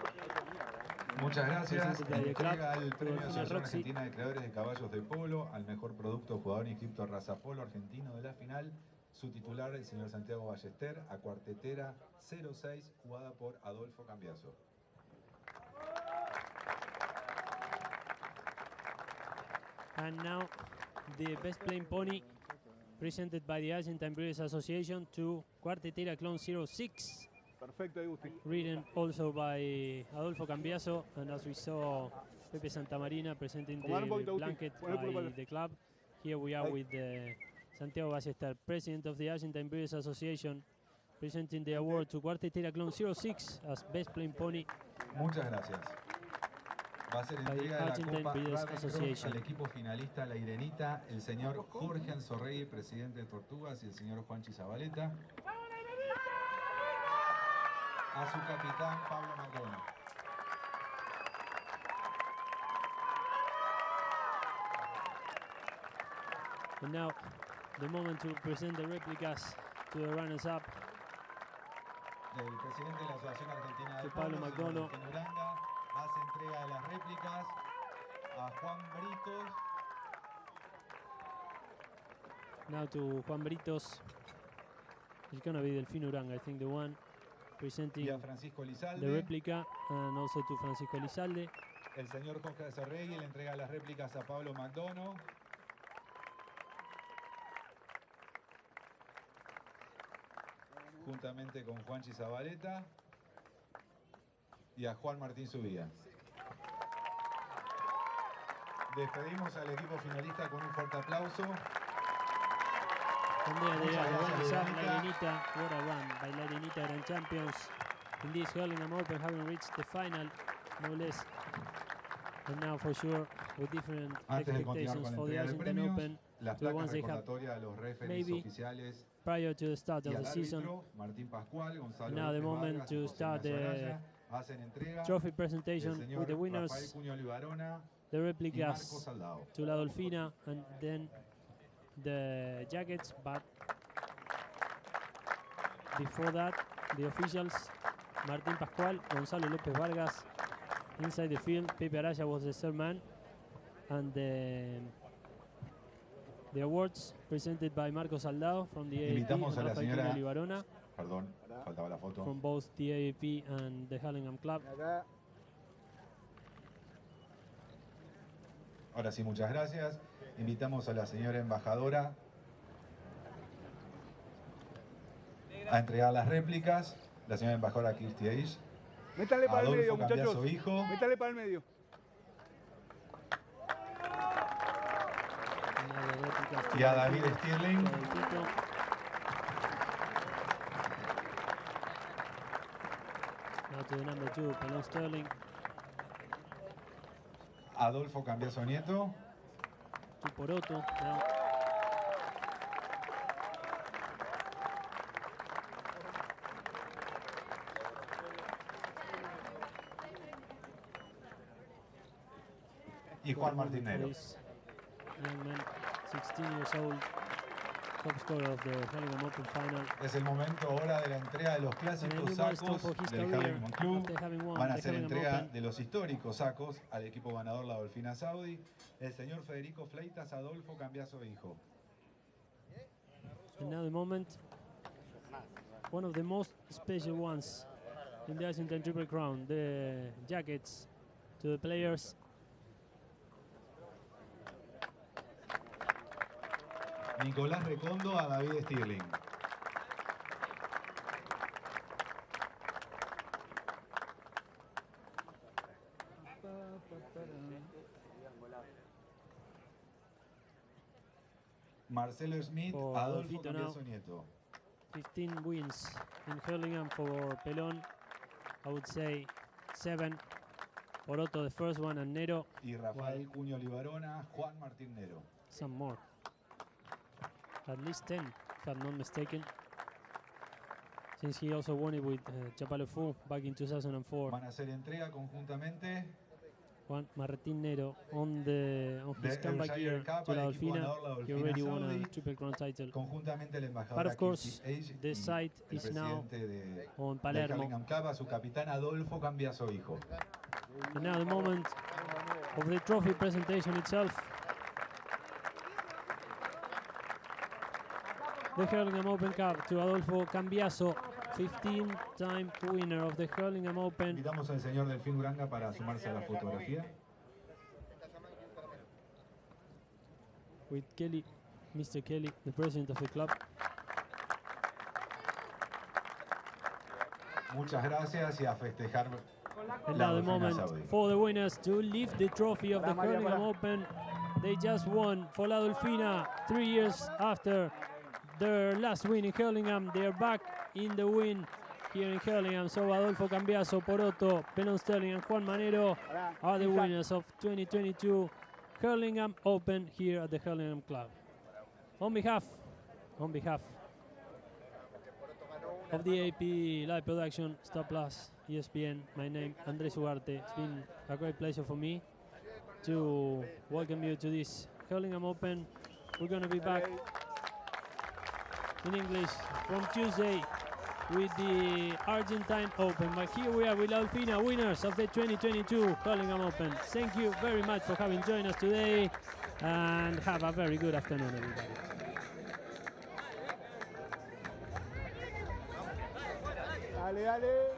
Muchas gracias. Presented by the Entrega club el to premio DOLFINA Asociación Roxy. Argentina de Creadores de Caballos de Polo al mejor producto jugador inscripto raza polo argentino de la final. Su titular, el señor Santiago Ballester, a cuartetera 06, jugada por Adolfo Cambiaso. And now the best playing pony presented by the Argentine Breeders Association to Cuartetera Clone 06. Perfecto, Agustín. Ridden also by Adolfo Cambiaso, and as we saw Pepe Santamarina presenting the blanket by the club, here we are with Santiago Ballester, president of the Argentine Breeders Association, presenting the award to Cuartetera Clone 06 as best playing pony. Muchas gracias. Va a ser entrega de la Copa Ravencroft al equipo finalista, la Irenita, el señor Jorge Anzorregui, presidente de Tortugas, y el señor Juanchi Zabaleta. A su capitán, Pablo Macdonald. And now, the moment to present the replicas to the runners-up. El presidente de la Asociación Argentina de Pablo Polo, Macdonald, señor Uranga, hace entrega de las réplicas a Juan Britos. Now to Juan Britos. It's going to be Delfino Uranga, I think, the one presenting Y a Francisco Lizalde. the replica, and also to Francisco Elizalde. El señor Jorge Anzorregui le entrega las réplicas a Pablo Macdonald. Juntamente con Juanchi Zabaleta y a Juan Martín Subía. Despedimos al equipo finalista con un fuerte aplauso. And there they Muchas are, the gracias, runners up, Irenita. La Irenita. What a run by La Irenita, Grand Champions in this Hurlingham Open, having reached the final, no less. And now for sure, with different Antes de continuar expectations con la for the entrega de Argentine premios, Open, las to the placas ones they have recordatorias a los referees maybe oficiales prior to the start y of al the season. árbitro, Martín Pascual, Gonzalo Now the López moment Vargas, to José start Ignacio the Araya, hacen entrega trophy el presentation señor with the Rafael winners, Cuño Olivarona the y Marco replicas Saldao. to La Dolfina, and then the jackets. But before that, the officials, Martín Pascual, Gonzalo López Vargas, inside the field. Pepe Araya was the third man, and the awards presented by Marco Saldao from the AAP and Invitamos a la Rafael Cuño señora, Olivarona perdón, faltaba la foto. from both the AAP and the Hurlingham Club. Ahora sí, muchas gracias. Invitamos a la señora embajadora a entregar las réplicas. La señora embajadora Kirsti Eish. Métale para el Adolfo medio, muchachos. Cambiaso, hijo. Métale para el medio. Y a David Stirling. Now to the number 2, Pelón Sterling. Adolfo Cambiaso Nieto. To Poroto. Now. Y Juan Martín Nero. Young man, 16 years old, top scorer of the Hurlingham Open final. Es el momento ahora de la entrega de los clásicos sacos del Hurlingham Club. Van a hacer entrega de los históricos sacos al equipo ganador, la Dolfina Saudi. El señor Federico Fleitas, Adolfo Cambiaso, hijo. And now the moment, one of the most special ones in the Argentine Triple Crown, the jackets to the players. Nicolás Recondo a David Stirling. Marcelo Smith, For Adolfo Dolfito Cambiaso now. Nieto. 15 wins in Hurlingham for Pelón. I would say 7. Poroto the first one, and Nero Y Rafael Cuño Olivarona, Juan Martín Nero. some more. At least 10, if I'm not mistaken. Since he also won it with Chapalofu back in 2004. Van a hacer entrega conjuntamente Juan Martín Nero on his The comeback Eushire here Cup to al La equipo Dolfina. ganador La He Dolfina already won Saudi, a Triple Crown title. conjuntamente el embajador But of course, Age the y site el is now presidente de, on del Palermo. Hurlingham Club, a su capitán Adolfo Cambiaso hijo. And now the moment of the trophy presentation itself. The Hurlingham Open Cup to Adolfo Cambiaso, 15-time winner of the Hurlingham Open. Invitamos al señor Delfín Uranga para sumarse a la fotografía. With Kelly, Mr. Kelly, the president of the club. Muchas gracias y a festejar. And La now the Dolfina moment Saudi. for the winners to lift the trophy of the Hurlingham Open. They just won for La Dolfina 3 years after their last win in Hurlingham. They are back in the win here in Hurlingham. So Adolfo Cambiaso, Poroto, Penon Sterling and Juan Manero are the winners of 2022 Hurlingham Open here at the Hurlingham Club. On behalf of the AP Live Production, Star Plus, ESPN, my name Andrés Ugarte. It's been a great pleasure for me to welcome you to this Hurlingham Open. We're going to be back in English from Tuesday with the Argentine Open. But here we are with La Dolfina, winners of the 2022 Hurlingham Open. Thank you very much for having joined us today, and have a very good afternoon, everybody. Dale, dale.